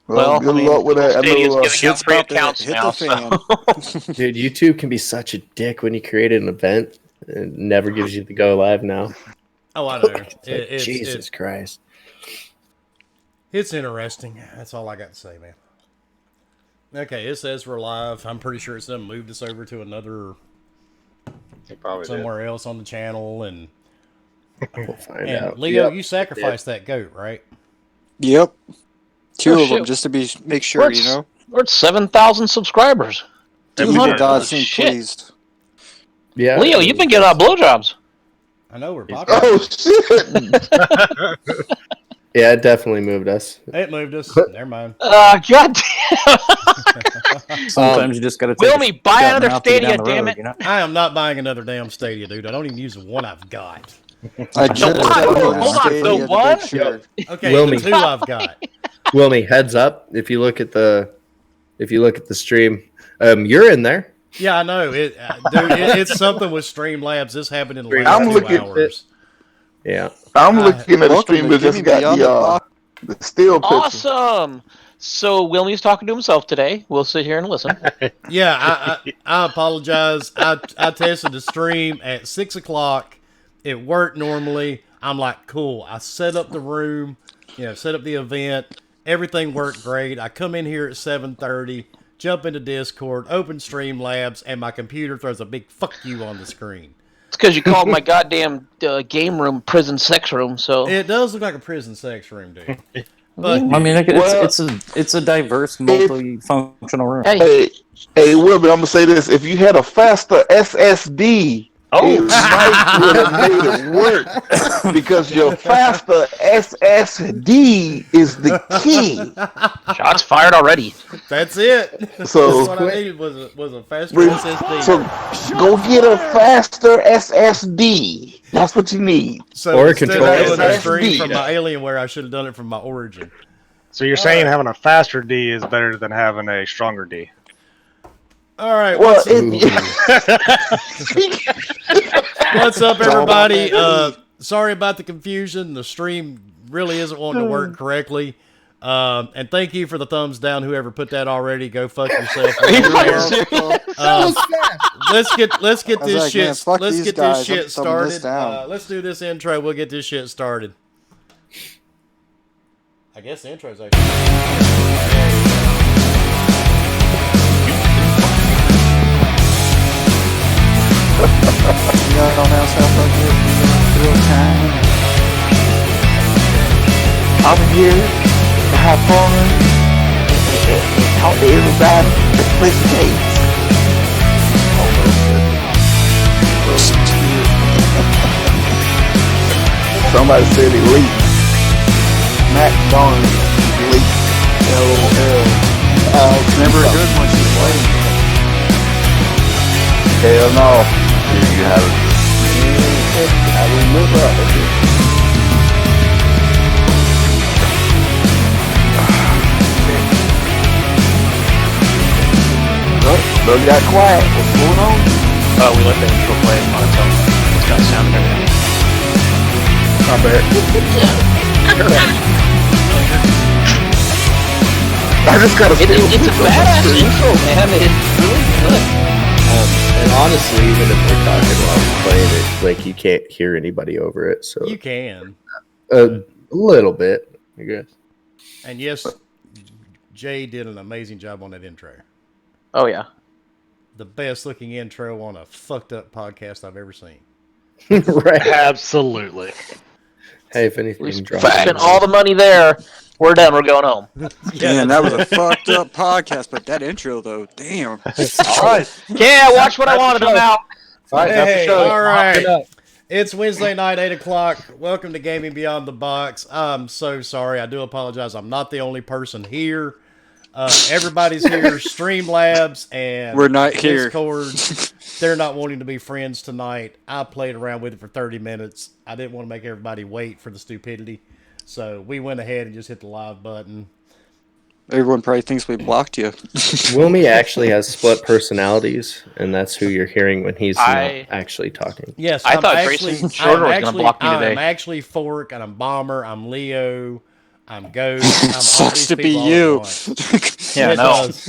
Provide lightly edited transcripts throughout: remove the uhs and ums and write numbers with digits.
Well, good luck with that. Stadia's giving out Shit's free about to accounts hit now. the fan. Dude, YouTube can be such a dick when you create an event. It never gives you the go live now. Oh, I know. It's like, Jesus Christ. It's interesting. That's all I got to say, man. Okay, it says we're live. I'm pretty sure it's done moved us over to another somewhere else on the channel, and We'll find out. Leo, you sacrificed that goat, right? Yep. Two Oh, of them shit. just to make sure, you know. We're at 7,000 subscribers. 200 God seemed Shit. pleased. Yeah, Leo, you've been getting a lot of blowjobs. I know we're popular. Oh shit! Yeah, it definitely moved us. It moved us. Never mind. God damn. Sometimes you just got to take Wilmy, buy another Stadia, damn it. You know? I am not buying another damn Stadia, dude. I don't even use the one I've got. I just Hold on, the one? Okay, Wilmy. the two I've got. Wilmy, heads up. If you look at the stream, you're in there. Yeah, I know. Dude, it's something with Streamlabs. This happened in the last I'm 2 looking at hours. Yeah. I'm looking at the stream that just got the still picture. Awesome. So Wilmy's talking to himself today. We'll sit here and listen. Yeah, I apologize. I tested the stream at 6 o'clock. It worked normally. I'm like, cool. I set up the room, set up the event. Everything worked great. I come in here at 7:30, jump into Discord, open Streamlabs, and my computer throws a big fuck you on the screen. It's because you called my goddamn game room prison sex room. So It does look like a prison sex room, dude. But I mean, it's a diverse, multifunctional room. Hey, Wilbur, I'm gonna say this: if you had a faster SSD, it might would have made it work because your faster SSD is the key. shots fired already. that's it. So- That's what I needed was a faster SSD. So go get a faster SSD. That's what you need. So Or instead control of doing a SSD. stream from my Alienware, I should have done it from my Origin. So you're saying having a faster D is better than having a stronger D? All right, Well, what's up, everybody? Sorry about the confusion. The stream really isn't wanting to work correctly. And thank you for the thumbs down. Whoever put that already, go fuck yourself. Let's get this like, shit. man, fuck Let's these get guys. this shit I'm thumbing this started. down. Let's do this intro. We'll get this shit started. I guess the intro's actually. Y'all don't have stuff like this in real time. I'm here to have fun and talk to everybody and play some games. Somebody said it leaked. Matt Barnes leaked. LOL. Never a good one she's playing. Hell no. You have it. I remember it. Look, got quiet. What's going on? We let the intro play on its own. It's got sound and everything. Not bad. I just gotta It's a badass intro, man. It's really good. And honestly, even if we're talking while we're playing it, like you can't hear anybody over it. So You can. a little bit, I guess. And yes, Jay did an amazing job on that intro. Oh, yeah. The best looking intro on a fucked up podcast I've ever seen. Right. Absolutely. Hey, if anything, We drop spent it. all the money there. We're done. We're going home. Man, that was a fucked up podcast, but that intro though, damn. All right. Yeah, watch what I wanted. I'm out. All right, that's the Hey, show. all right. It's Wednesday night, 8 o'clock. Welcome to Gaming Beyond the Box. I'm so sorry. I do apologize. I'm not the only person here. Everybody's here. Streamlabs and We're not here. Discord. They're not wanting to be friends tonight. I played around with it for 30 minutes. I didn't want to make everybody wait for the stupidity. So we went ahead and just hit the live button. Everyone probably thinks we blocked you. Wilmy actually has split personalities, and that's who you're hearing when he's not actually talking. Yes, I I'm thought actually, Grayson Shorter was going to block me today. I'm actually Fork, and I'm Bomber, I'm Leo, I'm Ghost. I'm all Sucks these to be people all you. at once. Yeah, It no. does.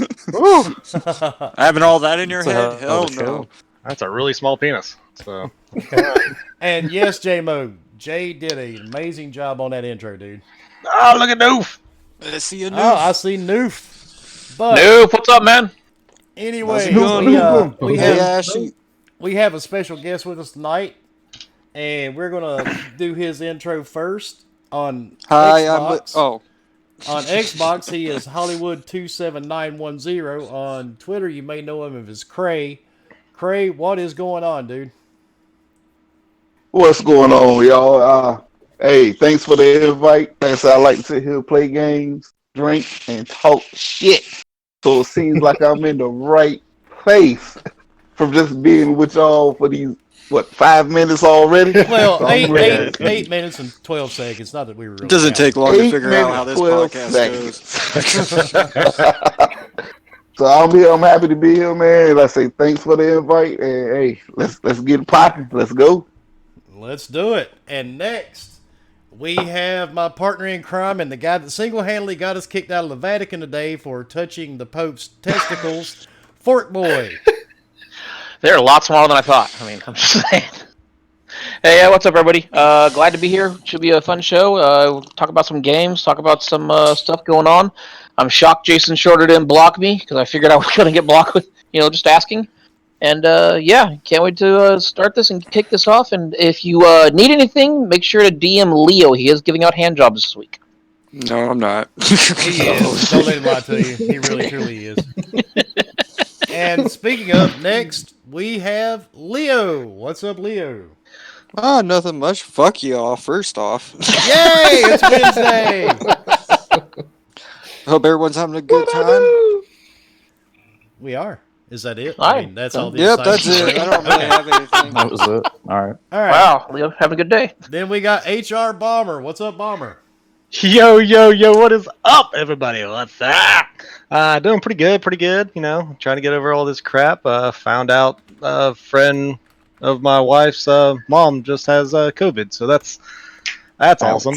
Having all that in your It's a head? hell Hell of a show. no. That's a really small penis. So And yes, J-Mo, Jay did an amazing job on that intro, dude. oh, look at Doof. I see a Oh, I noof. see Noof. But Nope. What's up, man? anyway, How's it we Hey, have Ash. we have a special guest with us tonight, and we're gonna do his intro first on Hi, Xbox. Oh. On Xbox, he is Hollywood27910. On Twitter, you may know him as Cray. Cray, what is going on, dude? What's going on, y'all? Hey, thanks for the invite. Thanks. I like to sit here, play games, drink, and talk shit. So it seems like I'm in the right place from just being with y'all for these 5 minutes already? Well, So I'm ready. 8 minutes and 12 seconds. Not that we were really It doesn't counting. take long to 8 figure out how this minutes, 12 podcast goes. seconds. So I'm here. I'm happy to be here, man. And I say thanks for the invite, and hey, let's get it popping. Let's go. Let's do it. And next, we have my partner in crime and the guy that single-handedly got us kicked out of the Vatican today for touching the Pope's testicles, Fork Boy. They're a lot smaller than I thought. I mean, I'm just saying. Hey, what's up, everybody? Glad to be here. Should be a fun show. We'll talk about some games, talk about some stuff going on. I'm shocked Jason Shorter didn't block me because I figured I was going to get blocked with, just asking. And yeah, can't wait to start this and kick this off. And if you need anything, make sure to DM Leo. He is giving out hand jobs this week. No, I'm not. He is. Don't let him lie to you. He really, truly is. And speaking of, next, we have Leo. What's up, Leo? Oh, nothing much. Fuck y'all, first off. Yay! It's Wednesday! Hope everyone's having a good time. We are. Is that it? All I right. mean, that's all the Yep, that's excitement. it. I don't really have anything. That was it. All right. All right. Wow, Leo, having a good day. Then we got HR Bomber. What's up, Bomber? Yo, what is up, everybody? What's up? Doing pretty good, trying to get over all this crap. Found out a friend of my wife's mom just has COVID, so that's awesome.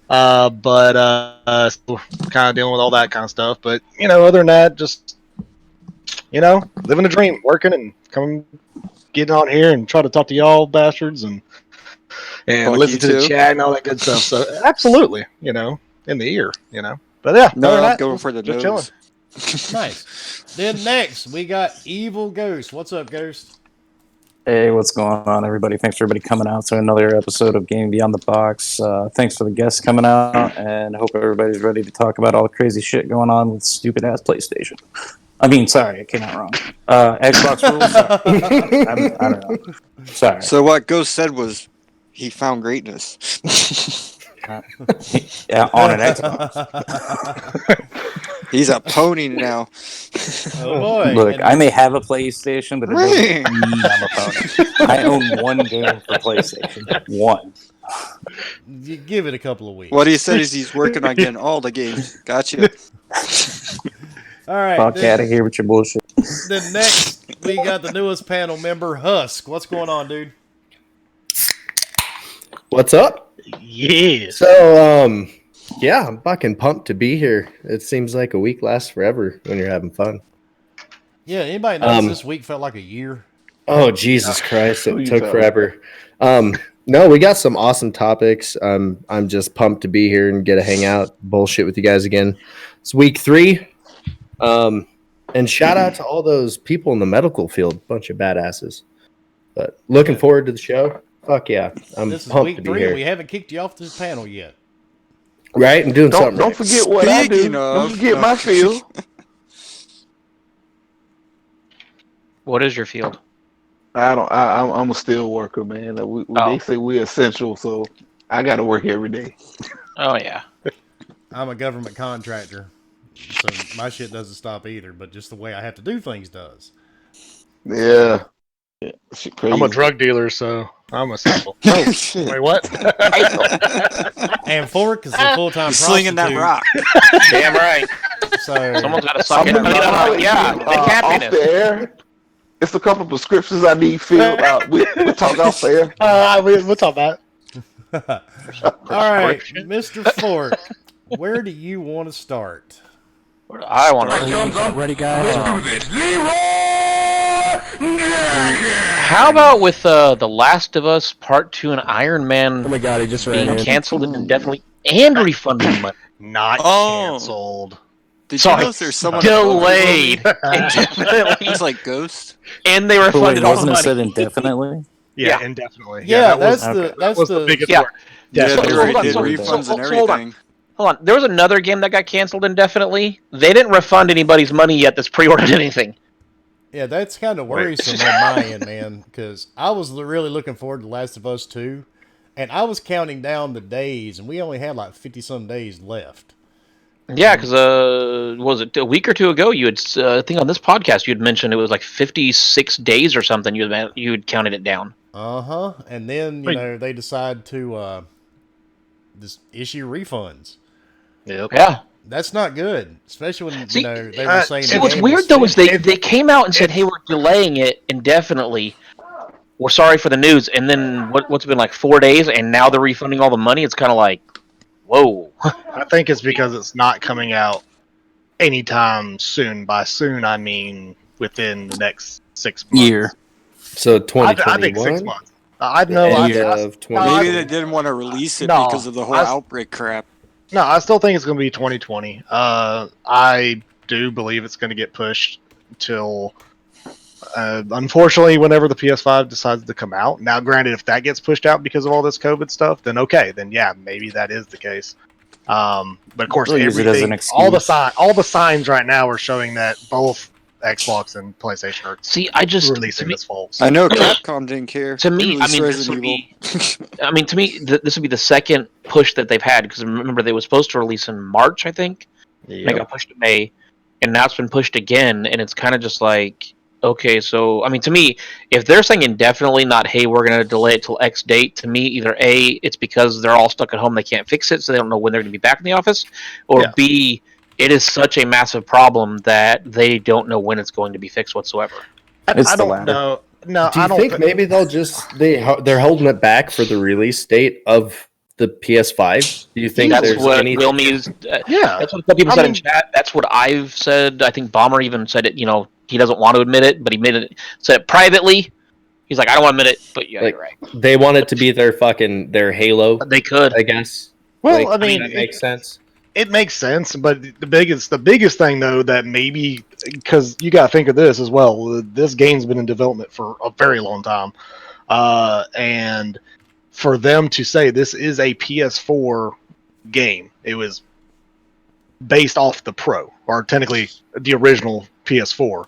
But still kind of dealing with all that kind of stuff. But, other than that, just, living a dream, working and getting on here and try to talk to y'all bastards and listen to the chat and all that good stuff. So absolutely, in the ear, But yeah, No, other than I'm that, going for the just nose. chilling. Nice. Then next, we got Evil Ghost. What's up, Ghost? Hey, what's going on, everybody? Thanks for everybody coming out to another episode of Game Beyond the Box. Thanks for the guests coming out, and hope everybody's ready to talk about all the crazy shit going on with stupid-ass PlayStation. I mean, sorry, I came out wrong. Xbox rules? Sorry. I don't know. Sorry. So what Ghost said was he found greatness. Yeah, on an Xbox. He's a pony now. Oh, boy. Look, And I may have a PlayStation, but it Ring. doesn't mean I'm a pony. I own one game for PlayStation. One. you give it a couple of weeks. What he said is he's working on getting all the games. Gotcha. All right. Fuck out of here with your bullshit. Then next, we got the newest panel member, Husk. What's going on, dude? What's up? Yeah. So, yeah, I'm fucking pumped to be here. It seems like a week lasts forever when you're having fun. Yeah, anybody notice this week felt like a year? Oh, Jesus Christ, it you took telling? forever. No, we got some awesome topics. I'm just pumped to be here and get to hang out, bullshit with you guys again. It's week 3. And shout out to all those people in the medical field, bunch of badasses. But looking forward to the show. Fuck yeah, I'm This is pumped week to be 3, here. and we haven't kicked you off this panel yet. Right, and doing something Don't right. forget what I do. Speaking Don't of- forget my field. What is your field? I'm a steel worker, man. They say we're essential, so I got to work every day. Oh, yeah. I'm a government contractor, so my shit doesn't stop either, but just the way I have to do things does. Yeah. Shit crazy. I'm a drug dealer, so I'm essential. Oh, shit. Wait, what? And Fork is a full-time He's prostitute. slinging that rock. Damn right. So Someone's got to suck I'm it. gonna be honest, Yeah, they can't off be the air. It's a couple prescriptions I need filled out. We'll talk off the air. We'll talk about it. all right, Mr. Fork, Where do you want to start? Where do I want to. Ready, guys? How about with The Last of Us Part 2 and Iron Man Oh my god, he just ran being in. canceled indefinitely and refunding money? Not Oh. canceled. Did Sorry, you know there's someone delayed indefinitely, He's like Ghost. and they But refunded wait, all the wasn't it money. said indefinitely? Yeah, Yeah. indefinitely. Yeah, that that's was the the biggest Yeah. word. Yeah, So- they so already hold on, did so- refunds so- and so hold on. everything. Hold on. There was another game that got canceled indefinitely. They didn't refund anybody's money yet that's pre-ordered anything. Yeah, that's kind of worrisome on my end, man, because I was really looking forward to Last of Us 2, and I was counting down the days, and we only had like 50-some days left. Yeah, because was it a week or two ago? You had, I think on this podcast, you had mentioned it was like 56 days or something. You had counted it down. Uh-huh, and then, they decide to just issue refunds. Yep. Yeah. That's not good, especially when, See, they were saying... See, the what's game weird was though is finished. they came out and said, "Hey, we're delaying it indefinitely. We're sorry for the news." And then what's been like 4 days, and now they're refunding all the money. It's kind of like, whoa. I think it's because it's not coming out anytime soon. By soon, I mean within the next 6 months. Year. So I 2021. think 6 months. I know. End I, of 20. Maybe they didn't want to release it No, because of the whole I- outbreak crap. No, I still think it's going to be 2020. I do believe it's going to get pushed till, unfortunately, whenever the PS5 decides to come out. Now, granted, if that gets pushed out because of all this COVID stuff, then okay, then yeah, maybe that is the case. But of course, They'll use it as an all the excuse. signs right now are showing that both Xbox and PlayStation are See, I just releasing this fall. I know Capcom didn't care. To me, They I mean, released this would Resident be. I mean, to me, this would be the second push that they've had because remember they were supposed to release in March, I think. And they got pushed to May, and now it's been pushed again, and it's kind of just like, okay, so I mean, to me, if they're saying indefinitely, not hey, we're going to delay it till X date, to me, either A, it's because they're all stuck at home, they can't fix it, so they don't know when they're going to be back in the office, or Yeah. B, it is such a massive problem that they don't know when it's going to be fixed whatsoever. It's I the don't latter. know. No, Do I you don't think maybe they'll just they're holding it back for the release date of the PS5? Do you think That's there's what any? Wilmy's. Yeah. That's what some people said in chat. That's what I've said. I think Bomber even said it. He doesn't want to admit it, but he said it privately. He's like, I don't want to admit it, but yeah, Like, you're right. They want it to be their Halo, But they could. I guess. Well, Like, I mean, that makes sense. it makes sense, but the biggest thing though that maybe because you got to think of this as well. This game's been in development for a very long time, and for them to say this is a PS4 game, it was based off the Pro, or technically the original PS4,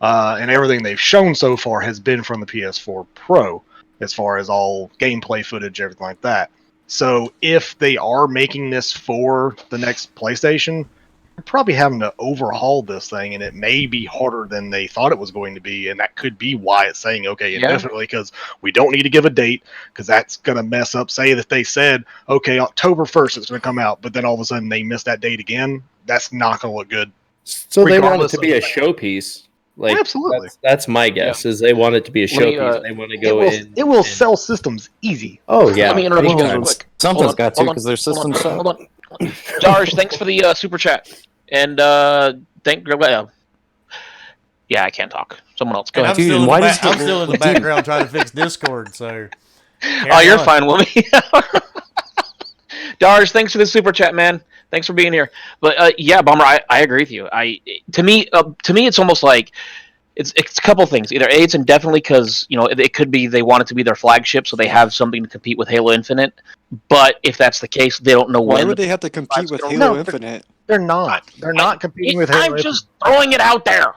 and everything they've shown so far has been from the PS4 Pro, as far as all gameplay footage, everything like that. So if they are making this for the next PlayStation, they're probably having to overhaul this thing, and it may be harder than they thought it was going to be, and that could be why it's saying okay indefinitely, because we don't need to give a date, because that's going to mess up. Say that they said okay October 1st it's going to come out, but then all of a sudden they missed that date again. That's not going to look good. So they want it regardless to be a of- showpiece. Like, Absolutely. That's my guess. Is they want it to be a Let me, showpiece. They want to It go will, in. it will and- sell systems easy. Oh yeah. Let me interrupt you guys real Well, quick. something's Hold on, got to hold on, because their hold on, system's hold on. Jarge, thanks for the super chat. And yeah, I can't talk. Someone else. Go And ahead. Dude, I'm why does still in the background trying to fix Discord, so... Oh, you're fine, Wilmy. Jarge, thanks for the super chat, man. Thanks for being here. But yeah, Bomber, I agree with you. To me, it's almost like it's a couple things. Either A, it's indefinitely because it could be they want it to be their flagship, so they have something to compete with Halo Infinite. But if that's the case, they don't know Why when. would they have to compete with No, Halo but- Infinite? They're not. They're not competing with Halo I'm Infinite. just throwing it out there.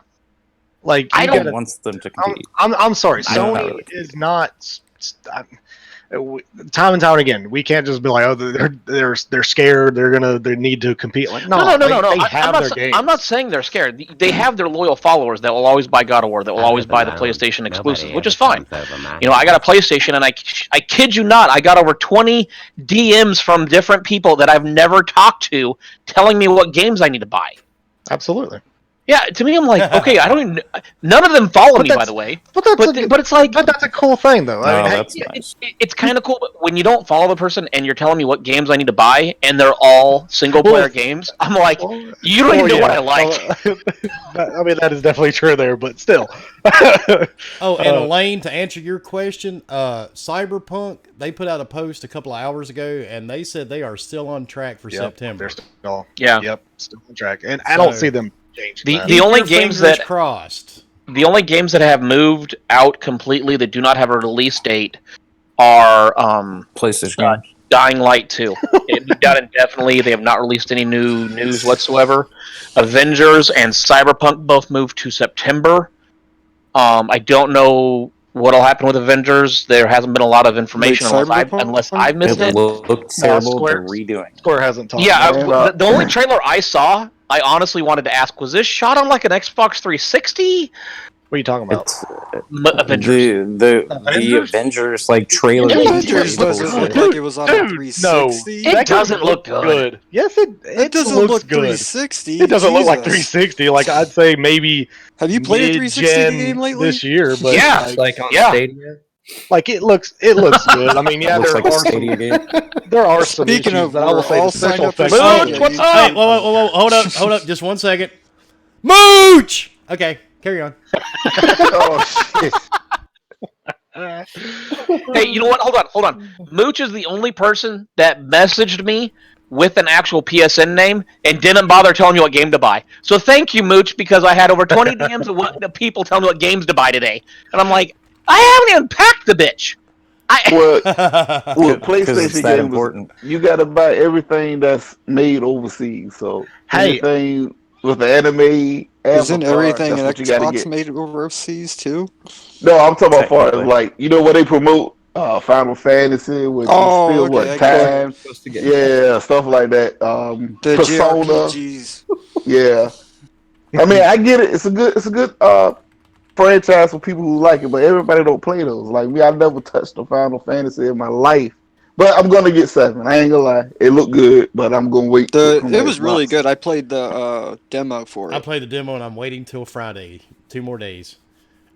Like I you don't- gotta- wants them to compete. I'm sorry. No, Sony not really. is not. Time and time again, we can't just be like, oh, they're scared. They need to compete. Like, no. They have their games. I'm not saying they're scared. They have their loyal followers that will always buy God of War, that will always buy the PlayStation exclusives, which is fine. I got a PlayStation, and I kid you not, I got over 20 DMs from different people that I've never talked to, telling me what games I need to buy. Absolutely. Yeah, to me, I'm like, okay, I don't even. None of them follow me, by the way. But It's like that's a cool thing, though. No, I mean, that's Yeah, nice. it's kind of cool, but when you don't follow the person and you're telling me what games I need to buy, and they're all single player games, I'm like, you don't even know what I like. I mean, that is definitely true there, but still. Oh, and Elaine, to answer your question, Cyberpunk, they put out a post a couple of hours ago, and they said they are still on track for September. They're still, Yeah. still on track, and I don't see them changing that. The only Your games fingers that crossed. the only games that have moved out completely that do not have a release date are PlayStation. Dying Light 2. It moved out indefinitely. They have not released any new news whatsoever. Avengers and Cyberpunk both moved to September. I don't know what'll happen with Avengers. There hasn't been a lot of information unless I've missed It it. looked terrible. Square- They're redoing. Square hasn't talked. Yeah, Man, the only trailer I saw, I honestly wanted to ask, was this shot on like an Xbox 360? What are you talking about? It's Avengers. the Avengers? Avengers like trailer. Yeah, Avengers doesn't look like it was on a Dude, 360. It doesn't look good. Yes, It doesn't looks look good. 360. It doesn't look like Jesus. 360. Like I'd say maybe Have you played a 360 mid-gen game lately? this year, but Yeah. Like on Yeah. Stadia. like it looks good. I mean, yeah, looks there like a are Stadia game. there are some Speaking issues, of, but I will we're say all the special signed up for effects. Stadia. Mooch, what's You- up? Hey, whoa, hold up, just 1 second. Mooch! Okay, carry on. Oh shit! Hey, you know what? Hold on. Mooch is the only person that messaged me with an actual PSN name and didn't bother telling me what game to buy. So thank you, Mooch, because I had over 20 DMs of what the people tell me what games to buy today. And I'm like, I haven't even packed the bitch. Well, Because PlayStation it's that games, important. you got to buy everything that's made overseas. So Hey. anything with the anime, Isn't Avatar, everything in that's what you gotta Xbox get. made overseas too? No, I'm talking about far as Technically. like when they promote Final Fantasy, which Oh, is still okay, what I get it. time, Supposed to get yeah, stuff like that. The Persona, JRPGs. yeah. I mean, I get it. It's a good franchise for people who like it, but everybody don't play those. Like me, I've never touched a Final Fantasy in my life. But I'm gonna get 7. I ain't gonna lie. It looked good, but I'm gonna wait. It was really good. I played the demo for I it. played the demo and I'm waiting till Friday. 2 more days.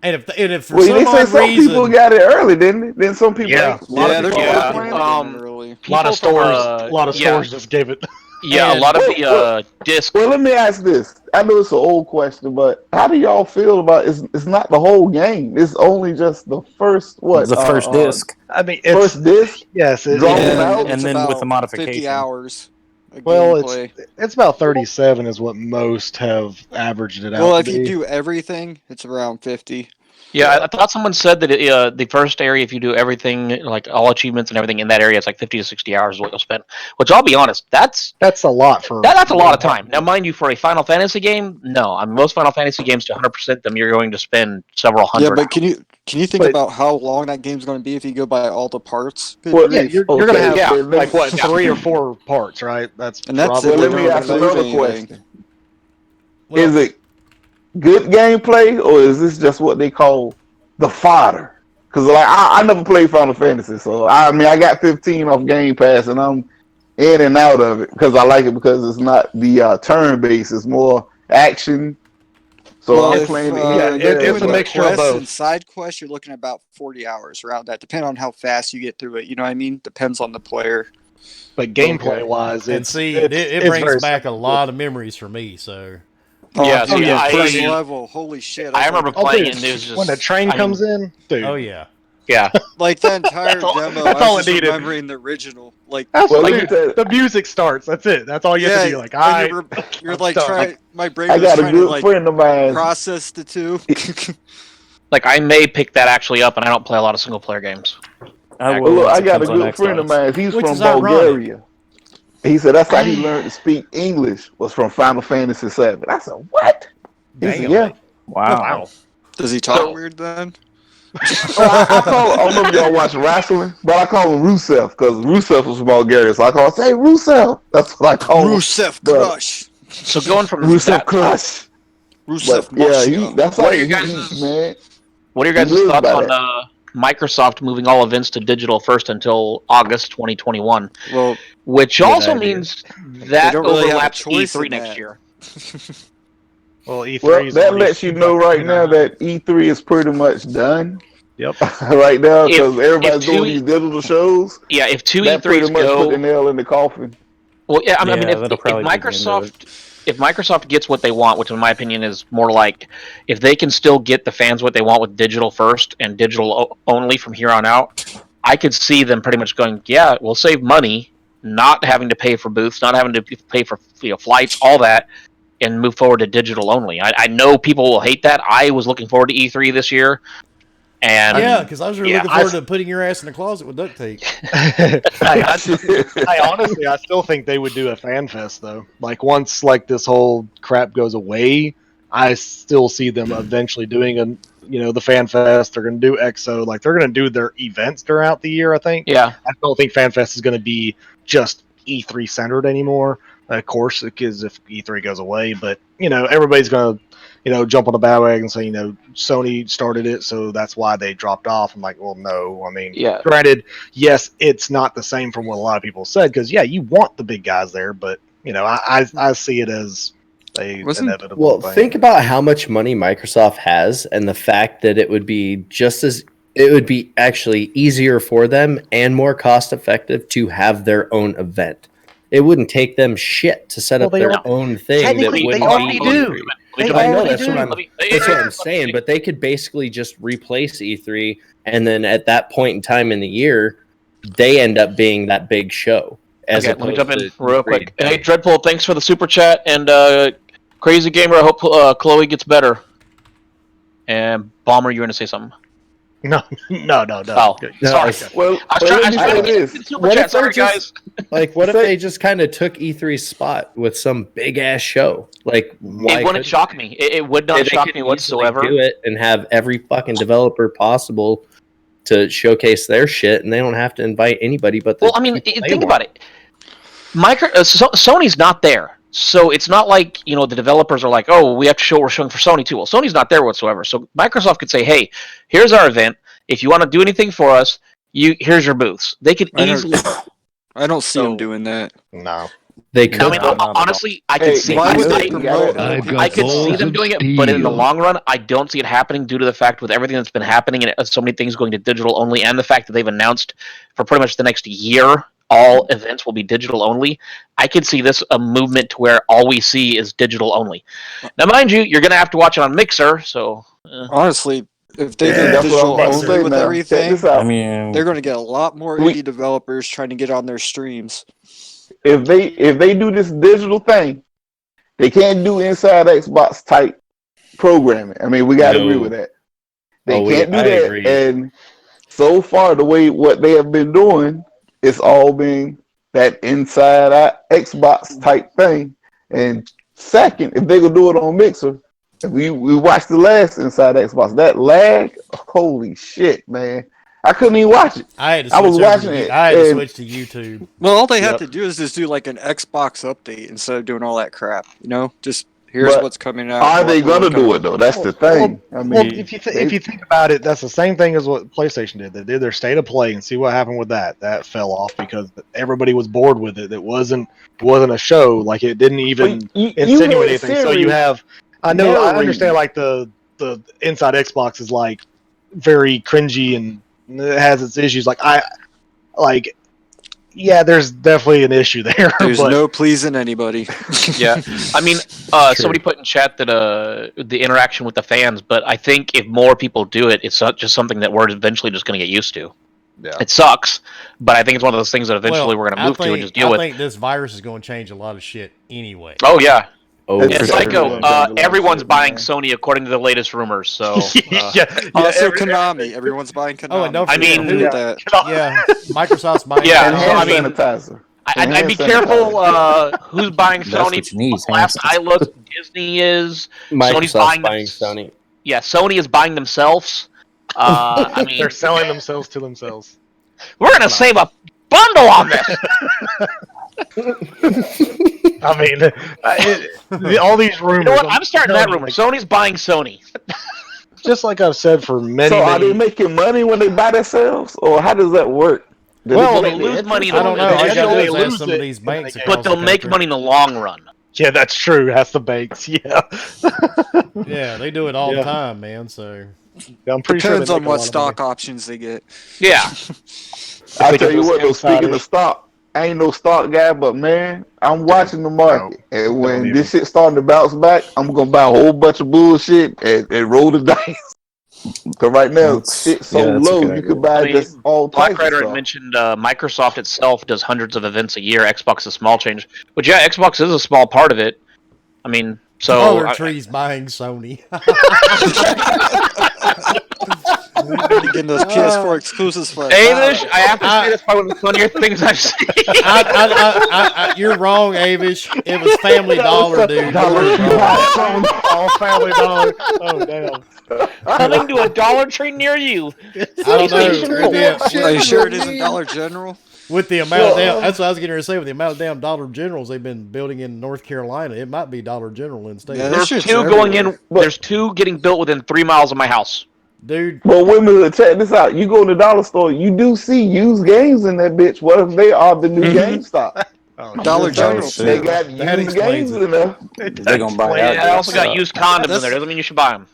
And if for Well, some they say odd some people reason, got it early, didn't they? Then some people. Yeah. A lot of there's people a lot are of playing people it. getting it early. A lot of People from, stores just gave it. Yeah, And- a lot of the disc. Well, let me ask this. I know it's an old question, but how do y'all feel about it's not the whole game. It's only just the first The first disc, I mean, First disc. yes, it, Drawn it's- out. and it's then with the about 50 modification. hours. of well, gameplay. it's about 37 is what most have averaged it out. Well, to if you be. do everything, it's around 50. Yeah, I thought someone said that the first area, if you do everything, like all achievements and everything in that area, it's like 50 to 60 hours is what you'll spend. Which I'll be honest, that's That's a lot for that's a lot of time. Now, mind you, for a Final Fantasy game, no. I mean, most Final Fantasy games, to 100% them, you're going to spend several Yeah, hundred. but can you think But- about how long that game's going to be if you go by all the parts? Good Well, Yeah, grief. you're gonna Okay, have yeah, like what yeah. 3 or 4 parts, right? That's And that's probably Well, let They me don't ask remove another anything. question. well, Is it good gameplay or is this just what they call the fodder? Because like I never played Final Fantasy, so I mean I got 15 off Game Pass and I'm in and out of it because I like it because it's not the turn based, it's more action. So Well, I'm if playing yeah, it. it's here, a but- mixture of quests both. and side quests, you're looking at about 40 hours around that, depending on how fast you get through it. You know what I mean? Depends on the player. But gameplay wise, and it's see, it's, it it's brings very back a simple. lot of memories for me. So Yeah, Oh, see, I- first level. Holy shit! I remember Oh, playing dude, and it was just when the train I mean, comes in, dude. oh yeah, Yeah, like that entire demo. that's I all was it just needed. remembering the original. Like That's Well, like let me tell you- the music starts. That's it. That's all you have to do. Like, and I you're I'm like done. trying. My brain I was got a trying to good like friend of mine. process the two. like I may pick that actually up, and I don't play a lot of single player games. I Well, will. look, once I it got a comes on good friend of Xbox. mine. He's Which from is ironic. Bulgaria. He said that's how he learned to speak English was from Final Fantasy VII. I said, what? He said, damn. yeah. Wow. Does he talk So- weird then? I don't know if y'all watch wrestling, but I call him Rusev because Rusev was from Bulgaria. So I call him, say Rusev. That's what I call him. Rusev but- Crush. So going from Rusev that, Crush. Rusev But yeah, Mafia. that's What how are you he, guys' man. what are your He guys' lives thoughts by on that. Microsoft moving all events to digital first until August 2021, Well, which Good also idea. means that don't really have a overlaps choice E3 in next that. year. Well, E3 Well, is that already lets you know right now that E3 is pretty much done. Yep. Right now, If- because everybody's if two- doing these digital shows. Yeah, if two That pretty E3s much put the go, nail in the coffin. well, yeah, I mean, Yeah, if that'll probably be the end of if Microsoft gets what they want, which in my opinion is more like if they can still get the fans what they want with digital first and digital only from here on out, I could see them pretty much going, yeah, we'll save money, not having to pay for booths, not having to pay for flights, all that, and move forward to digital only. I know people will hate that. I was looking forward to E3 this year, and Yeah, because I was really yeah, looking forward to putting your ass in the closet with duct tape. I honestly, I still think they would do a fan fest though. Like once like this whole crap goes away, I still see them eventually doing the fan fest. They're going to do EXO. Like they're going to do their events throughout the year. I think. yeah, I don't think fan fest is going to be just E3 centered anymore. Of course, because if E3 goes away, but everybody's going to jump on the bandwagon and say, Sony started it, so that's why they dropped off. I'm like, well, no. I mean, yeah. granted, yes, it's not the same from what a lot of people said, because, yeah, you want the big guys there, but, I see it as a inevitable Well, thing. think about how much money Microsoft has and the fact that it would be actually easier for them and more cost effective to have their own event. It wouldn't take them shit to set up they their don't- own thing. technically, that they wouldn't already be do. E3. They I know already that's do. what I'm saying, but they could basically just replace E3, and then at that point in time in the year, they end up being that big show. Okay, let me jump in real quick. Hey, Dreadpool, thanks for the super chat, and Crazy Gamer, I hope Chloe gets better. And Bomber, you were going to say something? No. Oh, sorry. Well, I was trying to get this. the super chat. Sorry, guys. Like, what if they just kind of took E3's spot with some big ass show? Like, why It wouldn't shock me. It would not shock me whatsoever. Do it and have every fucking developer possible to showcase their shit, and they don't have to invite anybody but the Well, I mean, people they think want. about it. Sony's not there, so it's not like the developers are like, oh, we have to show we're showing for Sony too. Well, Sony's not there whatsoever. So Microsoft could say, hey, here's our event. If you want to do anything for us, here's your booths. They could easily. I don't see them doing that. No. They could. I mean, honestly, I could see. why would I- they promote I it? could see them doing it, but in the long run, I don't see it happening due to the fact with everything that's been happening and so many things going to digital only, and the fact that they've announced for pretty much the next year all events will be digital only. I could see this a movement to where all we see is digital only. Now, mind you, you're going to have to watch it on Mixer, so. Honestly, if they do that's what I'm digital about to only say with now. Check everything, this out. I mean, they're going to get a lot more We- indie developers trying to get on their streams. If they do this digital thing, they can't do inside Xbox type programming. I mean, we got to agree with that. They can't do I that. agree. And so far, what they have been doing, it's all been that inside Xbox type thing. And second, if they could do it on Mixer, we watched the last inside Xbox. That lag, holy shit, man! I couldn't even watch it. I had to I switch was over watching to, it, I had to and- switch to YouTube. Well, all they have Yep. to do is just do like an Xbox update instead of doing all that crap. Just here's But what's coming out. Are they what we're gonna do looking it though? That's the thing. I mean, Well, if you think about it, that's the same thing as what PlayStation did. They did their state of play and see what happened with that. That fell off because everybody was bored with it. It wasn't a show. Like it didn't even you insinuate had anything. So you Siri have. I understand. Like the inside Xbox is like very cringy and it has its issues. Yeah, there's definitely an issue there. There's but no pleasing anybody. Yeah, I mean, somebody put in chat that the interaction with the fans, but I think if more people do it, it's not just something that we're eventually just going to get used to. Yeah. It sucks, but I think it's one of those things that eventually we're going to move to and just deal with. I think this virus is going to change a lot of shit anyway. Oh yeah, Oh, That's yeah, for Psycho. sure. Everyone's buying Sony according to the latest rumors. So Also, Konami. Everyone's buying Konami. Oh, and don't I forget mean- who- With that. yeah, Microsoft's buying. Yeah, and so, hand I mean- sanitizer. I'd be careful who's buying That's Sony. what you need, Last I looked, Disney is. Sony's buying Sony. Yeah, Sony is buying themselves. I mean, they're selling themselves to themselves. we're going to save a bundle on this. I mean, all these rumors. You know what? I'm starting that rumor. Like, Sony's buying Sony. just like I've said for many, So are many they making money when they buy themselves, or how does that work? Do Well, they they get lose money. I don't know. They I got only to lose ask some of these banks, but they'll make money in the long run. Yeah, that's true. Has the bakes. Yeah. Yeah, they do it all the Yeah. time, man. So Yeah, I'm pretty Depends sure on what stock options they get. Yeah. I they tell get you those what, though, speaking insiders. of stock, I ain't no stock guy, but man, I'm watching the market. And when don't this shit starting to bounce back, I'm gonna buy a whole bunch of bullshit and roll the dice. Cause right now, shit's so that's a low, good you idea. could buy I mean, just all Black types of Rider had stuff. mentioned Microsoft itself does hundreds of events a year. Xbox is small change, but yeah, Xbox is a small part of it. I mean, so Dollar Tree's buying Sony. You're getting those PS4 exclusives for a Avish, dollar. I have to say that's probably one of the funnier things I've seen. You're wrong, Avish. It was Family Dollar, dude. All Family Dollar. Oh damn. Coming to a Dollar Tree near you. I don't know. PlayStation 4. Are you sure it isn't Dollar General? With the amount of damn, that's what I was getting ready to say. With the amount of damn Dollar Generals they've been building in North Carolina, it might be Dollar General instead. Yeah, There's shit's two going in. everywhere. There's two getting built within 3 miles of my house. Dude, But wait a minute, check this out. You go in the dollar store, you do see used games in that bitch. What if they are the new GameStop? Dollar General. shit. They got That used explains games it. in there. They're gonna buy Yeah, out. I also got stuff. used condoms in That's- there. Doesn't mean you should buy them.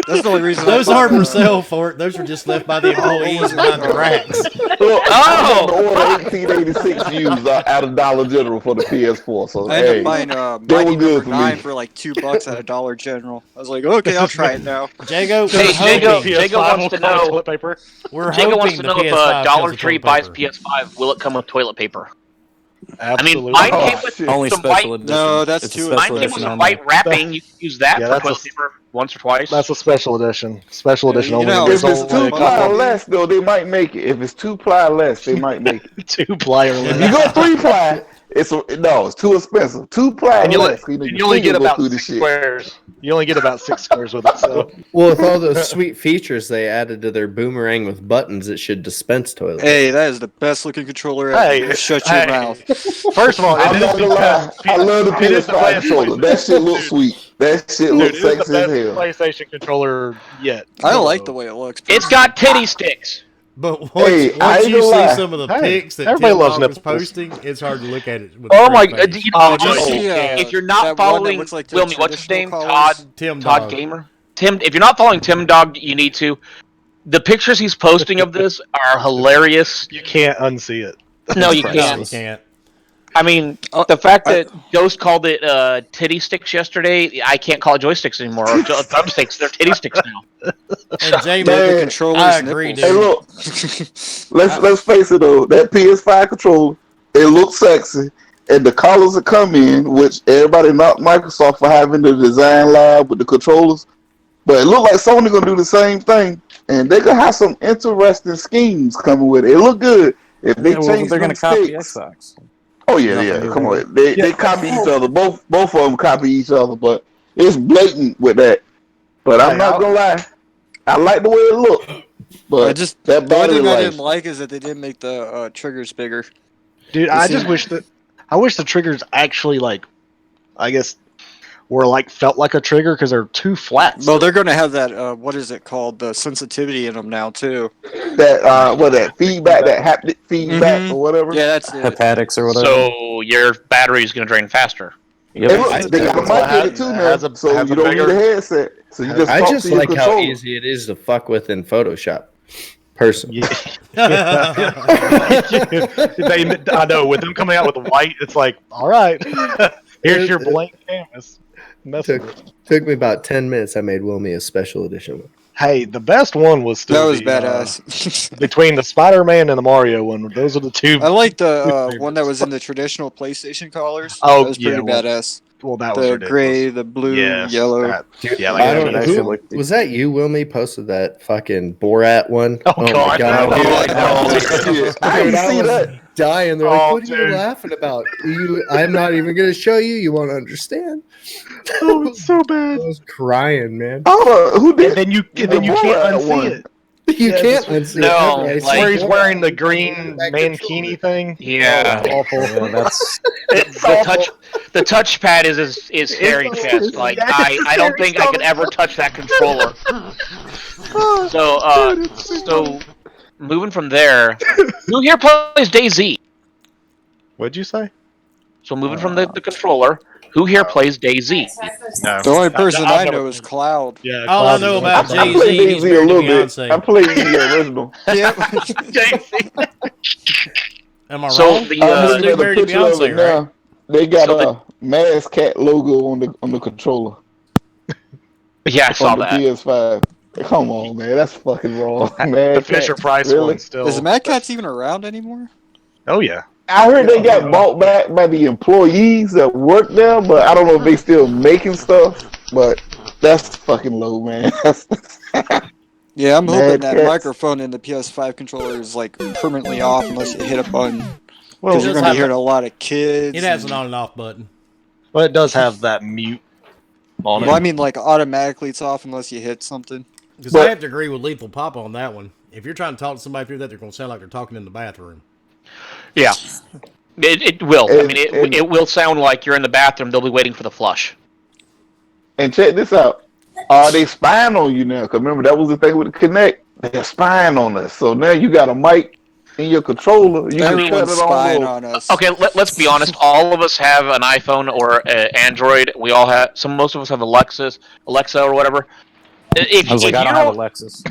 That's the only reason. those I aren't bought for sale for it. Those were just left by the employees behind the racks. Look, Oh! I'm on the order 1886 used out of Dollar General for the PS4. So I ended hey, up buying they Mighty were good Number for 9 me. for like $2 at a Dollar General. I was like, okay, I'll try it now. Jago, Hey, Jago wants to know. Toilet paper. we're Jago hoping wants to the know if PS5 Dollar comes with Tree toilet buys paper. PS5, will it come with toilet paper? Absolutely. I mean, mine Oh, came with shit. Only some special white. edition. No, that's It's a too special Mine came with edition some on white wrapping. You can use that Yeah, for that's toilet paper once or twice. That's a special edition. Special edition you only. know, in If it's sold, two like, ply less, though, they might make it. If it's 2 ply less, they might make it. 2-player If list. you go 3 ply, it's too expensive. 2 ply And you less. only get about 6 squares. You only get about 6 squares with it. So Well, with all those sweet features they added to their boomerang with buttons, it should dispense toilet. Hey, that is the best looking controller ever. Hey, Shut your hey. mouth. first of all, I'm it not is gonna lie. I love the it is the PS5 best controller. That shit looks sweet. That shit Dude, looks it is the sexy as best hell. PlayStation controller yet. I don't like the way it looks. It's got titty sticks. But Hey, I once ain't you gonna see lie. some of the Hey, pics that everybody Tim loves Dog was nipples. posting, it's hard to look at it. With a Oh my! straight face. Honestly, yeah, if you're that not one that following looks like the Wilmy, what's his traditional name? colors. Tim Todd Dog. Gamer. Tim. If you're not following Tim Dog, you need to. The pictures he's posting of this are hilarious. You can't unsee it. No, you No, can't. you can't. I mean, the fact that Ghost called it titty sticks yesterday, I can't call it joysticks anymore. Or thumbsticks, they're titty sticks now. And Jamie, Man, controller's I agree, nipples. Hey, dude. look. Let's face it though. That PS5 controller, it looks sexy, and the colors that come in, which everybody knocked Microsoft for having the design lab with the controllers, but it looked like Sony gonna do the same thing, and they gonna have some interesting schemes coming with it. It look good if they change they're them gonna copy sticks. Xbox. Oh yeah, Nothing yeah. new Come there. on, they copy each other. Both of them copy each other, but it's blatant with that. But I'm not gonna lie, I like the way it looked. But that the only battery thing I life. didn't like is that they didn't make the triggers bigger. Dude, I just wish that I wish the triggers actually I guess were felt like a trigger because they're too flat. Well, they're going to have that. What is it called? The sensitivity in them now too. That feedback, that haptic feedback or whatever. Yeah, that's it. Hepatics or whatever. So your battery is going to drain faster. Yep. Hey, look, they got a mic in it too now, so you don't need a headset. So you just I talk just to your like how controller. easy it is to fuck with in Photoshop. Personally. I know with them coming out with the white, it's like, all right, here's your blank canvas. Took me about 10 minutes. I made Wilmy a special edition one. Hey, the best one was still That was the, badass. between the Spider-Man and the Mario one. Those are the two. I like the one that was in the traditional PlayStation colors. Oh, that was pretty badass. Well, that was The ridiculous. gray, the blue, Yes, yellow. yeah, I don't know. that shit looked- Was that you, Wilmy, posted that fucking Borat one? Oh, my God. god. Oh, dude. my God. Dude, I didn't see that. Dying. They're like, Oh, what are you dude. laughing about? I'm not even going to show you. You won't understand. Oh, it's so I bad. was crying, man. Oh, who did? And then you The can't Borat unsee one. it. You Yeah, can't it's- unsee it. No, Okay, It's like- where he's wearing the green mankini thing. Yeah. Oh, awful. Yeah, that's The touchpad is hairy chest. Like I don't think I could ever touch that controller. So moving from there, who here plays DayZ? What'd you say? So moving from the controller, who here plays DayZ? No. The only person I've I never know is played it. Cloud. Yeah, All I Cloud know is about one. I Jay-Z, played he's DayZ a married to little bit. Beyonce. I played the original. Yep. Am I So wrong? the I'm This looking dude at the married to picture of it Beyonce, right? now. They got So a Maz Cat logo on the controller yeah, I saw on the that. PS5. Come on, man, that's fucking wrong. The Mad Fisher Cat, Price really? one still. Is the Mad Cats even around anymore? Oh yeah. I heard they got Yeah. bought back by the employees that work there, but I don't know if they still making stuff. But that's fucking low, man. Yeah, I'm hoping Mad that Cats. microphone in the PS5 controller is like permanently off unless you hit a button. Well, Because you're does going to be have hearing a lot of kids. It has and- an on and off button. well, it does have that mute on Well, I it. mean, like automatically it's off unless you hit something. Because But- I have to agree with Lethal Papa on that one. If you're trying to talk to somebody through that, they're going to sound like they're talking in the bathroom. Yeah, it will. I And- mean, and- it will sound like you're in the bathroom. They'll be waiting for the flush. And check this out. They spying on you now. Because remember, that was the thing with the Kinect. They're spying on us. So now you got a mic in your controller. You can cut Everyone's it spying on. on us. Okay, let's be honest. All of us have an iPhone or Android. We all have most of us have Alexa or whatever. If, I was like, if I don't you're- have a Lexus.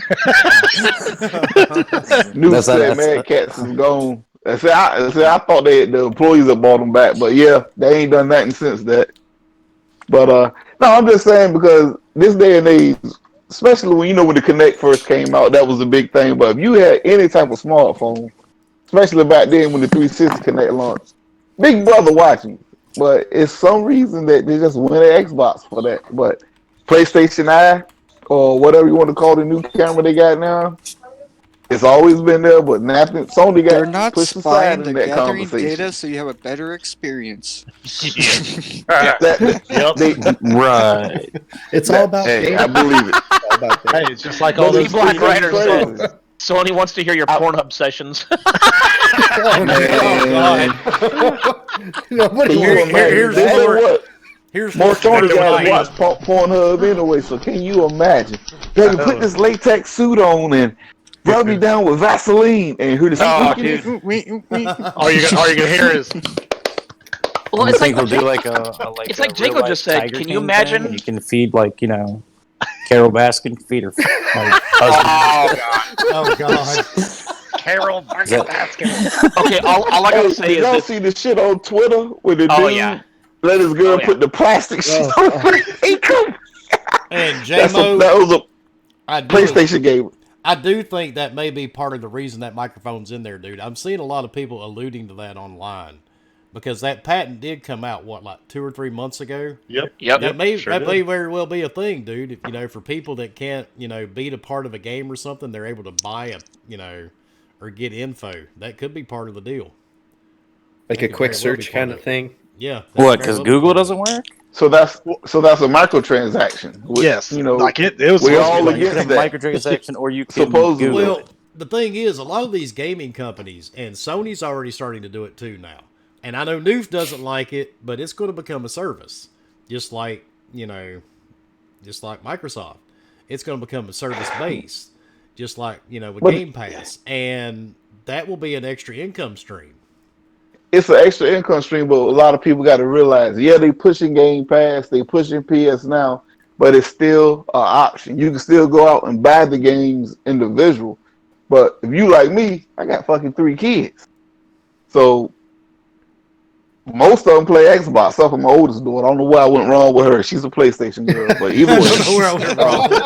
News That's- said that's- Mad Cats is gone. I thought the employees had bought them back, but yeah, they ain't done nothing since that. But no, I'm just saying because this day and age, especially when when the Kinect first came out, that was a big thing. But if you had any type of smartphone, especially back then when the 360 Kinect launched, Big Brother watching. But it's some reason that they just went an Xbox for that. But PlayStation Eye or whatever you want to call the new camera they got now, it's always been there. But nothing. Sony got They're not pushed aside spying, in they're that gathering conversation. data so you have a better experience. Yep. They, Right. It's all about hey, data. I believe it. It's all about data. Hey, it's just like all But those. it's Black crazy. Riders. Sony wants to hear your Pornhub sessions. Oh, God. Nobody Can you wants imagine? here's They more- said what? Here's More what's Sony working guys right. watch Pornhub anyway, so can you imagine? Baby, put this latex suit on and rub me down with Vaseline and who the Oh, dude. All you're gonna hear is Well, You it's think like we'll do like a it's a like Jacob real-life just said, Tiger can you King imagine- thing, and you can feed like Carol Baskin can feed her like, husband. Oh, God. Carol Baskin. okay. All I gotta Hey, say did is y'all this. see the shit on Twitter where the Oh, dude yeah. let his girl Oh, yeah. put the plastic shit Oh, on her? He come. And That J-Mo, was a I do, PlayStation game. I do think that may be part of the reason that microphone's in there, dude. I'm seeing a lot of people alluding to that online. Because that patent did come out, like 2 or 3 months ago? Yep. Yep. That may sure that did. may very well be a thing, dude. If, for people that can't, beat a part of a game or something, they're able to buy or get info. That could be part of the deal. Like That a could quick very well be search part kind of of it. thing. Yeah. that What? could very Because well be Google part of doesn't it. work? So that's a microtransaction. Which, Yes. you know, Like it was we supposed to all be like, You can have against that. microtransaction, or you can Supposedly. Google Well, it. the thing is, a lot of these gaming companies, and Sony's already starting to do it too now. And I know Noof doesn't like it, but it's going to become a service. Just like Microsoft. It's going to become a service base. Just like, with But- Game Pass. And that will be an extra income stream. It's an extra income stream, but a lot of people got to realize, yeah, they pushing Game Pass, they pushing PS Now, but it's still an option. You can still go out and buy the games individual. But if you like me, I got fucking 3 kids. So most of them play Xbox. Except for my oldest daughter. I don't know why I went wrong with her. She's a PlayStation girl, but either way.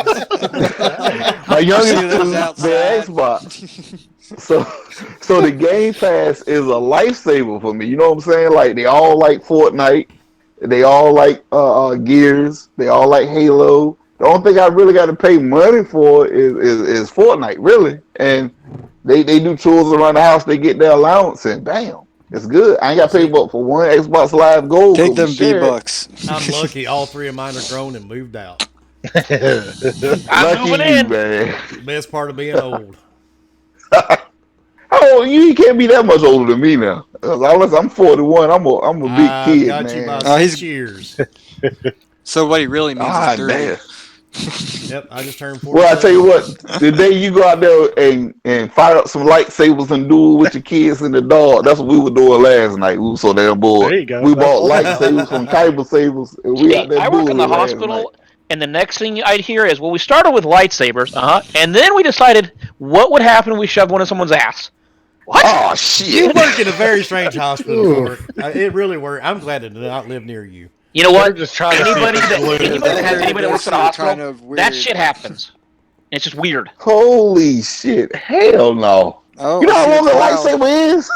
My youngest See those is outside. the Xbox. So the Game Pass is a lifesaver for me. You know what I'm saying? Like they all like Fortnite, they all like Gears, they all like Halo. The only thing I really got to pay money for is Fortnite, really. And they do chores around the house. They get their allowance, and bam, it's good. I ain't got to pay but for one Xbox Live Gold. Take 'cause them we share it. V-Bucks. I'm lucky all 3 of mine are grown and moved out. I'm Lucky moving you, in. man. Best part of being old. Oh, you can't be that much older than me now. Unless I'm 41, I'm a big I kid, got you man. by Oh, 6 he's- years. So what he really means Ah, is dirty. damn. Yep, I just turned 40. Well, I tell you what, the day you go out there and fire up some lightsabers and duel with your kids and the dog, that's what we were doing last night. We were so damn bored. There you go. We That's bought awesome. lightsabers from Kyber Sabers, and we out there I work in dueling the last hospital, night. and the next thing I'd hear is, well, we started with lightsabers, and then we decided what would happen if we shoved one in someone's ass. What? Oh You shit! work in a very strange hospital, Fort. It really worked. I'm glad it did not live near you. You know They're what? just trying to see Anybody if that, it's anybody that has anybody that works in a Kind hospital, of weird. that shit happens. It's just weird. Holy shit! Hell no! Oh, You know how I see long a a cloud. lightsaber is?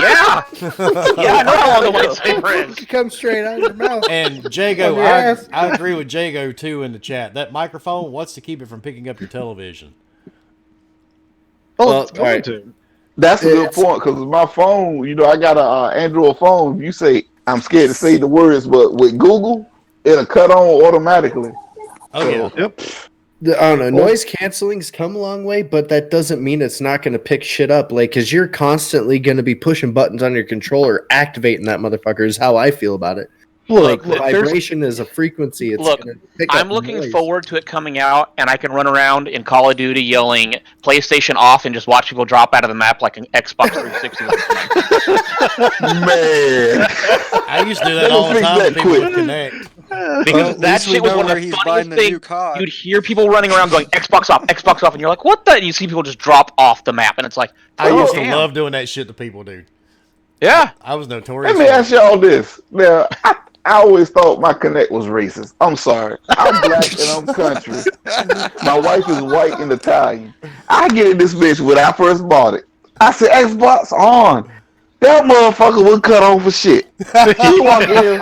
Yeah. Yeah, I know how long the lightsaber is. It comes straight out of your mouth. And Jago, On your ass. I agree with Jago too in the chat. That microphone, what's to keep it from picking up your television? Well, it's going all right. to. That's a good It's- point because my phone, I got a Android phone. If you say I'm scared to say the words, but with Google, it'll cut on automatically. Oh yeah. Yep. I don't know. Noise cancelling's come a long way, but that doesn't mean it's not going to pick shit up. Like, because you're constantly going to be pushing buttons on your controller, activating that motherfucker. Is how I feel about it. Look, Like, vibration is a frequency. It's Look, gonna pick I'm up looking noise. forward to it coming out, and I can run around in Call of Duty yelling PlayStation off and just watch people drop out of the map like an Xbox 360. Man, I used to do that Let all me the fix time that when people quick. would connect. Because At that least we shit was know one where of the he's funniest buying the new things. COD. You'd hear people running around going Xbox off, and you're like, what the? And you see people just drop off the map, and it's like, I oh, used to damn. love doing that shit to people, dude. Yeah. I was notorious. let me for ask it. y'all this. Now, I always thought my Connect was racist. I'm sorry. I'm black and I'm country. My wife is white and Italian. I get in this bitch when I first bought it. I said, Xbox on. That motherfucker would cut on for shit. He walked in here,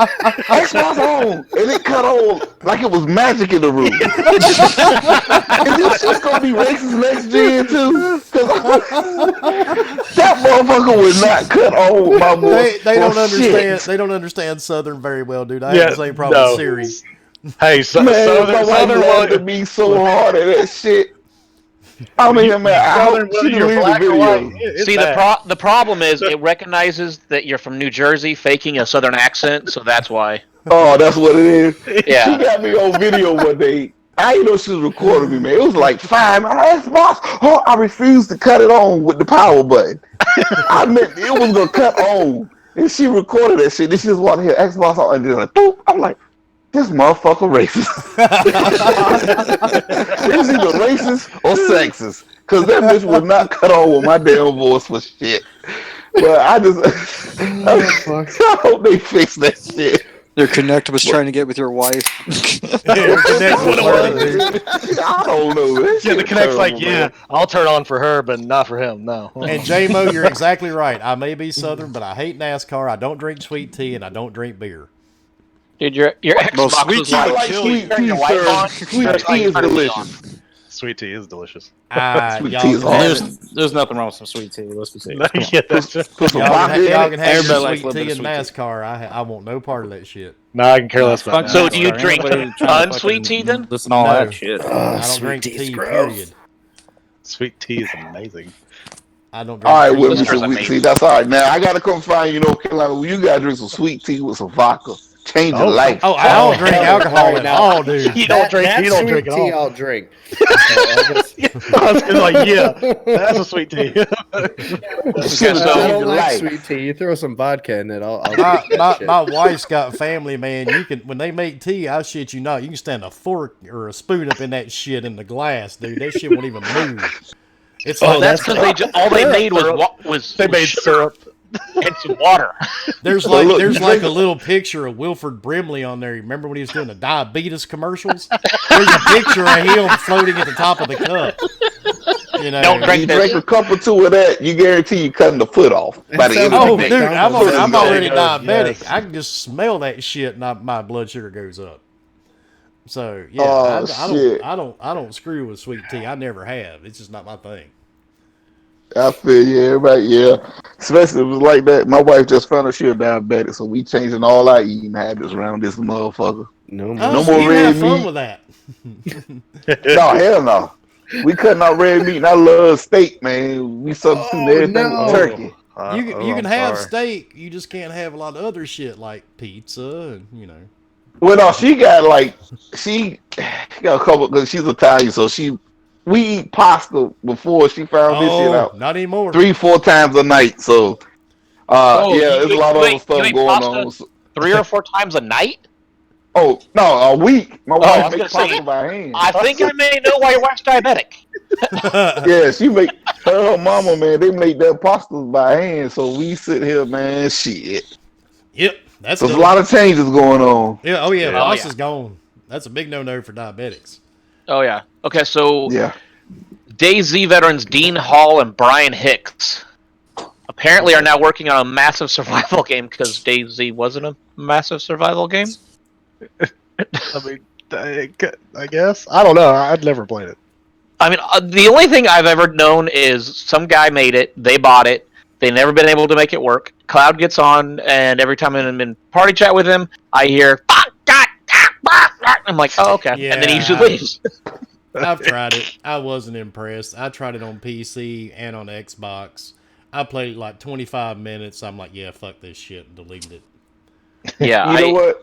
Xbox on, and it cut on like it was magic in the room. Is this shit gonna be racist next gen too? 'Cause that motherfucker would not cut on my boy. They don't for understand. shit. They don't understand Southern very well, dude. I Yeah, have the same problem no. with Siri. Hey, Man, my Southern, wife Southern, laughed at me so hard at that shit. I mean, man, I Southern, hope whether she you're deleted the black or white, video. it's See, bad. the problem is it recognizes that you're from New Jersey, faking a Southern accent, so that's why. Oh, that's what it is. Yeah. She got me on video one day. I didn't know she was recording me, man. It was like 5 minutes. Xbox. Oh, I refused to cut it on with the power button. I meant it was gonna cut on, and she recorded that shit. Then she just wanted to hear Xbox on, and then like, boop. I'm like, this motherfucker racist. It was either racist or sexist, cause that bitch would not cut on with my damn voice for shit. But I just, I hope they fix that shit. Your Connect was trying to get with your wife. Yeah, Connect was learning, dude. I don't know. That Yeah, the shit Connect's like, terrible, yeah, man. I'll turn on for her, but not for him. No. And J-Mo, you're exactly right. I may be Southern, but I hate NASCAR. I don't drink sweet tea, and I don't drink beer. Dude, your Well, Xbox sweet was tea I like, like kill sweet you. turn tea, your wife sir. on, Sweet that's how tea you is turn me delicious. Sweet tea is delicious. Sweet Y'all tea can is have awesome. it. There's nothing wrong with some sweet tea. Let's be serious. Come on. Yeah, that's just, Put some Y'all vodka can, in y'all it. can have your Everybody likes sweet a little tea bit in of sweet tea. NASCAR. I want no part of that shit. nah, I can care less about Fuck So that. do you NASCAR. drink Anybody trying to unsweet fucking tea then? Listen to all No. that shit. I don't drink tea, period. Sweet tea is amazing. I don't drink All right, tea. well, Lister's Mr. Sweet amazing. Tea, that's all right. Now, I got to come find you, North Carolina. Well, you got to drink some sweet tea with some vodka. Change your Oh. life. Oh, I don't drink hell, alcohol no, at no. all, dude. You don't drink. That You don't sweet drink at tea all. I'll drink. I was like, yeah, that's a sweet tea. Shit, so- I change don't your like life. sweet tea. You throw some vodka in it, I'll My, drink that my, shit. my wife's got family, man. You can when they make tea, I shit you not. You can stand a fork or a spoon up in that shit in the glass, dude. That shit won't even move. It's like That's because all they made was They made syrup. and some water. there's Well, look, there's you like drink a little picture of Wilford Brimley on there. You remember when he was doing the diabetes commercials? There's a picture of him floating at the top of the cup. You know. Don't drink You that drink a cup or two of that, you guarantee you cutting the foot off by the end of Oh, the dude, day. I'm McDonald's. already There you go, diabetic. yes. I can just smell that shit, and my blood sugar goes up. So yeah, Oh, shit. I don't screw with sweet tea. I never have. It's just not my thing. I feel you, everybody, yeah. Especially if it was like that. My wife just found out she was diabetic, so we changing all our eating habits around this motherfucker. No Oh, more. No so more you red have fun meat. with that. No, hell no. We cutting out red meat, and I love steak, man. We substituting Oh, everything no. with turkey. You can have steak. You just can't have a lot of other shit like pizza and Well, no, she got like she She got a couple because she's Italian, so we eat pasta before she found this shit out. Not anymore. 3-4 times a night. So, there's a lot of other stuff going on. 3 or 4 times a night? Oh no, a week. My I wife was makes gonna say, pasta by hand. I think I may know why your wife's diabetic. Yeah, she make her mama, man. They make their pastas by hand. So we sit here, man. Shit. Yep, that's There's a lot of changes going on. Yeah, oh yeah, Yeah. pasta's gone. That's a big no-no for diabetics. Oh yeah. Okay, so Yeah. DayZ veterans Dean Hall and Brian Hicks apparently are now working on a massive survival game because DayZ wasn't a massive survival game. I mean, I guess. I don't know. I'd never played it. I mean, the only thing I've ever known is some guy made it, they bought it, they've never been able to make it work. Cloud gets on, and every time I'm in party chat with him, I hear, "Fuck, God, I'm like, oh, okay. Yeah. And then he usually leaves. I've tried it. I wasn't impressed. I tried it on PC and on Xbox. I played it like 25 minutes. I'm like, yeah, fuck this shit, and deleted it. Yeah, You know what?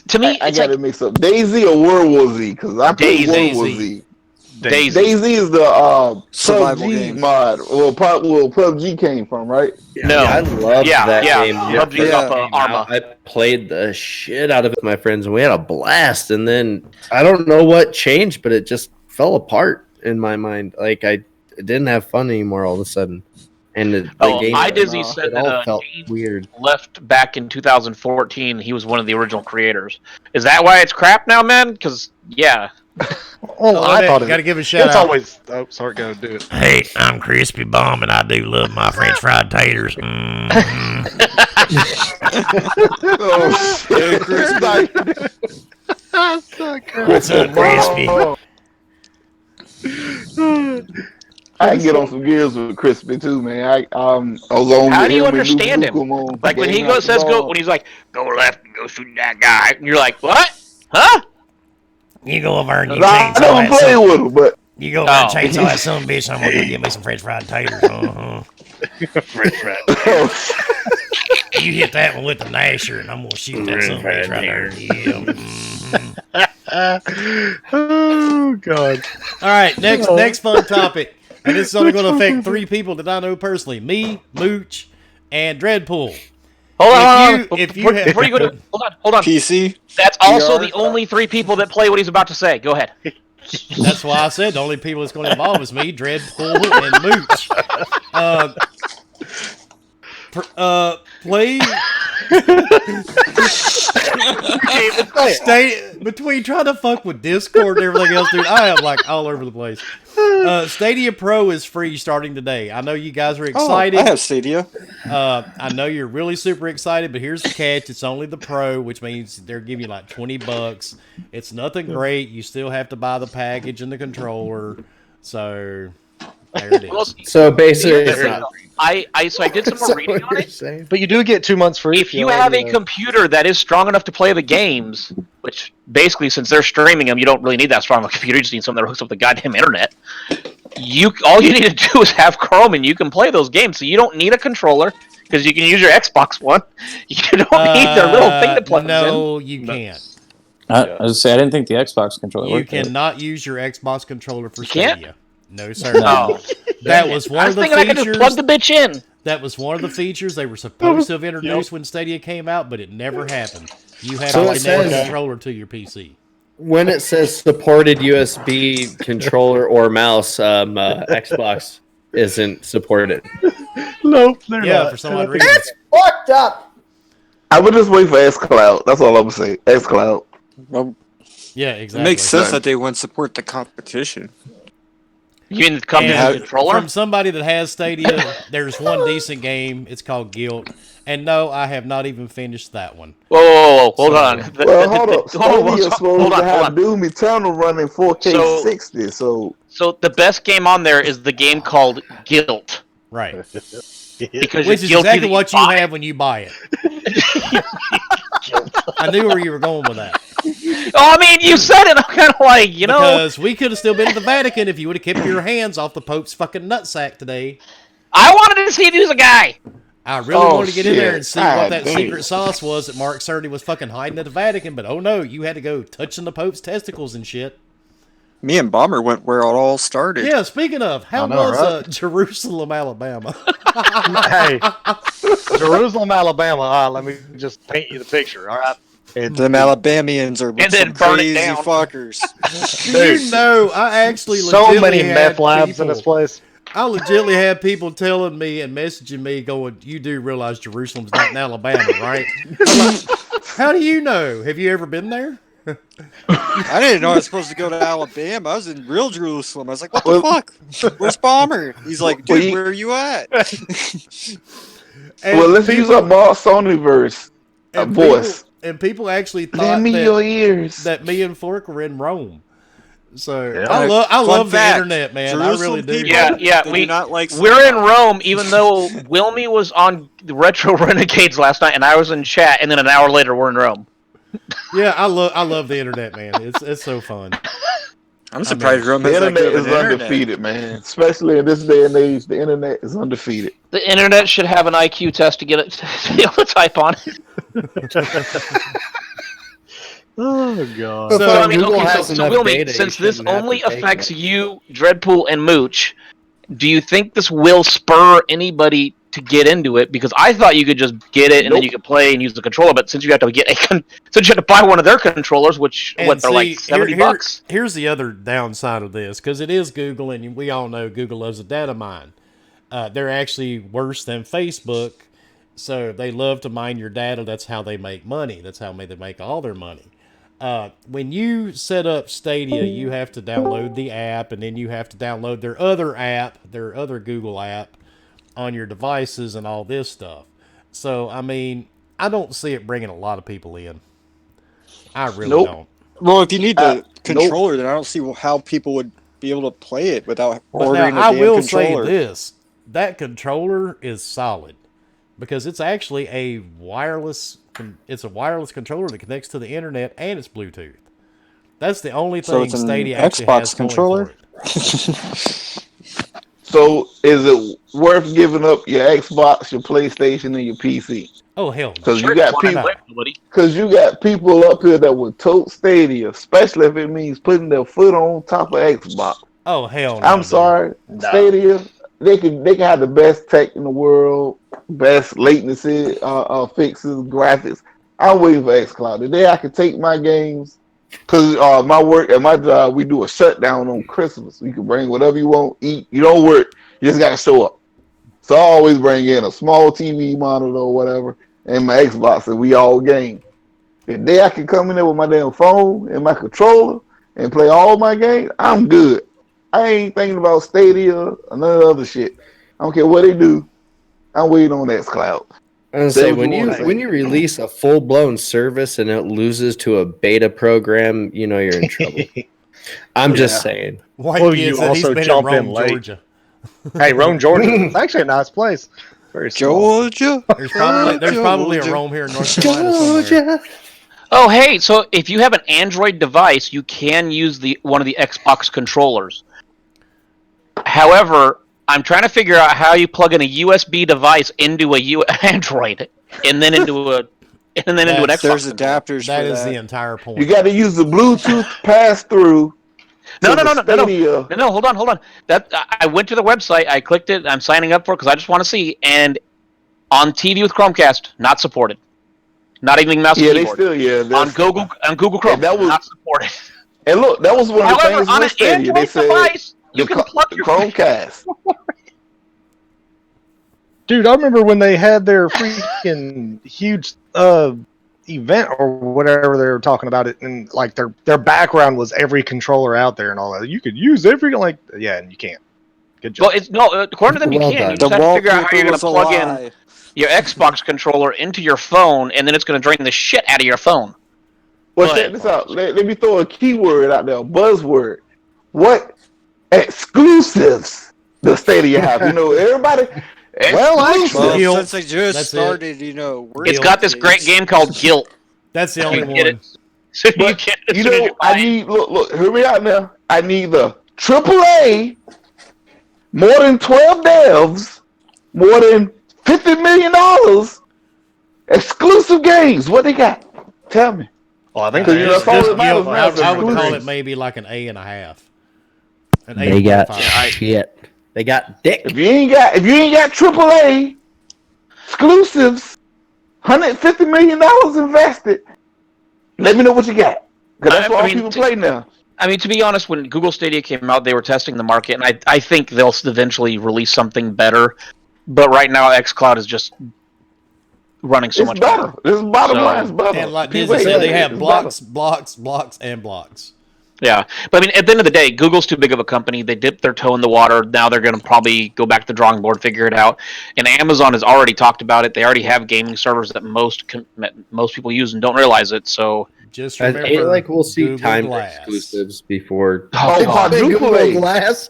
To me, I it's gotta like mix up DayZ or World War Z because I played DayZ. World War Z. DayZ. DayZ is the Survival PUBG game. mod. Well, PUBG came from, right? No. I love Yeah, that yeah. game. PUBG's Yeah. off Arma. I played the shit out of it with my friends, and we had a blast. And then I don't know what changed, but it just fell apart in my mind. Like I didn't have fun anymore all of a sudden. And the game, iDizzy said it that all felt Dean weird. left back in 2014. He was one of the original creators. Is that why it's crap now, man? Because, yeah. Oh, I thought Got to give a shout it's out. always. Oh, sorry, go do it. Hey, I'm Crispy Bomb, and I do love my French fried taters. Oh shit, Chris Knight. What's up, Crispy? I can get on some gears with Crispy too, man. I was on. How with do you him and understand Luke him? Nukem on Like when he Game goes, After says go, Dark. when he's like, go left and go shoot that guy. And you're like, what? Huh? You go over and you I chainsaw don't that play son. with him, but You go over and Oh. chainsaw that son of a bitch. I'm gonna go get me some French fried taters. French fried. You hit that one with the Nasher, and I'm gonna shoot that son of a bitch right there. Yeah. Oh God. All right, next fun topic. And this is only going to affect 3 people that I know personally. Me, Mooch, and Dreadpool. Hold on, If you before you go to, hold on. PC. That's also VR. the only 3 people that play what he's about to say. Go ahead. That's why I said the only people that's going to involve is me, Dreadpool, and Mooch. Play. Stay between trying to fuck with Discord and everything else, dude. I am like all over the place. Stadia Pro is free starting today. I know you guys are excited. Oh, I have Stadia. I know you're really super excited, but here's the catch: it's only the Pro, which means they're giving you like $20. It's nothing great. You still have to buy the package and the controller. So there it is. So basically, it's not I did some more reading on it. saying. But you do get 2 months free If you have a computer that is strong enough to play the games, which basically since they're streaming them, you don't really need that strong of a computer. You just need something that hooks up the goddamn internet. All you need to do is have Chrome, and you can play those games. So you don't need a controller because you can use your Xbox One. You don't need their little thing to plug them in. No, you can't. I was gonna say I didn't think the Xbox controller You worked. cannot use your Xbox controller for can't? Stadia. No, sir. Oh. That was one I of was the thinking I could just features. plug the bitch in. That was one of the features they were supposed to have introduced when Stadia came out, but it never happened. You had So to it connect a says- controller to your PC. When it says supported USB controller or mouse, Xbox isn't supported. Nope, they're Yeah, not. for some odd reason. Fucked up. I would just wait for xCloud. That's all I'm gonna say. xCloud. Well, Yeah, it exactly. makes sense that they wouldn't support the competition. You mean come to And the controller? from somebody that has Stadia, there's one decent game. It's called Guilt. And no, I have not even finished that one. Whoa, hold on. Well, hold up. Hold Stadia's on, supposed to have hold on. Doom Eternal running 4K 60. So So the best game on there is the game called Guilt. Right. Because Which you're is guilty exactly that what you buy it. have when you buy it. I knew where you were going with that. Oh, I mean, you said it. I'm kind of like, you know. Because we could have still been at the Vatican if you would have kept your hands off the Pope's fucking nutsack today. I wanted to see if he was a guy. I really wanted to get in there and see what God that damn. secret sauce was that Mark Cerny was fucking hiding at the Vatican, but oh no, you had to go touching the Pope's testicles and shit. Me and Bomber went where it all started. Yeah, speaking of, how I know, was right? Jerusalem, Alabama? Hey, Jerusalem, Alabama. Let me just paint you the picture. All right. Them Alabamians are And then some burn it crazy down. fuckers. You know, I actually So many legitimately meth had labs in this people- place. I legitimately had people telling me and messaging me going, you do realize Jerusalem's not in Alabama, right? I'm like, how do you know? Have you ever been there? I didn't know I was supposed to go to Alabama. I was in real Jerusalem. I was like, what the Well- fuck? Where's Bomber? He's like, Well, dude, you- where are you at? And Well, let's use up Mark Sonyverse and voice. people actually Lend thought me your that, ears. that me and Fork were in Rome. So Yeah. I Fun love the fact, internet, man. I Jerusalem really do. people, Yeah, they we- do not like We're in Sunday. Rome, even though Wilmy was on the Retro Renegades last night, and I was in chat, and then an hour later we're in Rome. Yeah, I love the internet, man. It's so fun. I'm surprised Rome The has that internet good of is an internet. undefeated, man. Especially in this day and age, the internet is undefeated. The internet should have an IQ test to get it to be able to type on it. Oh god. So, So, I mean, Google okay, has so enough Wilmy, data, since you this shouldn't have only to take affects it. you, Dreadpool, and Mooch, do you think this will spur anybody to get into it? Because I thought you could just get it and then Nope. you could play and use the controller, but since you have to get since you have to buy one of their controllers, which And they're like $70. Here's the other downside of this, because it is Google, and we all know Google loves a data mine. They're actually worse than Facebook, so they love to mine your data. That's how they make money. That's how they make all their money. When you set up Stadia, you have to download the app, and then you have to download their other app, their other Google app, on your devices and all this stuff. So, I mean, I don't see it bringing a lot of people in. I really Nope. don't. Well, if you need the Nope. controller, then I don't see how people would be able to play it without But ordering now, a damn I will controller. say this. That controller is solid because it's actually a wireless controller that connects to the internet and it's Bluetooth. That's the only So thing it's an Stadia actually Xbox has going controller? for it. So, is it worth giving up your Xbox, your PlayStation, and your PC? Oh hell no. Because Sure, you got why people. not, buddy? Because you got people up here that would tote Stadia, especially if it means putting their foot on top of Xbox. Oh hell no. I'm dude. sorry, Stadia. They can have the best tech in the world, best latency fixes, graphics. I'm waiting for xCloud. The day I can take my games, because my work at my job, we do a shutdown on Christmas. You can bring whatever you want, eat. You don't work. You just got to show up. So I always bring in a small TV monitor or whatever and my Xbox, and we all game. The day I can come in there with my damn phone and my controller and play all my games, I'm good. I ain't thinking about Stadia or none of the other shit. I don't care what they do. I'm waiting on xCloud. I was Say say what you wanna say. when you release a full blown service and it loses to a beta program, you know you're in trouble. I'm just saying. White Well, kid you said he's also been in jump in Rome, late. Georgia. Hey, Rome, Georgia. It's actually a nice place. Very small. Georgia. There's probably a Georgia. Rome here in North Carolina somewhere. Oh, hey, so if you have an Android device, you can use one of the Xbox controllers. However, I'm trying to figure out how you plug in a USB device into a Android and then into an Xbox. There's controller. adapters That for is that. the entire point. You got to use the Bluetooth pass through. No. Stadia. No, hold on. That I went to the website, I clicked it, I'm signing up for it because I just want to see, and on TV with Chromecast, not supported. Not even mouse and Yeah, they keyboard. still on Google Chrome, And that was- not supported. And look, that was one of the However, things on an with Stadia. They Android said device, you the can plug your Chromecast. Dude, I remember when they had their freaking huge event or whatever they were talking about it, and like their background was every controller out there and all that. You could use every and you can't. Good job. Well, according to them, you Well can. done. You The just have to figure out how wallpaper you're going was to a plug in lie. your Xbox controller into your phone, and then it's going to drain the shit out of your phone. Well, But- check this out. Let me throw a keyword out there, a buzzword. What exclusives does Stadia have? You know, everybody. Well, exclusives. Well, Guilt. since they just That's it. started, It's got this great game called Guilt. That's the only You get one. it. So you But get it as you soon as know, you buy I it. need look. Hear me out now. I need the AAA, more than 12 devs, more than $50 million exclusive games. What they got? Tell me. Well, I think Because that's all that matters now. I Is would call exclusive. it maybe like an A and a half. An They got 8.5. shit. They got dick. If you ain't got AAA exclusives, $150 million invested, let me know what you got. Because that's what all people play now. I mean, to be honest, when Google Stadia came out, they were testing the market, and I think they'll eventually release something better. But right now, xCloud is just running so much better. This bottom line is better. And like Disney said, they have blocks, and blocks. Yeah, but I mean, at the end of the day, Google's too big of a company. They dipped their toe in the water. Now they're going to probably go back to the drawing board, figure it out. And Amazon has already talked about it. They already have gaming servers that most people use and don't realize it. So just I remember, feel like we'll see Google timed Glass. exclusives before. Quadruple A. Glass.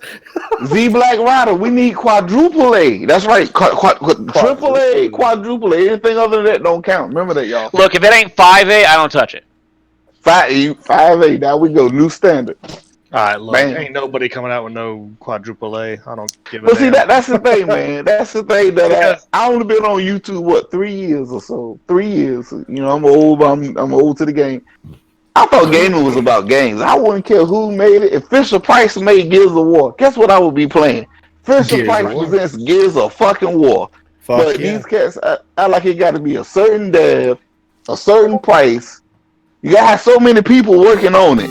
Z Black Rider, we need quadruple A. That's right. Triple A, quadruple A. Anything other than that don't count. Remember that, y'all. look, if it ain't 5A, I don't touch it. 5A. Now we go new standard. All right, look, Bam. ain't nobody coming out with no quadruple A. I don't give a But see, damn. that's the thing, man. That's the thing that I only been on YouTube 3 years or so. 3 years. You know, I'm old. I'm old to the game. I thought gaming was about games. I wouldn't care who made it. If Fisher Price made Gears of War, guess what I would be playing? Fisher Price presents Gears of fucking War. But these cats, I like it got to be a certain dev, a certain price. You got to have so many people working on it.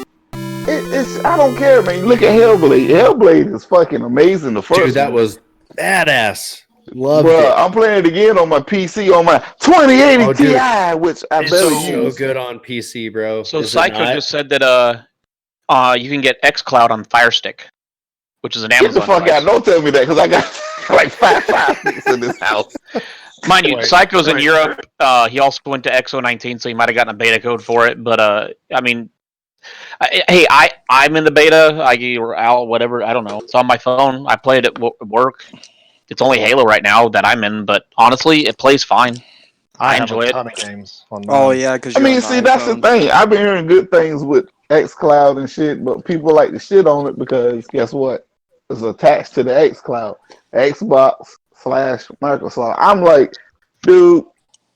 It's I don't care, man. Look at Hellblade. Hellblade is fucking amazing. The first Dude, that one. was badass. Loved Bro, it. I'm playing it again on my PC on my 2080 Ti, which I It's barely so use. good on PC, bro. So Is it Psycho not? just said that you can get xCloud on Fire Stick, which is an Get Amazon the fuck device. out! Don't tell me that because I got like five sticks in this house. Mind you, Psycho's in Europe. He also went to XO19, so he might have gotten a beta code for it. But I mean, I'm in the beta. Or Al, whatever. I don't know. It's on my phone. I play it at work. It's only Halo right now that I'm in, but honestly, it plays fine. I enjoy have a it. ton of games on Oh mine. yeah, because I mean, see, that's the thing. I've been hearing good things with xCloud and shit, but people like to shit on it because guess what? It's attached to the xCloud, Xbox/Microsoft. I'm like, dude,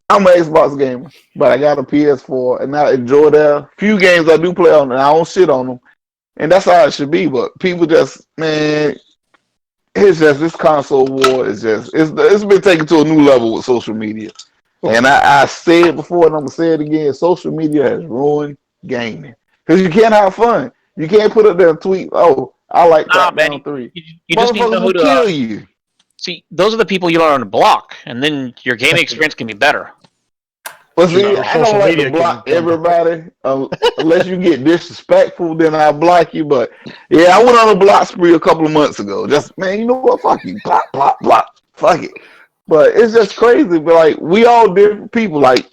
I'm an Xbox gamer, but I got a PS4, and I enjoy the few games I do play on, and I don't shit on them, and that's how it should be. But people just, man, it's just this console war is just it's been taken to a new level with social media. And I said it before, and I'm gonna say it again. Social media has ruined gaming because you can't have fun. You can't put up there and tweet, "Oh, I like Crackdown 3." You just need to know who will to kill you. see. Those are the people you don't want to block, and then your gaming experience can be better. But see, I social don't like media to block can- everybody unless you get disrespectful. Then I block you. But yeah, I went on a block spree a couple of months ago. Just man, you know what? Fuck you. Block, block, block. Fuck it. But it's just crazy. But like we all different people. Like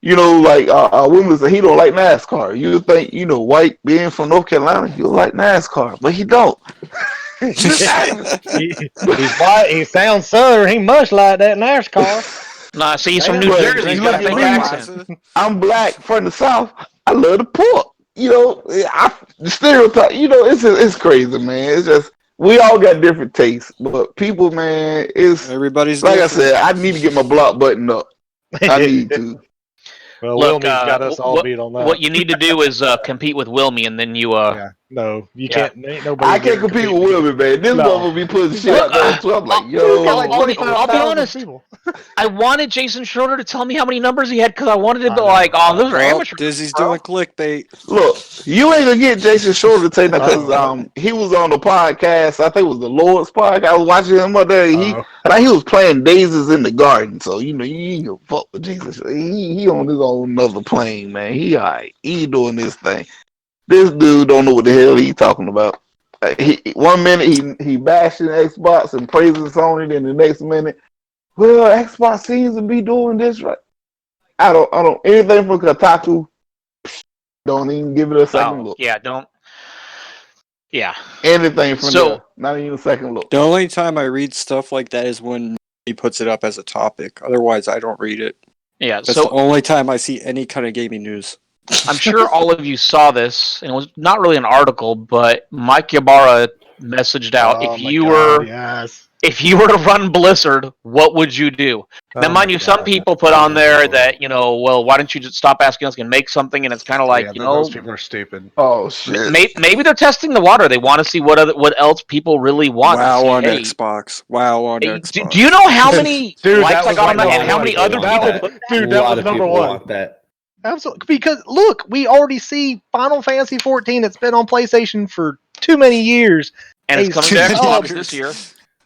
you know, like women say he don't like NASCAR. You think white being from North Carolina, you like NASCAR, but he don't. He's white. He sounds southern. He must like that NASCAR. Nah, see, he's from New But Jersey. you He's look got a at fake me, accent. I'm black from the South. I love the pork. The stereotype. It's crazy, man. It's just we all got different tastes, but people, man, it's Everybody's like different. I said. I need to get my block button up. I need to. Well, Look, Wilmie's got us all beat on that. What you need to do is compete with Wilmy, and then you Yeah. No, you can't. Ain't nobody. I can't compete with Willie, man. This motherfucker be putting shit out there too. I'm like, yo. I'll be honest. I wanted Jason Schroeder to tell me how many numbers he had because I wanted to be like, oh, those are amateur. Dizzy's doing clickbait. Look, you ain't gonna get Jason Shorter to take that because he was on the podcast. I think it was the Lord's podcast. I was watching him one day. He was playing daisies in the garden. So you ain't gonna fuck with Jason Schroeder. He on his own another plane, man. He alright. He doing this thing. This dude don't know what the hell he talking about. One minute he bashing Xbox and praising Sony, then the next minute, well, Xbox seems to be doing this right. I don't anything from Kotaku. Don't even give it a second look. Yeah, don't. Yeah. Anything from there. Not even a second look. The only time I read stuff like that is when he puts it up as a topic. Otherwise, I don't read it. Yeah. That's the only time I see any kind of gaming news. I'm sure all of you saw this, and it was not really an article, but Mike Ybarra messaged out if you were if you were to run Blizzard, what would you do? Now, mind you, some people put on there that, well, why don't you just stop asking us and make something? And it's kind of like, those people are stupid. Oh shit! maybe they're testing the water. They want to see what else people really want. WoW see, on hey, Xbox. WoW on Xbox. do you know how many Dude, likes that I got on was that like and how many other people put Dude, A that lot was of number people one. want that. Absolutely, because look, we already see Final Fantasy 14. It's been on PlayStation for too many years, and it's coming to Xbox this year.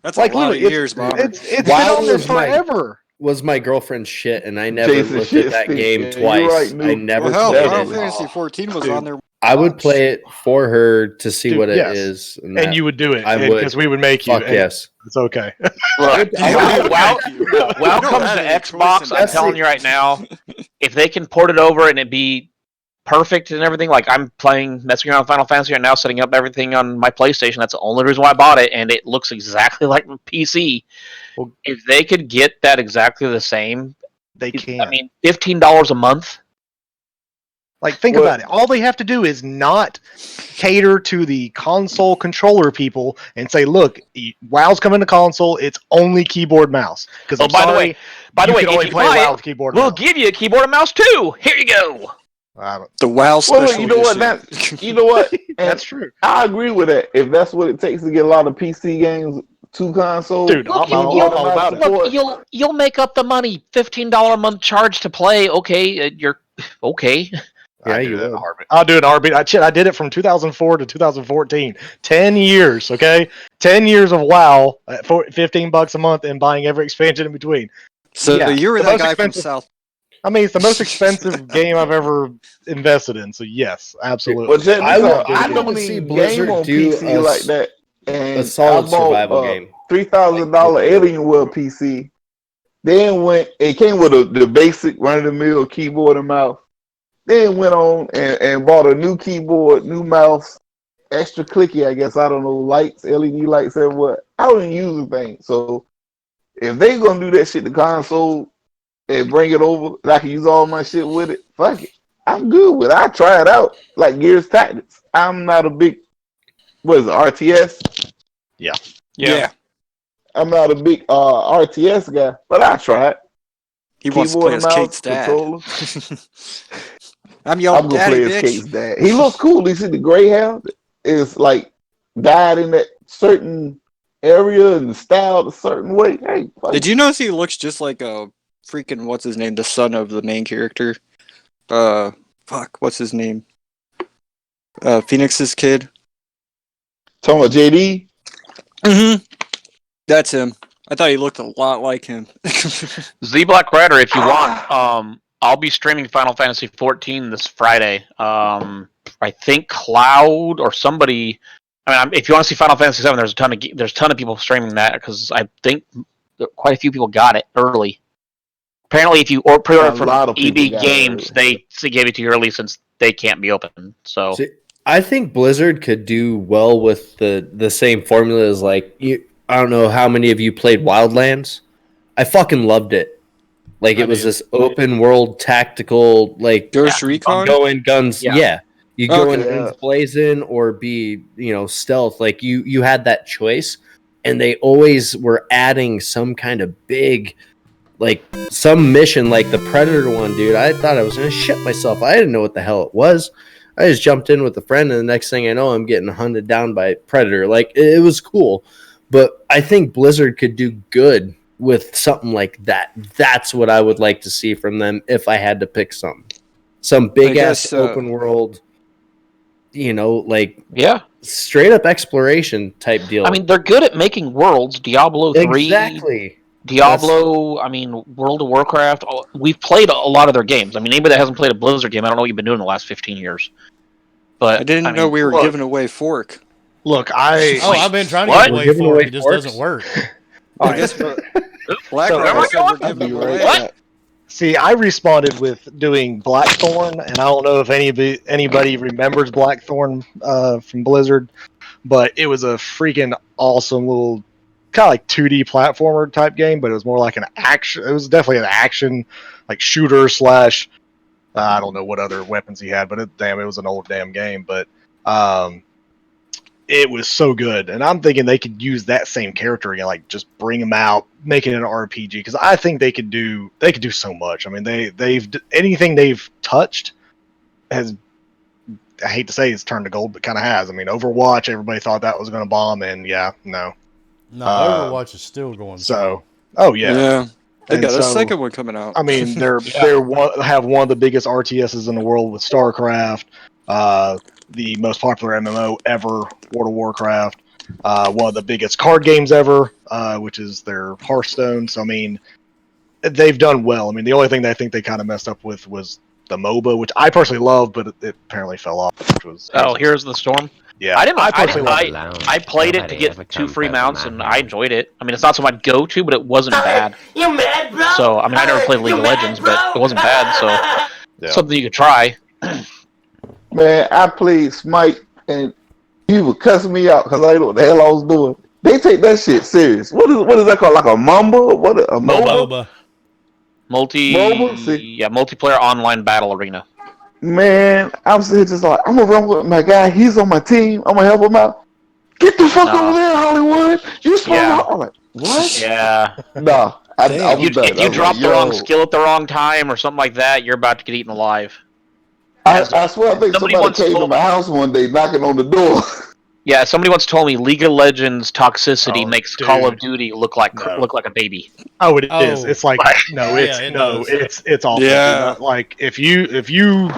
That's like a lot of literally, years, Bob. It's been WoW on there was my- forever. Was my girlfriend's shit, and I never Jason looked shit at that stick. game Yeah, twice. you're right, I Noob. never Well, hell, played Final it. Fantasy 14 was Dude. on there. I would play it for her to see Dude, what it yes. is, And that- you would do it I would. because we would make you. fuck and yes. It's okay. Look, WoW comes to Xbox. I'm that. telling you right now, if they can port it over and it be perfect and everything, like I'm messing around with Final Fantasy right now, setting up everything on my PlayStation. That's the only reason why I bought it, and it looks exactly like PC. Well, if they could get that exactly the same, they can. I mean, $15 a month. Like, think about it. All they have to do is not cater to the console controller people and say, "Look, WoW's coming to console. It's only keyboard mouse." Because by the way, you if can only you play buy WoW it, with keyboard. we'll mouse. give you a keyboard and mouse too. Here you go. The WoW special. You know what? You know what? That's true. I agree with that. If that's what it takes to get a lot of PC games to console, Dude, I'm all about it. Look, you'll make up the money. $15 a month charge to play. Okay, you're okay. Yeah, I'll do you it in a would. heartbeat. I'll do it in a heartbeat. I did it from 2004 to 2014. 10 years, okay? 10 years of WoW at $15 a month and buying every expansion in between. So Yeah, you were the that most guy from expensive- South. I mean, it's the most expensive game I've ever invested in, so yes, absolutely. But check this I would- out. I I don't would see see Blizzard game on do PC a like that. And a solid I bought, survival game. $3,000 Alienware PC. Then it came with the basic run-of-the-mill keyboard and mouse. Then went on and bought a new keyboard, new mouse, extra clicky, I guess. I don't know, lights, LED lights, and what. I don't even use the thing. So if they gonna do that shit to console and bring it over, and I can use all my shit with it, fuck it. I'm good with it. I try it out, like Gears Tactics. I'm not a big, what is it, RTS? Yeah. I'm not a big RTS guy, but I try it. He wants to play as Kate's dad. I'm your I'm gonna daddy, play as bitch. Kate's dad. He looks cool. You see the gray hair is like dyed in that certain area and styled a certain way. Hey, Did you notice he looks just like a freaking what's his name, the son of the main character? What's his name? Phoenix's kid. talking about JD? Mm-hmm. That's him. I thought he looked a lot like him. Z Black Rider, if you want, I'll be streaming Final Fantasy 14 this Friday. I think Cloud or somebody. I mean, if you want to see Final Fantasy VII, there's a ton of people streaming that because I think quite a few people got it early. Apparently, if you pre-order from EB Games, they gave it to you early since they can't be open. So I think Blizzard could do well with the same formula as like I don't know how many of you played Wildlands. I fucking loved it. Like it was this open world tactical like Ghost Recon? go in guns. Yeah. You go in guns Yeah. blazing or be, stealth. Like you had that choice, and they always were adding some kind of big like some mission like the Predator one, dude. I thought I was gonna shit myself. I didn't know what the hell it was. I just jumped in with a friend, and the next thing I know, I'm getting hunted down by Predator. Like it was cool, but I think Blizzard could do good with something like that. That's what I would like to see from them if I had to pick some big ass open world, straight up exploration type deal. I mean, they're good at making worlds. Diablo 3. Exactly. Diablo, World of Warcraft. We've played a lot of their games. I mean, anybody that hasn't played a Blizzard game, I don't know what you've been doing the last 15 years. But I didn't know we were giving away Fork. Look, I've been trying to What? give away We're giving Fork. away It just Forks? doesn't work. I guess Black am I Rifle said we're going? giving them away. What? see, I responded with doing Blackthorn, and I don't know if anybody remembers Blackthorn from Blizzard, but it was a freaking awesome little kind of like 2D platformer type game, but it was more like an action. It was definitely an action, like shooter slash. I don't know what other weapons he had, but it was an old damn game. But it was so good, and I'm thinking they could use that same character again, like just bring him out, make it an RPG, because I think they could do so much. I mean, they've anything they've touched has, I hate to say it's turned to gold, but kind of has. I mean, Overwatch, everybody thought that was going to bomb, and no, Overwatch is still going. So, oh yeah, they and got a so, second one coming out. I mean, have one of the biggest RTSs in the world with StarCraft, the most popular MMO ever, World of Warcraft, one of the biggest card games ever, which is their Hearthstone. So I mean, they've done well. I mean, the only thing that I think they kind of messed up with was the MOBA, which I personally love, but it apparently fell off. Which was Here's the Storm. Yeah, I played it to get 2 free mounts, and I enjoyed it. I mean, it's not something I'd go to, but it wasn't bad. You mad, bro? So, I mean, I never played League of Legends, but it wasn't bad. So, something you could try. Man, I played Smite, and he was cussing me out because I didn't know what the hell I was doing. They take that shit serious. What is that called? Like a Mamba? What a MOBA? Multiplayer online battle arena. Man, I'm sitting just like, I'm gonna run with my guy. He's on my team. I'm gonna help him out. Get the fuck over there, Hollywood. You smart. I'm like, what? Yeah. Nah. If you drop the wrong skill at the wrong time or something like that, you're about to get eaten alive. I swear, I think somebody came to my house one day knocking on the door. Yeah, somebody once told me League of Legends toxicity makes Call of Duty look like a baby. Oh, it is. It's like it's awful. Yeah. Like if you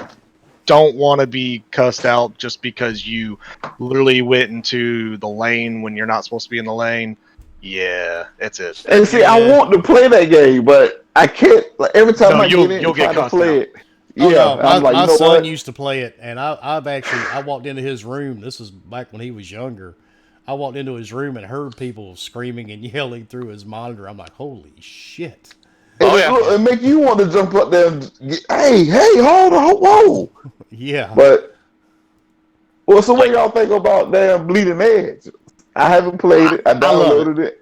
don't want to be cussed out just because you literally went into the lane when you're not supposed to be in the lane, yeah, that's it. And see, I want to play that game, but I can't. Like every time I get in, you'll get to play it. Oh, Yeah, no, my son what? used to play it, and I walked into his room. This was back when he was younger. I walked into his room and heard people screaming and yelling through his monitor. I'm like, holy shit. It make you want to jump up there and hey, hold on, whoa. Yeah. But, so what y'all think about damn Bleeding Edge? I haven't played it. I downloaded it.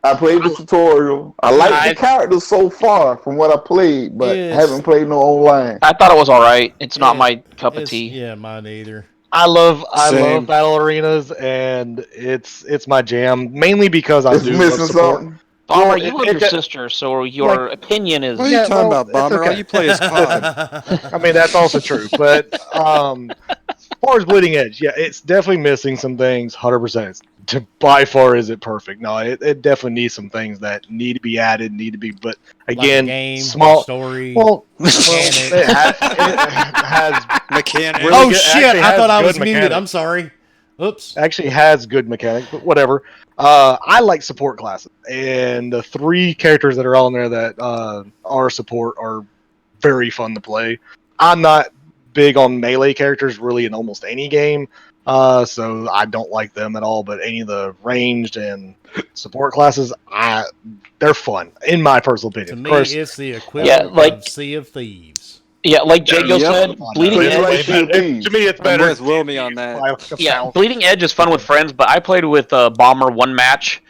I played the tutorial. I like the characters so far from what I played, but haven't played no online. I thought it was alright. It's not my cup of tea. Yeah, mine either. I love battle arenas, and it's my jam. Mainly because I do love support. Bomber, you love your sister, so your opinion is. What are you talking about, Bomber? Okay. All you play is COD. I mean, that's also true, but as far as Bleeding Edge, yeah, it's definitely missing some things. 100%. By far, is it perfect? No, it definitely needs some things that need to be added. But again, like game, small story. Well, it has mechanics. Really shit! I thought I was muted. I'm sorry. Oops. Actually has good mechanics, but whatever. I like support classes, and the 3 characters that are on there that are support are very fun to play. I'm not big on melee characters really in almost any game, so I don't like them at all. But any of the ranged and support classes, they're fun in my personal opinion. To me, it's the equivalent of Sea of Thieves. Yeah, like Jago said, Bleeding Edge. To me, it's better. I'm with Wilmy on that. Yeah, Bleeding Edge is fun with friends, but I played with Bomber one match,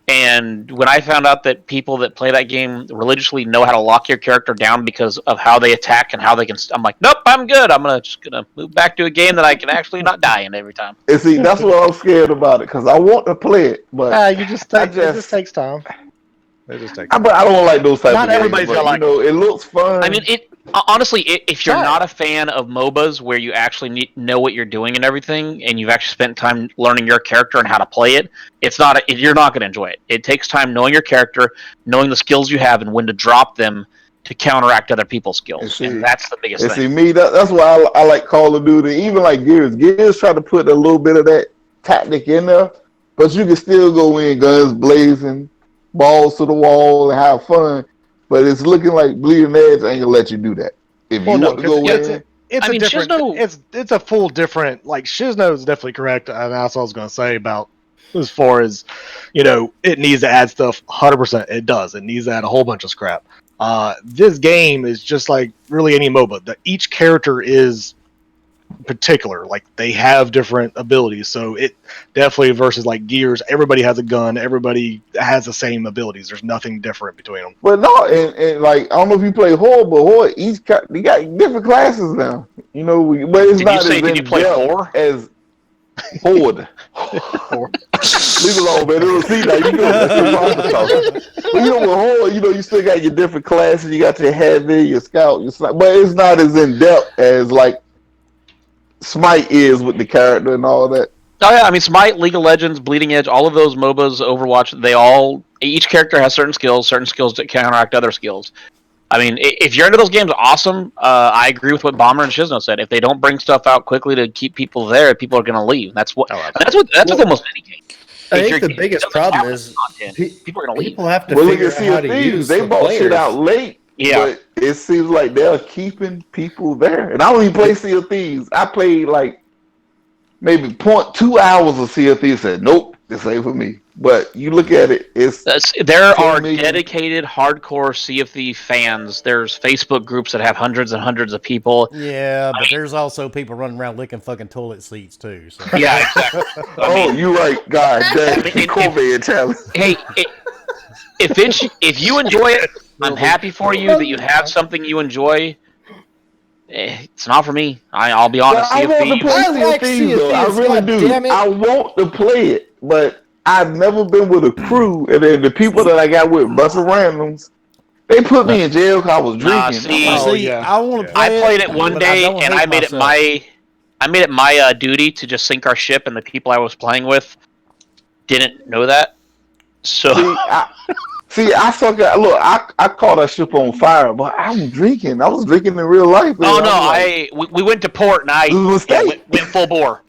and when I found out that people that play that game religiously know how to lock your character down because of how they attack and how they can, I'm like, nope, I'm good. I'm just gonna move back to a game that I can actually not die in every time. And see, that's what I'm scared about it because I want to play it, but it just takes time. It just takes time. But I don't like those types of games. Not everybody's gonna like it. It looks fun. I mean, honestly, if you're not a fan of MOBAs where you actually know what you're doing and everything, and you've actually spent time learning your character and how to play it, you're not going to enjoy it. It takes time knowing your character, knowing the skills you have, and when to drop them to counteract other people's skills. And that's the biggest thing. See, me, that's why I like Call of Duty, even like Gears. Gears try to put a little bit of that tactic in there, but you can still go in guns blazing, balls to the wall, and have fun. But it's looking like Bleeding Edge ain't gonna let you do that. If you want to go in, it's a full different. Like Shizno is definitely correct, and that's what I was gonna say about as far as it needs to add stuff. 100%, it does. It needs to add a whole bunch of scrap. This game is just like really any MOBA. Each character is particular, like they have different abilities, so it definitely versus like Gears, everybody has a gun, everybody has the same abilities, there's nothing different between them. But no, and like I don't know if you play Horde, but Horde they got different classes now, but it's not as in depth as Horde. Leave it alone, man. It'll see now. You know that's the problem talking. But you know, with horror, you still got your different classes. You got your heavy, your scout, your sniper, but it's not as in depth as like Smite is with the character and all that. Oh yeah, I mean Smite, League of Legends, Bleeding Edge, all of those MOBAs, Overwatch, each character has certain skills that counteract other skills. I mean, if you're into those games, awesome. I agree with what Bomber and Shizno said. If they don't bring stuff out quickly to keep people there, people are going to leave. That's what almost any game. I think the biggest problem is people are going to leave. People have to Well, figure look out at how Sea to of Thieves. use They the bought shit players. out late. Yeah. But it seems like they're keeping people there. And I don't even play Sea of Thieves. I played like maybe 0.2 hours of Sea of Thieves. Said, nope, this ain't for me. But you look at it, there are 10 million. dedicated hardcore Sea of Thieves fans. There's Facebook groups that have hundreds and hundreds of people. Yeah, but there's also people running around licking fucking toilet seats too. So. Yeah, exactly. You're right. God damn. COVID challenge. Hey, if you enjoy it, I'm happy for you that you have something you enjoy. It's not for me. I'll be honest. I want to play Sea of Thieves, though. I really do. I want to play it, but I've never been with a crew, and then the people that I got with, bunch of randoms, they put me in jail because I was drinking. I want to play. I played it one day, and I made it my duty to just sink our ship, and the people I was playing with didn't know that. So I suck at. Look, I caught that ship on fire, but I'm drinking. I was drinking in real life. Oh no, we went to port, and I went full bore.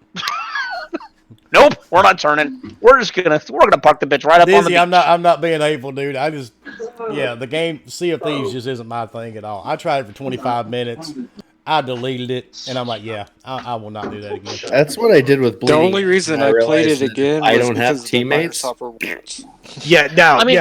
Nope, we're not turning. We're gonna park the bitch right up on the beach. I'm not being hateful, dude. The game Sea of Thieves just isn't my thing at all. I tried it for 25 minutes. I deleted it, and I'm like, I will not do that again. That's what I did with Bleeding. The only reason I played it again was I don't have because teammates. The Microsoft Yeah,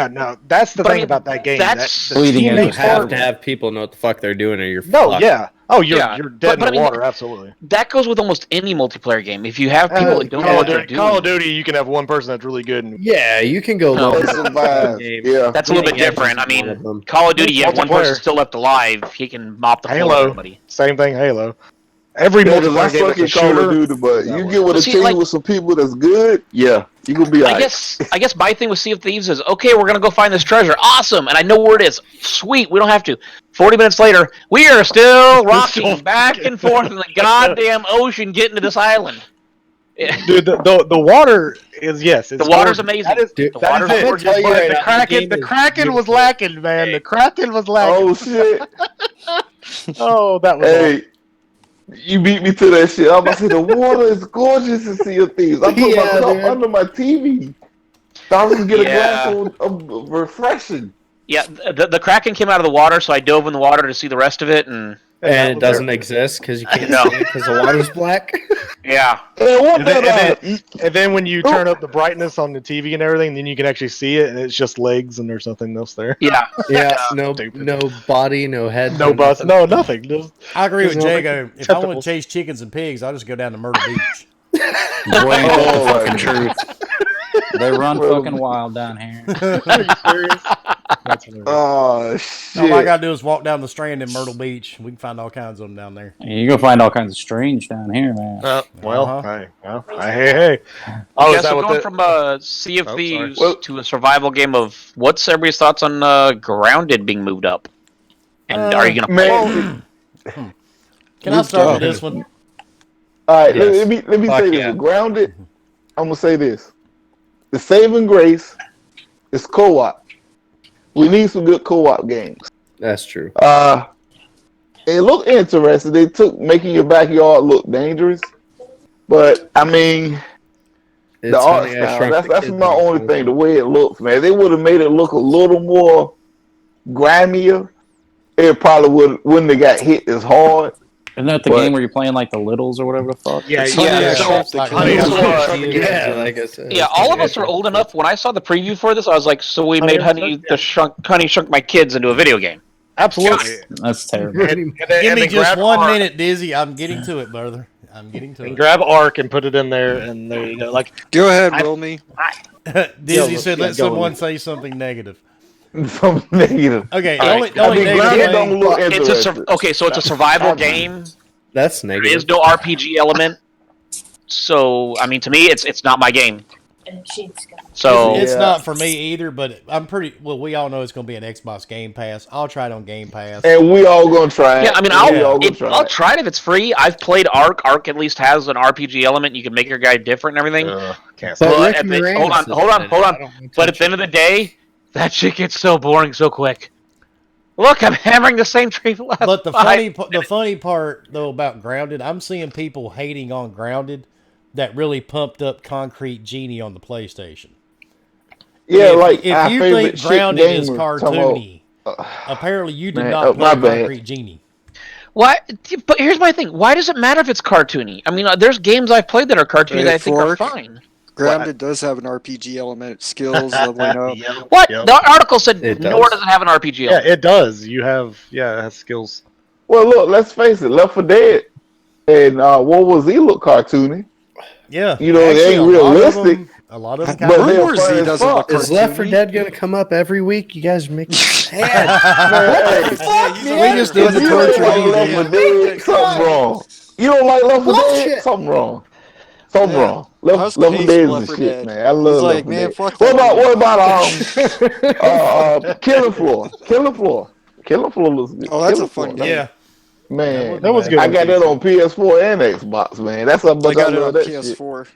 no. That's the thing about that game. That's Bleeding Edge. You teammate have part- to have people know what the fuck they're doing, or you're No, fucked. yeah. Oh, you're dead but in the water, absolutely. That goes with almost any multiplayer game. If you have people that don't know what they're doing, Call of Duty, you can have one person that's really good. And Yeah, you can go low. Yeah, that's a little bit different. I mean, Call of Duty, you have one person still left alive. He can mop the floor with everybody. Same thing, Halo. Every multiplayer game that's a Call of shooter, Duty, but you get with a team like- with some people that's good, yeah, you gonna be I guess my thing with Sea of Thieves is, okay, we're gonna go find this treasure. Awesome, and I know where it is. Sweet, we don't have to. 40 minutes later, we are still rocking back and forth in the goddamn ocean getting to this island. Dude, the water is the water's amazing. The water's gorgeous. The Kraken was lacking, man. The Kraken was lacking. Oh shit! Oh, that was. Hey, you beat me to that shit. I'm about to say the water is gorgeous in Sea of Thieves. I put my cup under my TV. So I was gonna get a glass of refreshing. Yeah, the Kraken came out of the water, so I dove in the water to see the rest of it, and it doesn't exist because you can't see it because the water's black. Yeah. And then when you turn up the brightness on the TV and everything, then you can actually see it, and it's just legs, and there's nothing else there. Yeah. Yeah. No body, no head, no bus, no nothing. Just, I agree with Jago. If I want to chase chickens and pigs, I'll just go down to Myrtle Beach. Fucking truth. They run fucking wild down here. Are you serious? That's hilarious. Oh shit! All I gotta do is walk down the Strand in Myrtle Beach. We can find all kinds of them down there. You gonna find all kinds of strange down here, man. Hey. Oh, so going from Sea of Thieves to a survival game of what's everybody's thoughts on Grounded being moved up? And are you gonna play? Can I start with this one? All right, let me say this. Grounded. I'm gonna say this. The saving grace is co-op. We need some good co-op games. That's true. It looked interesting. They took making your backyard look dangerous, but I mean, the art style. That's my only thing. The way it looks, man. They would have made it look a little more grimier. It probably wouldn't have got hit as hard. Isn't that the game where you're playing like the Littles or whatever the fuck? Yeah. All of us are old enough. When I saw the preview for this, I was like, "So we made Honey Shrunk My Kids into a video game." Absolutely. That's terrible. Give me just 1 minute, Dizzy. I'm getting to it, brother. I'm getting to it. Grab Ark and put it in there, and there you go. Like, go ahead, roll me. Dizzy said, "Let someone say something negative." Something negative. Okay, only it's a survival game. That's negative. There is no RPG element. So I mean, to me, it's not my game. So It's not for me either, but I'm pretty well. We all know it's going to be an Xbox Game Pass. I'll try it on Game Pass. And we all gonna try it. yeah, I mean, Yeah. I'll try it if it's free. I've played Ark. Ark at least has an RPG element. You can make your guy different and everything. Can't But But Rick at the- Moranis hold on, is hold on, in it. hold on. I don't want to But at touch the end of the day, that shit gets so boring so quick. Look, I'm hammering the same tree. But the funny part though about Grounded, I'm seeing people hating on Grounded that really pumped up Concrete Genie on the PlayStation. Yeah, if, like if our you favorite think shit Grounded is gamer, cartoony, apparently you did Man, not my play bad. Concrete Genie. Why? But here's my thing. Why does it matter if it's cartoony? I mean, there's games I've played that are cartoony Hey, that I think are Fork. fine. Grounded does have an RPG element, skills, leveling up. What? Yep. The article said It nor does. doesn't have an RPG Yeah, element. it does. You have it has skills. Well, look, let's face it, Left 4 Dead and what was he look cartoony? Yeah, You know, it actually, ain't a lot of realistic, them- A lot of them but kind of. they're Rumors fun he as doesn't fuck. look Is Left 4 cartoony. Dead going to come up every week? You guys are making me sad. Man, We just did if the you don't torture like meeting. Left 4 Dead, something wrong. You don't like Left 4 Dead? Bullshit. Something wrong. Something Yeah. wrong. Left I was 4 paced Dead Left is the 4 shit, Dead. man. I He's love like, Left 4 man, Dead. fuck What that about Killing Floor? Killing Floor. Killing Floor looks good. Oh, that's Killing a fun Floor, game. Yeah, Man, That was good. I got that on PS4 and Xbox, man. That's how much I got it love on that shit. PS4.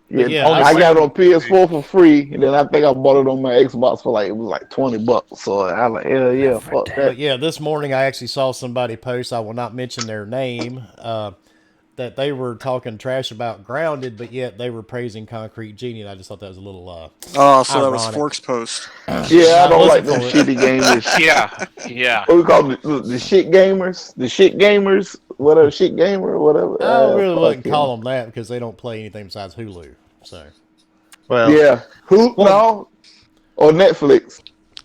Yeah, Yeah, I got it on PS4 for free, and then I think I bought it on my Xbox for it was like $20. So I was like, hell yeah, fuck but that. yeah, this morning I actually saw somebody post. I will not mention their name. That they were talking trash about Grounded, but yet they were praising Concrete Genie, and I just thought that was a little. Oh, so that was Ironic. Fork's post. Yeah, I I don't like wasn't them for it. shitty gamers. Yeah. What we call it? The shit gamers? The shit gamers? Whatever, shit gamer, whatever. I really fuck wouldn't him. call them that because they don't play anything besides Hulu. So Well, Yeah. Who? No. Or Netflix.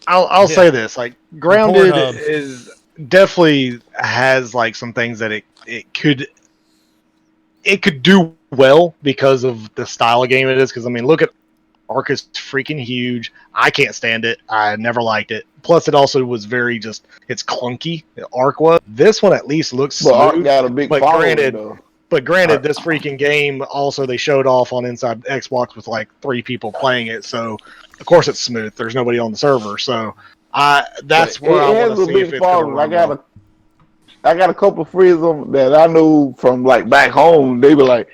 I'll say this: like Grounded Pornhub. is definitely has like some things that it could do well because of the style of game it is. Because I mean, look at Ark is freaking huge. I can't stand it. I never liked it. Plus, it also was very it's clunky. Ark was. This one at least looks But Art smooth. got a big But following, granted, though. But granted, this freaking game also they showed off on Inside Xbox with like 3 people playing it, so of course it's smooth. There's nobody on the server, so that's where I It want has to a see if big it's going to following. run. I got a couple of friends that I knew from like back home. They be like,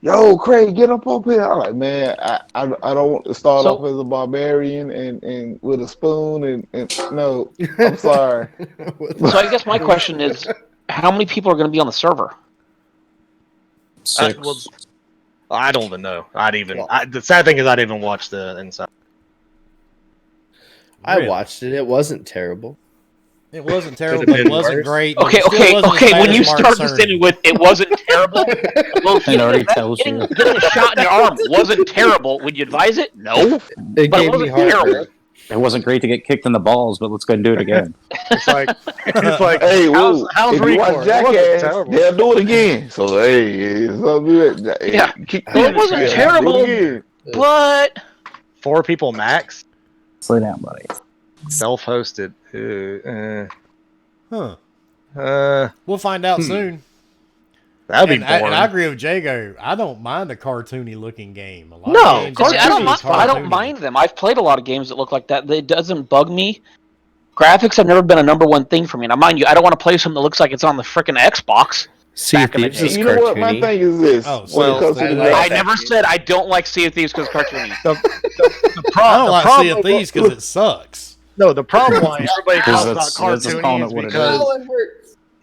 "Yo, Craig, get up here." I'm like, "Man, I don't want to start So- off as a barbarian and with a spoon and no, I'm sorry." So I guess my question is, how many people are going to be on the server? 6. I don't even know. The sad thing is I didn't even watch the Inside. I Really? watched it. It wasn't terrible. it wasn't terrible, Could've but it been wasn't worse. great. but Okay, it still wasn't as bad When as you Mark start the Cerny. sentence with "it wasn't terrible," well, It already tells you. getting a shot in your arm wasn't terrible. Would you advise it? No, It but it gave me wasn't heart. terrible. It wasn't great to get kicked in the balls, but let's go and do it again. It's like Hey, how's if you Recore? watch It wasn't Jackass, terrible. they'll do it again. So hey, Yeah. kick It wasn't do it terrible. again. But 4 people max, Slow down, buddy. self-hosted. Huh? We'll find out soon. That'd be And boring. I agree with Jago. I don't mind a cartoony looking game. A lot No, of games see, I don't, are I don't cartoony. mind them. I've played a lot of games that look like that. It doesn't bug me. Graphics have never been a number one thing for me. Now, mind you, I don't want to play something that looks like it's on the frickin' Xbox. Sea of Back in the Thieves day. is You know what? My cartoony. thing is this. Oh, when well, it comes to the I I never said I don't like Sea of Thieves because cartoony. I don't like Sea of Thieves because it sucks. No, the problem why everybody talks about That's just calling cartoony it is what it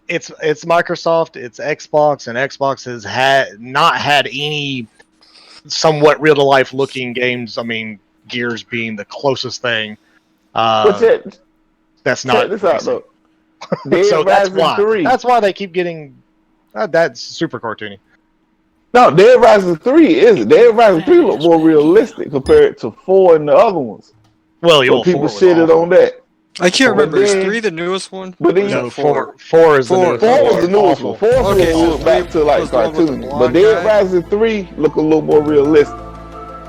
because it's Microsoft, it's Xbox, and Xbox has not had any somewhat real to life looking games. I mean, Gears being the closest thing. But That's check not. this out though. Dead So that's Rising why. 3. That's why they keep getting. That's super cartoony. No, Dead Rising 3 isn't. Dead Rising 3 look more realistic compared to 4 and the other ones. Well, So people shitted on that. I can't remember. Is then- 3 the newest one? But then No, you, four is the Four. newest 4 one. was the newest one. 4 Okay, okay, so back to like was the one with the cartoon. blonde But Dead guy? Rising 3 look a little more realistic.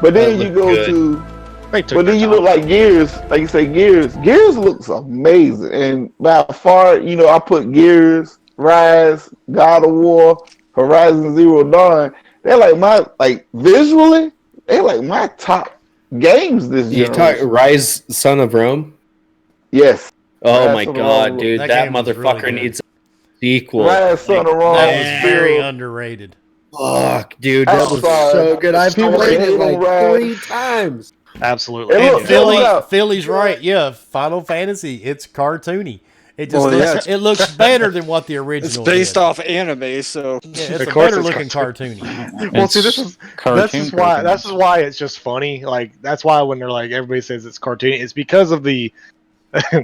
But then That you looked go good. to They took But then their you time. look like Gears, like you say, Gears. Gears looks amazing, and by far, I put Gears, Rise, God of War, Horizon Zero Dawn. they're like visually, they're like my top games this You year. talk Rise, Son of Rome. Yes. Oh Rise my Son of god, Rome. dude, That that game was really motherfucker good. needs a sequel. Rise Son of Rome. That was Yeah. very underrated. Fuck, dude, that was Outside, so good. I've people played hate it on like Rise. 3 times. Absolutely. Hey, And look, check it out. Philly's right. Yeah, Final Fantasy. It's cartoony. It just Well, looks, yeah, it looks better than what the It's original. based did. off anime, so Yeah, it's Of a course better it's looking cartoony. Well, see, this is cartoon. this is why it's just funny. Like that's why when they're like everybody says it's cartoony, it's because of the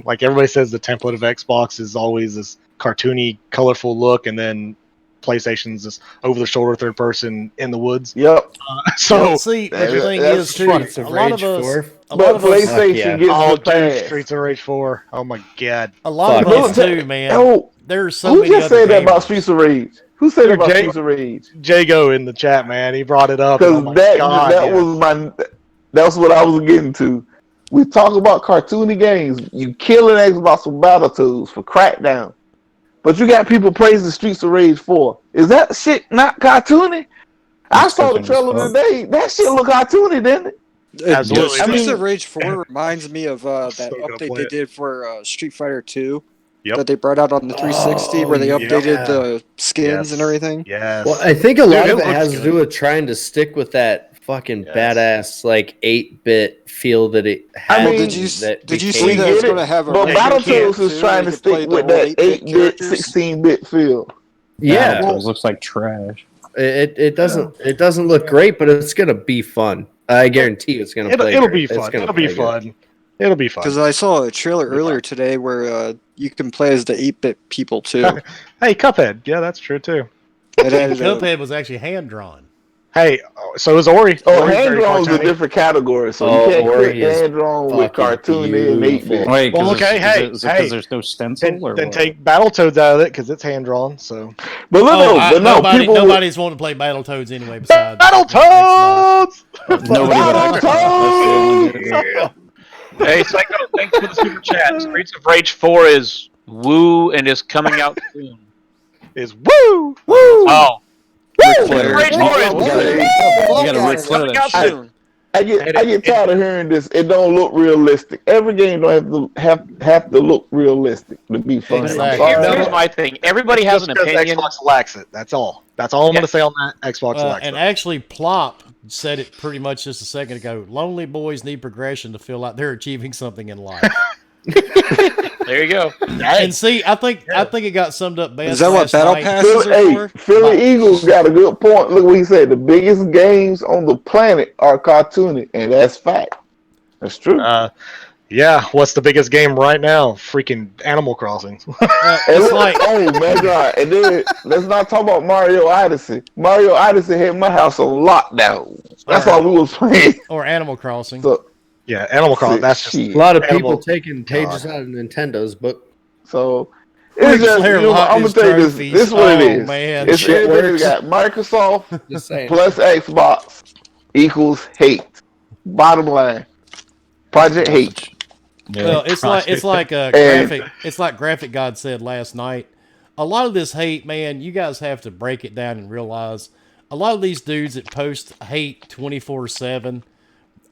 like everybody says the template of Xbox is always this cartoony, colorful look, and then PlayStation's this over-the-shoulder third person in the woods. Yep. So, Well, see, but the thing that's is too, funny. a lot of us, a lot But of us, PlayStation yeah. gets oh, the dude, pass. Streets of Rage 4. Oh my god. a lot of Fuck us too, man. Oh, There's so who many just other said that gamers. about Streets of Rage? Who said that about Jay- Streets of Rage? Jago in the chat, man, he brought it up. and Because oh my that god, yeah. was that's what I was getting to. We talk about cartoony games. You killing Xbox with Battletoads for Crackdown, but you got people praising Streets of Rage 4. Is that shit not cartoony? I saw the cartoony as trailer fuck. today. That shit look cartoony, didn't it? Absolutely. Streets I of mean- Rage 4 reminds me of that So gonna update play they it. did for Street Fighter 2 Yep. that they brought out on the 360, where they Oh, updated yeah. the skins Yes. and everything. Yes. Well, I think a lot Dude, of it it looks has to good. do with trying to stick with that fucking Yes. badass like 8-bit feel that it had. I mean, Did you that did you became- see that get it's it, going to have a But rating Battletoads too, is trying where to you can play stick the with old that 8-bit 8-bit, characters? 16-bit feel. Yeah, Those looks like trash. it doesn't look great, but it's gonna be fun. I guarantee you, it's gonna play. It'll great. be It's fun. gonna It'll be play good. fun. It'll be fun. Because I saw a trailer It'll be earlier fun. today where you can play as the 8-bit people too. Hey, Cuphead. Yeah, that's true too. It added Cuphead was actually hand drawn. Hey, so is Ori. Oh, Ori's hand very drawn is a cartoony. different category, so Oh, you can't Ori put is hand drawn with fucking cartoony and 8-bit. beautiful. Wait, Well, okay, hey, is it hey. because there's no stencil or Then what? take Battletoads out of it because it's hand drawn. So But look, people nobody's wanting to play Battletoads anyway. Besides Battletoads. Nobody but Xbox. That's the only good- Hey, Psycho, thanks for the super chat. Streets of Rage 4 is woo and is coming out soon. Is woo. Oh, Flair. Rage 4 is You woo. gotta Ric Flair Coming that out shit. soon. I get tired of hearing this. It don't look realistic. Every game don't have to look realistic to be fun. Exactly. I'm sorry. Here's my thing. Everybody has an Just because opinion. Xbox lacks it. That's all. That's all I'm going to say on that. Xbox lacks and it. actually, Plop said it pretty much just a second ago. Lonely boys need progression to feel like they're achieving something in life. There you go. And see, I think it got summed up best. Is that what last Battle night. Passes are Hey, for? Philly Eagles got a good point. Look what he said. The biggest games on the planet are cartoony, and that's fact. That's true. Yeah. What's the biggest game right now? Freaking Animal Crossing. It's like oh my god! And then let's not talk about Mario Odyssey. Mario Odyssey had my house on lockdown. That's all we was playing. or Animal Crossing. So, Yeah, Animal Crossing. That's just shit. A lot of Animal- people taking pages out of Nintendo's book. So Ric it's just, Flair you know, locked I'm his gonna tell you this. trophies. This is what it Oh, is. man. It's Shit everything works. got Microsoft Just saying. plus Xbox equals hate. Bottom line, Project Hate. Well, it's like a And- graphic. It's like Graphic God said last night. A lot of this hate, man, you guys have to break it down and realize a lot of these dudes that post hate 24/7.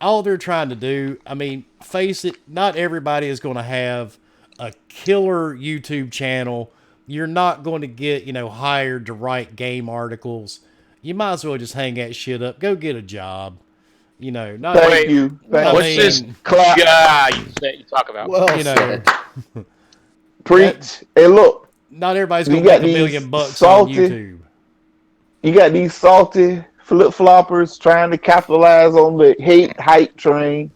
All they're trying to do, I mean, face it, not everybody is going to have a killer YouTube channel. You're not going to get, hired to write game articles. You might as well just hang that shit up. Go get a job. Not Thank you. Thank What's you. this? Clap. Yeah, you talk about. Well you know, said. Preach. Hey, look, not everybody's You going to got make $1 these million bucks on salty- YouTube. you got these salty flip floppers trying to capitalize on the hate hype train.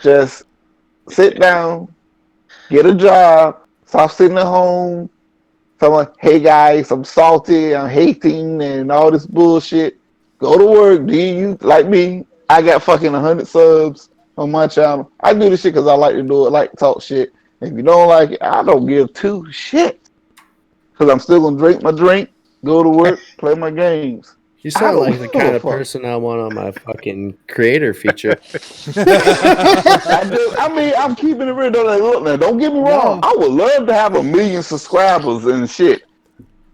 Just sit down, get a job, stop sitting at home. Someone, hey guys, I'm salty, I'm hating, and all this bullshit. Go to work. Do you like me? I got fucking 100 subs on my channel. I do this shit because I like to do it, like to talk shit. If you don't like it, I don't give two shits. Because I'm still going to drink my drink, go to work, play my games. You sound I don't like the give kind a of fuck. person I want on my fucking creator feature. I mean, I'm keeping it real. Look, now, don't get me wrong. I would love to have 1 million subscribers and shit.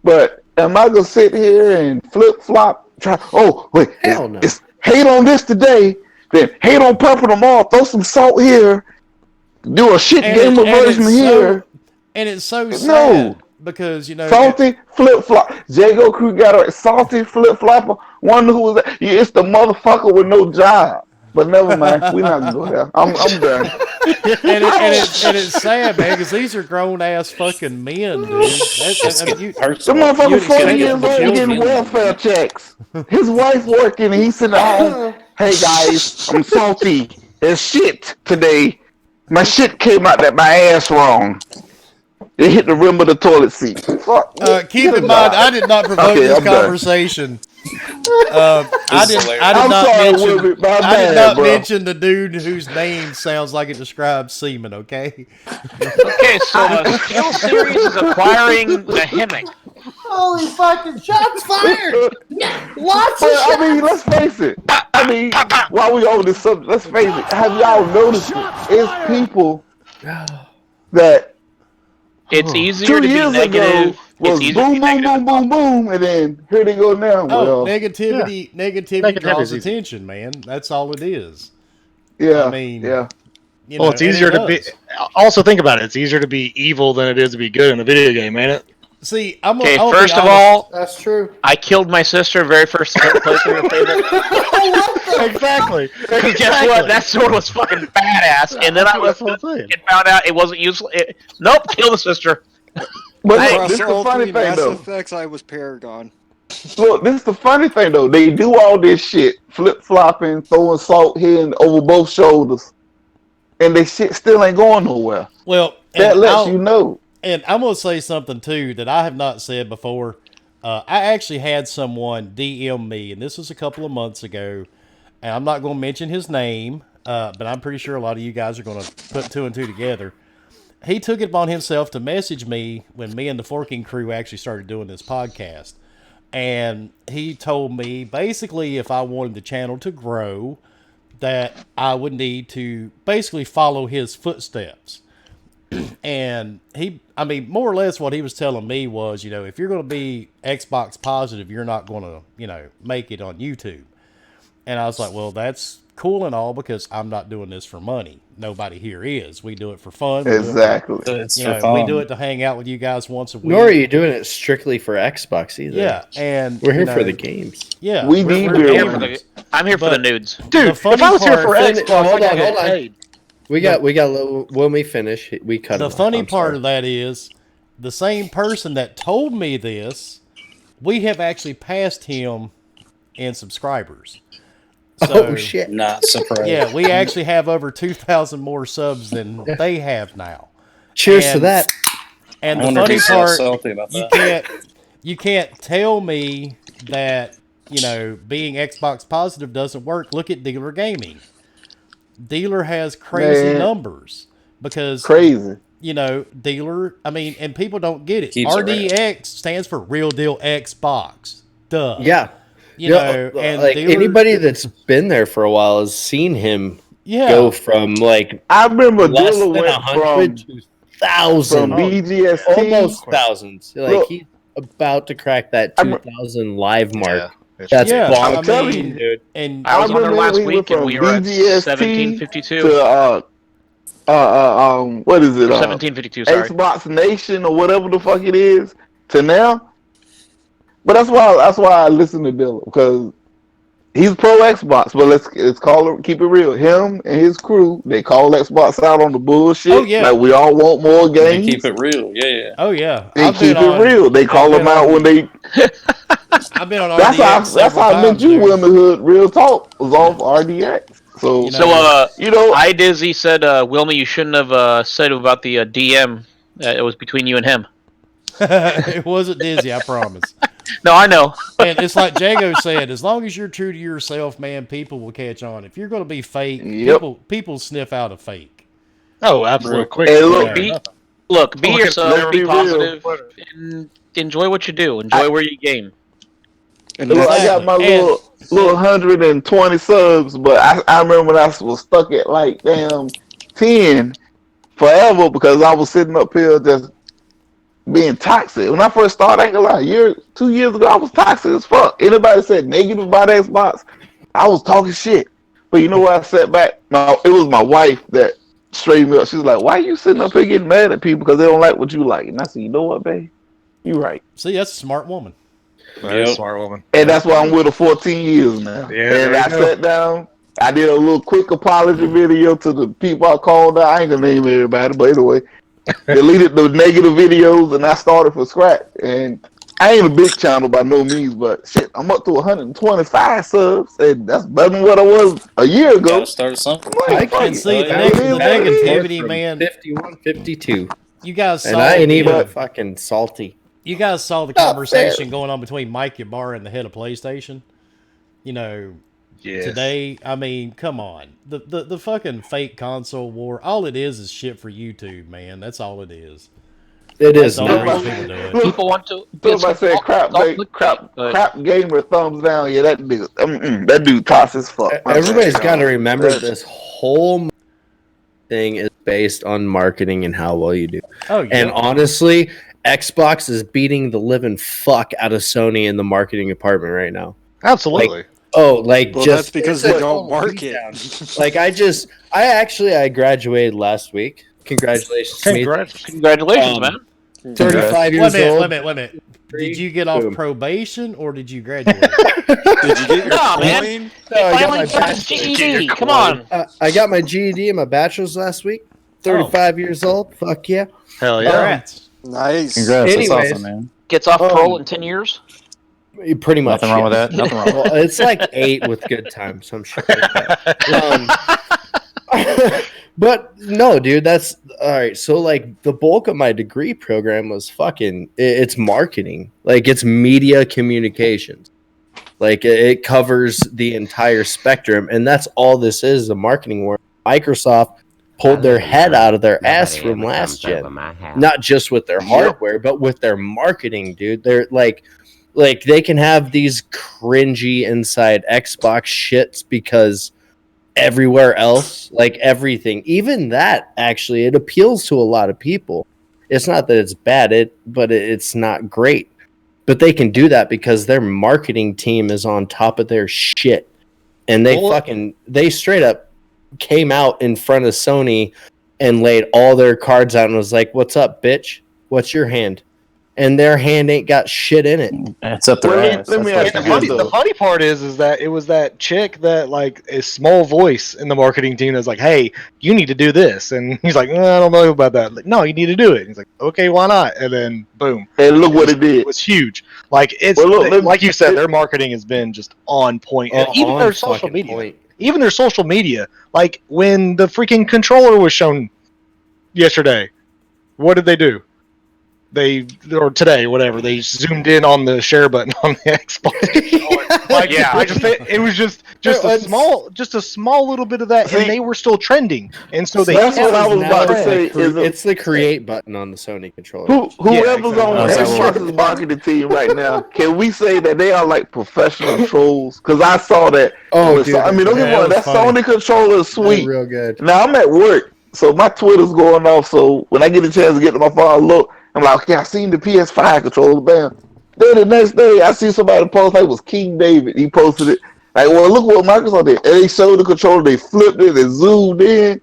But am I going to sit here and flip-flop Oh wait, Hell no. it's hate on this today, then hate on purple tomorrow. Throw some salt here. Do a shit gamer version here. And it's so sad No. because, you know, Salty flip flop. Jago Crew got a salty flip flopper. Wonder who was that? Yeah, it's the motherfucker with no job. But never mind, we're not gonna go there. I'm done. and it's sad, man, because these are grown ass fucking men, dude. The motherfucker 40 years old getting welfare checks. His wife working, and he's sitting at home. Hey guys, I'm salty as shit today. My shit came out that my ass wrong. It hit the rim of the toilet seat. Keep in mind, I did not provoke this conversation. I did not mention the dude whose name sounds like it describes semen. Okay. Okay, so Skill Series is acquiring Behemoth. Holy fucking shots fired! Lots of I mean, let's face it. I mean, while we on this subject, let's face it. Have y'all noticed it? It's people that it's easier 2 to be years negative. ago was It's boom, easier boom, boom, boom, boom, and then here they go now. Oh, Well, negativity draws attention, man. That's all it is. yeah, I mean, yeah. You Well, know, it's easier to be. Also, think about it. It's easier to be evil than it is to be good in a video game, ain't it? See, okay, first of all, that's true. I killed my sister very first playthrough of Favorite. Exactly. Because guess what? That sword was fucking badass, and then I was and found out it wasn't useful. Nope, kill the sister. But Hey, look, this is the funny thing Mass though. Effects, I was Paragon. Look, this is the funny thing though. They do all this shit, flip flopping, throwing salt here and over both shoulders, and they shit still ain't going nowhere. Well, That lets you know. And I'm going to say something, too, that I have not said before. I actually had someone DM me, and this was a couple of months ago, and I'm not going to mention his name, but I'm pretty sure a lot of you guys are going to put two and two together. He took it upon himself to message me when me and the Forking crew actually started doing this podcast. And he told me, basically, if I wanted the channel to grow, that I would need to basically follow his footsteps. And more or less what he was telling me was, you know, if you're going to be Xbox positive, you're not going to, you know, make it on YouTube. And I was like, well, that's cool and all because I'm not doing this for money. Nobody here is. We do it for fun. Exactly. It's You for know, fun. we do it to hang out with you guys once a week. Nor are you doing it strictly for Xbox either. Yeah, and we're here you know, for the games. Yeah, We we're need here beer for money. I'm here for the nudes. Dude, if I was here for Xbox, hold I'd get on. paid. We got when we finish, we cut The it off. funny I'm part sorry. of that is the same person that told me this, we have actually passed him in subscribers. So, Oh shit! Not surprised. yeah, we actually have over 2,000 more subs than they have now. Cheers to And- that. And I the wonder if funny he's so part, salty about you that. can't tell me that, you know, being Xbox positive doesn't work. Look at Dealer Gaming. Dealer has crazy Man. numbers because Crazy. you know, Dealer, and people don't get it. Keeps it RDX stands for Real Deal Xbox. Duh. Yeah, You know, and like Dealer, anybody that's been there for a while has seen him yeah. go from like I remember less Dilla than went 100 to from thousands, BGST. almost thousands. Like Look, he's about to crack that I'm- 2,000 live mark. Yeah. That's Yeah, I'm telling bonkers, you. dude. And I was on there remember last we went week and from we were at BGST 1752. to what is it? 1752, sorry. Xbox Nation or whatever the fuck it is to now. But that's why I listen to Dilla because he's pro Xbox. But let's call it, keep it real. Him and his crew, they call Xbox out on the bullshit. Oh, yeah. Like we all want more They games. keep it real. Yeah. oh yeah, They I've keep been it on- real. They call I've them been out on- when they. I've been on That's RDX how I met times, you, dude. Womanhood. Real talk was off RDX. So You know, So, you know, iDizzy said, Wilma, you shouldn't have said about the DM. It was between you and him. it wasn't Dizzy, I promise. No, I know. And it's like Jago said, as long as you're true to yourself, man, people will catch on. If you're going to be fake, Yep. people sniff out a fake. Oh, absolutely. Quick. Hey, look, Be Oh, yourself, let's be be positive, and enjoy what you do. Enjoy where you game. And look, I that's, got my And- little 120 subs, but I remember when I was stuck at like damn 10 forever because I was sitting up here just being toxic. When I first started, I ain't gonna lie, 2 years ago, I was toxic as fuck. Anybody said negative about Xbox, I was talking shit. But you know what I sat back? It was my wife that straightened me up. She was like, "Why are you sitting up here getting mad at people because they don't like what you like?" And I said, "You know what, babe? You right." See, that's a smart woman. That's a smart woman. And that's why I'm with her 14 years now. Yeah, and I sat down. I did a little quick apology video to the people I called out. I ain't gonna name everybody, but anyway, deleted the negative videos and I started from scratch. And I ain't a big channel by no means, but shit, I'm up to 125 subs, and that's better than what I was a year ago. Gotta start something. Like, I can see the it is what it is. negativity, man. 51, 52. You guys saw And I ain't even the, fucking salty. you guys saw the conversation going on between Mike Ybarra and the head of PlayStation. You know, today, I mean, come on. The fucking fake console war, all it is shit for YouTube, man. That's all it is. It is. That's all Not. the reason people do it. People want to. Somebody said crap gamer thumbs down. Yeah, that dude toss as fuck. Everybody's got to remember this whole thing is based on marketing and how well you do. Oh, yeah. And honestly, Xbox is beating the living fuck out of Sony in the marketing department right now. Absolutely. Well, that's because they don't market. I graduated last week. Congratulations to me. Congratulations, man. 35 years old. Wait a minute. Did you get off probation or did you graduate? Did you get your No, man. coin? Finally got his GED. Come on. I got my GED and my bachelor's last week. 35 years old. Fuck yeah. Hell yeah. Congrats. Nice. Congrats. That's awesome, man. Gets off parole in 10 years. Pretty much. Nothing wrong with that. Nothing wrong. Well, it's like 8 with good times. Some shit like that. But no, dude, that's all right. So like the bulk of my degree program was it's marketing. Like it's media communications. Like it covers the entire spectrum. And that's all this is, a marketing work. Microsoft pulled their head out of their ass from last gen. Not just with their hardware, but with their marketing, dude. They're like they can have these cringy inside Xbox shits because everywhere else, like everything, even that actually, it appeals to a lot of people. It's not that it's bad, but it's not great. But they can do that because their marketing team is on top of their shit. And they straight up came out in front of Sony and laid all their cards out and was like, "What's up, bitch? What's your hand?" And their hand ain't got shit in it. It's up their ass. Let me ask you this, though. The funny part is that it was that chick that like a small voice in the marketing team that's like, "Hey, you need to do this," and he's like, "I don't know about that." Like, no, you need to do it. And he's like, "Okay, why not?" And then boom. And look what it did. It was huge. Like it's like you said, their marketing has been just on point. And even their social media. Even their social media. Like when the freaking controller was shown yesterday, what did they do? Or today, whatever, they zoomed in on the share button on the Xbox. Like, yeah, it was just a small little bit of that, and they were still trending. And so that's what I was about to say. It's the create button on the Sony controller. Whoever's on Xbox's marketing team right now, can we say that they are like professional trolls? Because I saw that. Oh, dude, I mean, don't get me wrong, that Sony controller is sweet. Real good. Now I'm at work, so my Twitter's going off. So when I get a chance to get to my phone, I look. I'm like, okay, I seen the PS5 controller, bam. Then the next day, I see somebody post, like it was King David. He posted it. Like, well, look what Microsoft did. And they showed the controller, they flipped it, they zoomed in,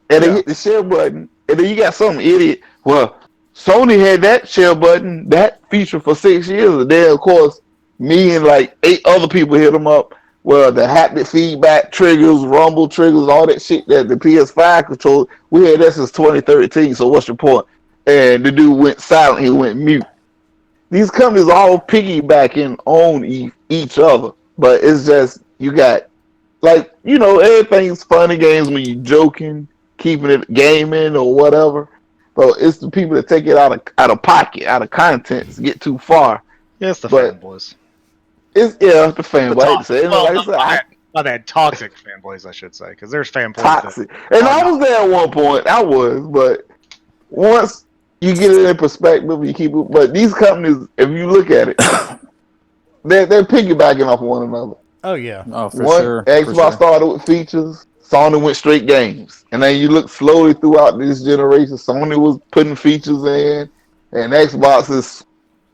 and they hit the share button. And then you got some idiot. Well, Sony had that share button, that feature for 6 years. And then, of course, me and like 8 other people hit them up. Well, the haptic feedback triggers, rumble triggers, all that shit that the PS5 controller, we had that since 2013. So what's your point? And the dude went silent. He went mute. These companies all piggybacking on each other, but it's just you got like everything's funny games when you're joking, keeping it gaming or whatever. So it's the people that take it out of pocket, out of context, get too far. Yeah, it's the fanboys. The fanboys. Not that toxic fanboys, I should say, because there's fanboys. Toxic. And I was there at one point. But once you get it in perspective, you keep it. But these companies, if you look at it, they're piggybacking off one another. Oh yeah. Oh, for sure. Xbox started with features. Sony went straight games, and then you look slowly throughout this generation. Sony was putting features in, and Xbox is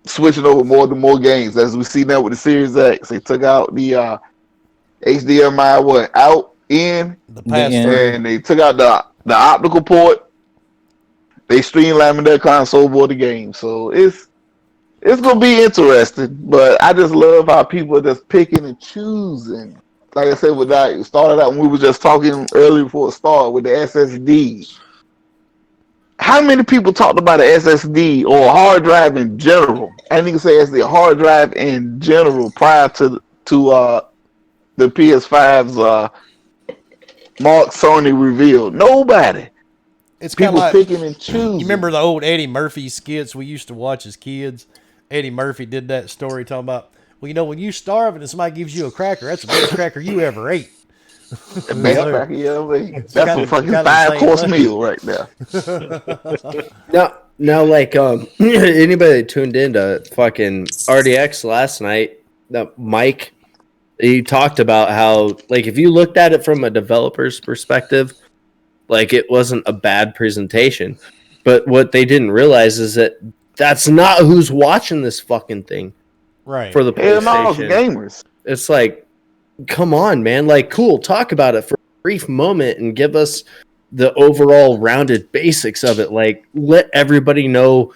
switching over more to more games, as we see now with the Series X. They took out the HDMI out in, The pass-through. and they took out the optical port. They streamlined their console board the game, so it's gonna be interesting. But I just love how people are just picking and choosing. Like I said, with that, it started out when we were just talking earlier before it started with the SSD. How many people talked about an SSD or a hard drive in general? I didn't even say SSD, a hard drive in general prior to the PS5's Mark Sony reveal. Nobody. It's kind of People like, picking and choosing. you remember the old Eddie Murphy skits we used to watch as kids? Eddie Murphy did that story talking about, well, you know, when you starving and somebody gives you a cracker, that's the best cracker you ever ate. The best cracker you ever ate. That's kinda- a fucking kinda the same 5-course thing. meal right there. Now, like anybody that tuned into fucking RDX last night, that Mike, he talked about how, like, if you looked at it from a developer's perspective, like, it wasn't a bad presentation. But what they didn't realize is that that's not who's watching this fucking thing Right. for the Hell no, it's PlayStation. gamers. It's like, come on, man. Like, cool, talk about it for a brief moment and give us the overall rounded basics of it. Like, let everybody know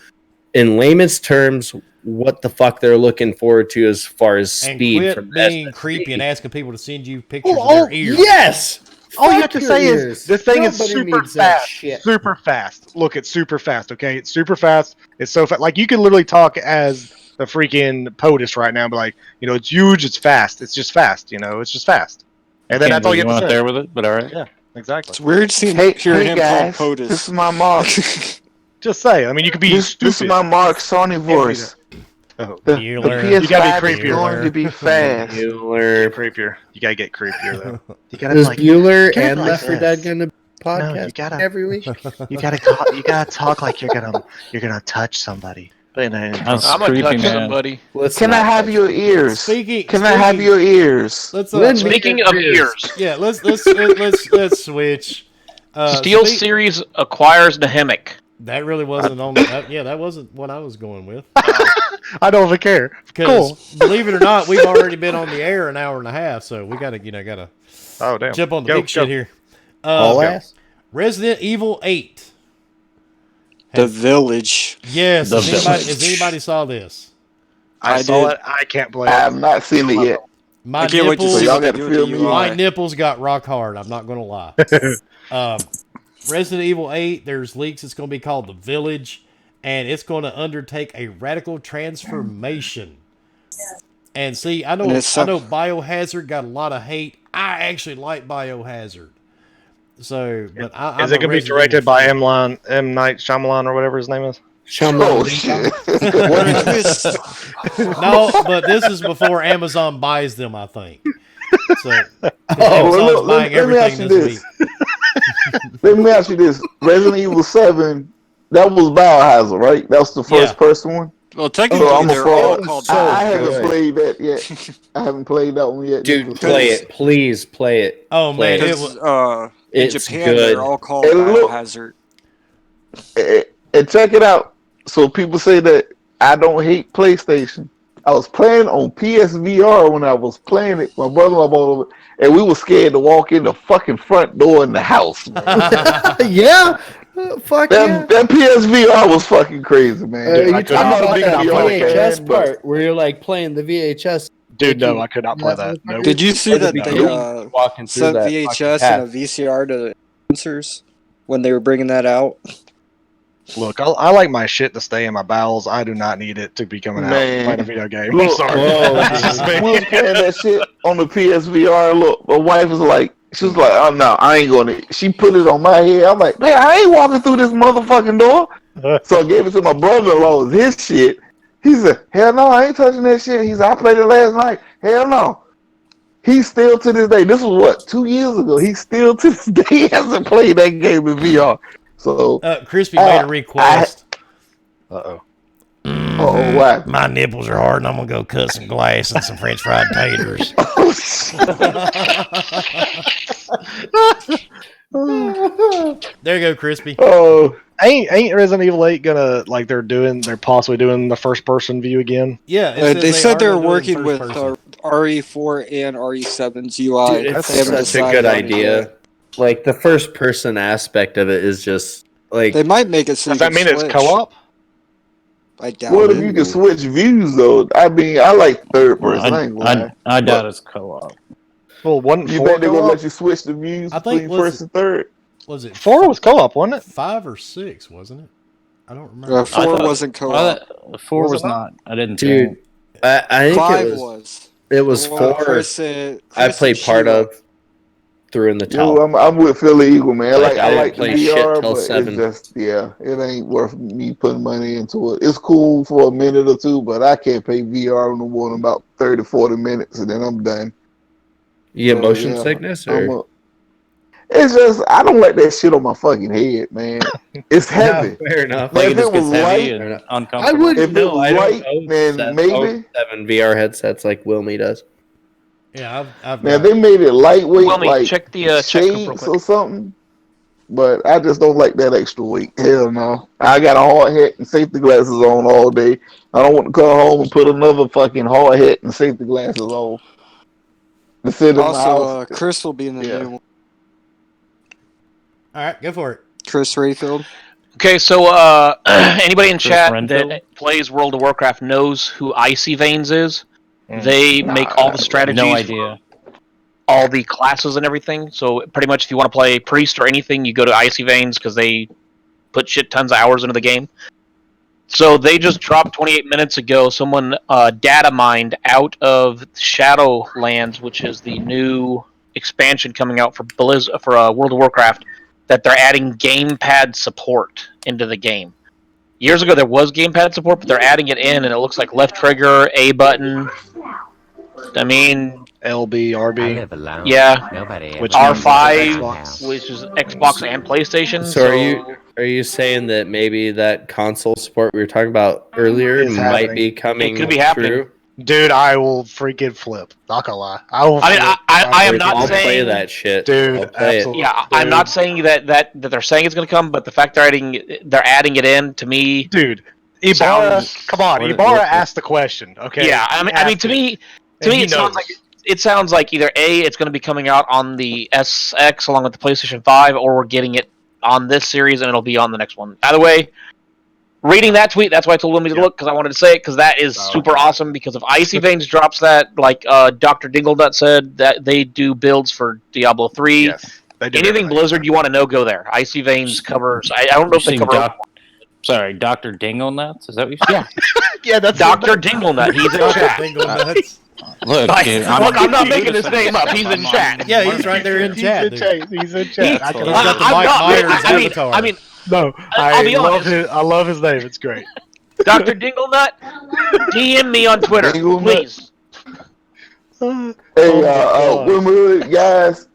in layman's terms what the fuck they're looking forward to as far as And speed quit from being SSD. creepy and asking people to send you pictures of their ears. Yes. All you Fuck have to your say ears. is this thing is Nobody super needs that fast. shit. Super fast. Look, it's super fast. Okay, it's super fast. It's so fast. Like you can literally talk as the freaking POTUS right now, and be like, you know, it's huge. It's fast. It's just fast. You know, it's just fast. And then Can't that's all you believe have to weren't say. there with it, but all right. Yeah, exactly. It's weird seeing Hey, hearing him guys, called this POTUS. is my Mark. Just say. I mean, you could be This stupid. is my Mark Sony voice. Oh, The Bueller. PS5 You gotta be is creepier. going to be fast. Bueller. creepier. You gotta get creepier though. You gotta Is Bueller get and like Left 4 this. Dead gonna podcast you gotta- every week? You gotta talk. You gotta talk like you're gonna touch somebody. That's I'm gonna creepy, touch man. somebody. Let's Can I not have touch your it. ears? Speaking. Can I have your ears? Let's Speaking of ears, yeah. Let's switch. Steel Series acquires Nehemic. That really wasn't on. That wasn't what I was going with. I don't even care. Because Cool. believe it or not, we've already been on the air an hour and a half, so we gotta Oh damn. jump on the Go, big go. shit here. All ass? Resident Evil 8. The Village. Yes. The Has anybody saw this? I I saw did. it. I can't play I it. have not seen it yet. My I can't wait to nipples, see y'all what they gotta do with feel the me. UI. my nipples got rock hard. I'm not gonna lie. Resident Evil 8. There's leaks. It's gonna be called The Village, and it's going to undertake a radical transformation. And see, I know Biohazard got a lot of hate. I actually like Biohazard. So, but I'm Is it a gonna be Resident directed Evil by fan. M. Night Shyamalan or whatever his name is? Oh shit! What a twist! No, but this is before Amazon buys them, I think. So Amazon's well, buying let me ask everything you this this. week. Let me ask you this: Resident Evil 7, that was Biohazard, right? That was the first person one. Well, technically, So I'm a they're all fraud. called. I haven't good. played that yet. I haven't played that one yet. Dude, play it. Please play it. Oh Play man, it. it was In It's Japan, good. they're all called Hey, look. Biohazard. And check it out. So people say that I don't hate PlayStation. I was playing on PSVR when I was playing it. My brother-in-law bought over, and we were scared to walk in the fucking front door in the house. Man. Yeah. Fuck yeah. That PSVR was fucking crazy, man. You I talking could not about believe that it. VHS part where you're like playing the VHS? Dude, no, I could not play that. Nope. Did you see that That'd be they cool. Walking through sent that VHS fucking and a VCR to influencers when they were bringing that out? Look, I like my shit to stay in my bowels. I do not need it to be coming out Man. playing a video game. I'm Look, sorry. It's just me. we was playing that shit on the PSVR. Look, my wife was like, she was like, "Oh no, I ain't gonna." She put it on my head. I'm like, "Man, I ain't walking through this motherfucking door." So I gave it to my brother-in-law. It was his shit. He said, "Hell no, I ain't touching that shit." He said, "I played it last night." Hell no. He still to this day. This was what, 2 years ago. He still to this day hasn't played that game in VR. So, Crispy made a request. Uh-oh. oh wow. My nipples are hard, and I'm gonna go cut some glass and some French fried taters. Oh, shit. There you go, Crispy. Oh, Ain't Resident Evil 8 gonna they're possibly doing the first person view again? Yeah, it says They said are they're gonna do it in working first with person. RE4 and RE7's UI. Dude, it's They haven't such a good decided on it yet. idea. Like the first person aspect of it is just like They might make it so Does you that can mean it's switch. co-op? I doubt what it. if you can switch views though? I mean, I like third person. I ain't gonna lie. I doubt it's co-op. Well, wasn't You 4 think they're gonna co-op? let you switch the views I think between first and third? Was it 4 was co-op, wasn't it? 5 or 6? Wasn't it? I don't remember. 4 wasn't co-op. 4 Was was it not. I didn't dude. think. I think 5 it was. was. It was Well, 4. Chris I played part Sheila. of. Threw in the Yo, towel. I'm with Philly Eagle, man. Like, I I didn't like the play shit VR, till but 7. it's just it ain't worth me putting money into it. It's cool for a minute or two, but I can't play VR no more than about 30, 40 minutes, and then I'm done. You get So, motion yeah, sickness, or it's just I don't like that shit on my fucking head, man. It's heavy. No, fair enough. Now, Like if it just it was gets heavy light, and I uncomfortable. wouldn't If it know. was I don't light, own then 7, maybe. 7 VR headsets like Wilmy does. Yeah, I've Man, got. they made it lightweight, Well, let me like check the chat group real shades quick. or something. But I just don't like that extra weight. Hell no. I got a hard hat and safety glasses on all day. I don't want to come home and put another fucking hard hat and safety glasses on. To sit in my Also, house. Chris will be in the Yeah. new one. All right, go for it. Chris Rayfield. Okay, so anybody in Chris chat Renfield? that plays World of Warcraft knows who Icy Veins is. Mm. They make all the strategies, No idea. all the classes and everything. So pretty much, if you want to play priest or anything, you go to Icy Veins because they put shit tons of hours into the game. So they just dropped 28 minutes ago. Someone data mined out of Shadowlands, which is the new expansion coming out for World of Warcraft, that they're adding gamepad support into the game. Years ago there was gamepad support, but they're adding it in, and it looks like left trigger, A button. I mean, LB, RB. I live alone. yeah, Nobody Which ever means R5, Xbox. which is Xbox and PlayStation. So are you saying that maybe that console support we were talking about earlier It's might happening. be coming It could be happening. true? Dude, I will freaking flip. Not gonna lie. I will I mean, flip. I am not I'll saying play that shit, Dude, I'll play it. absolutely. Yeah, I'm not saying that they're saying it's going to come, but the fact they're adding it in to me. Dude, Ibarra, Sounds- come on. What- Ibarra what- asked the question. Okay. Yeah, I mean, He to asked me, it. And he knows. it sounds like either A, it's going to be coming out on the SX along with the PlayStation 5, or we're getting it on this series and it'll be on the next one. Either way, reading that tweet, that's why I told Wilmy to look, because I wanted to say it, because that is super awesome. Because if Icy Veins drops that, like Dr. Dinglenut said, that they do builds for Diablo 3. Yes, they do Anything everything. Blizzard you want to know, go there. Icy Veins covers. I don't know if they You're cover. saying Dr. Dingle Nuts? Is that what you said? Yeah, that's Dr. Dinglenut, he's in Dr. chat. Dingle Nuts. Look, Like, dude, look, I'm not making his name up. He's in chat. Yeah, he's right there in chat. Dude. He's in chat. He's got the Mike Myers avatar. I mean, No, I'll be love honest. his. I love his name. It's great. Dr. Dinglenut, DM me on Twitter, Dinglenut? please. Hey, God. Womenhood guys.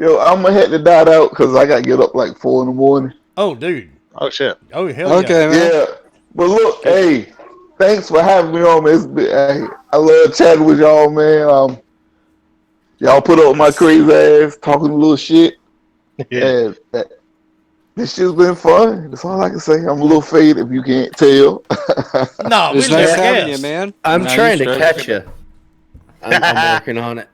Yo, I'm gonna head to dot out because I gotta get up like 4 in the morning. Oh, dude. Oh shit. Oh, hell Okay, yeah. man. Yeah, but look, hey, thanks for having me on. Hey, I love chatting with y'all, man. Y'all put up with my crazy ass talking a little shit, Yeah. and this shit's been fun. That's all I can say. I'm a little faded if you can't tell. No, we It's nice never having you, guessed. man. I'm No, trying you to straight. catch you. I'm working on it.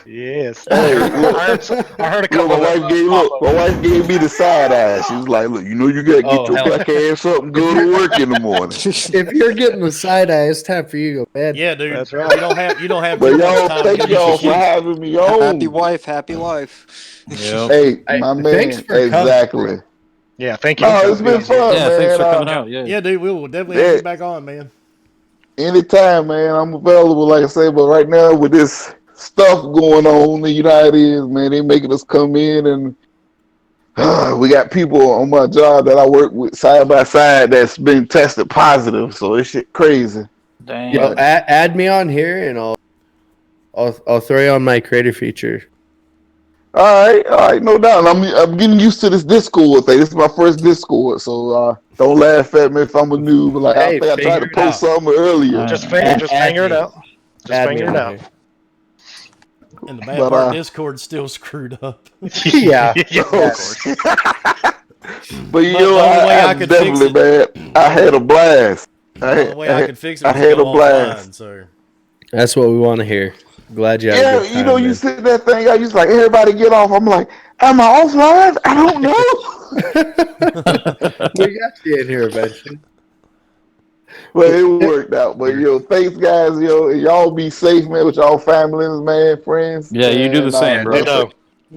Yes. Hey, I look, heard a look, couple. my wife gave me the side eye. She was like, "Look, you know you gotta get Oh, your hell. black ass up and go to work in the morning." If you're getting the side eye, it's time for you to go to bed. Yeah, dude. That's right. You don't have But too much y'all, time to thank get y'all your for shit. having me on. Happy wife, happy life. Yep. Hey, Hey, my man, thanks for coming. exactly. Yeah, thank you. No, it's been fun, Yeah, man. thanks for coming out. Yeah. Yeah, dude, we will definitely have you back on, man. Anytime, man. I'm available, like I say. But right now, with this stuff going on, you know how it is, man. They making us come in, and we got people on my job that I work with side by side that's been tested positive. So this shit crazy. Dang. You know, add me on here, and I'll throw you on my creator feature. All right, no doubt. I'm getting used to this Discord thing. This is my first Discord, so don't laugh at me if I'm a noob. Like Hey, I think I tried to figure it post something earlier. All Just right. figure it out. Just Add figure me it on out. here. And the bad But, part, Discord's still screwed up. Yeah. But you But know, the only way I I'm could fix definitely mad. I had a blast. The only way I could fix it I was to had go a blast. offline. So That's what we want to hear. Glad you had a Yeah, good time, you know, you man. sit that thing out, you just like, everybody get off. I'm like, am I offline? I don't know. We got you in here eventually. But it worked out. But yo, thanks guys, yo. Y'all be safe, man, with y'all families, man, friends. Yeah, you do the And, same, bro. Ditto.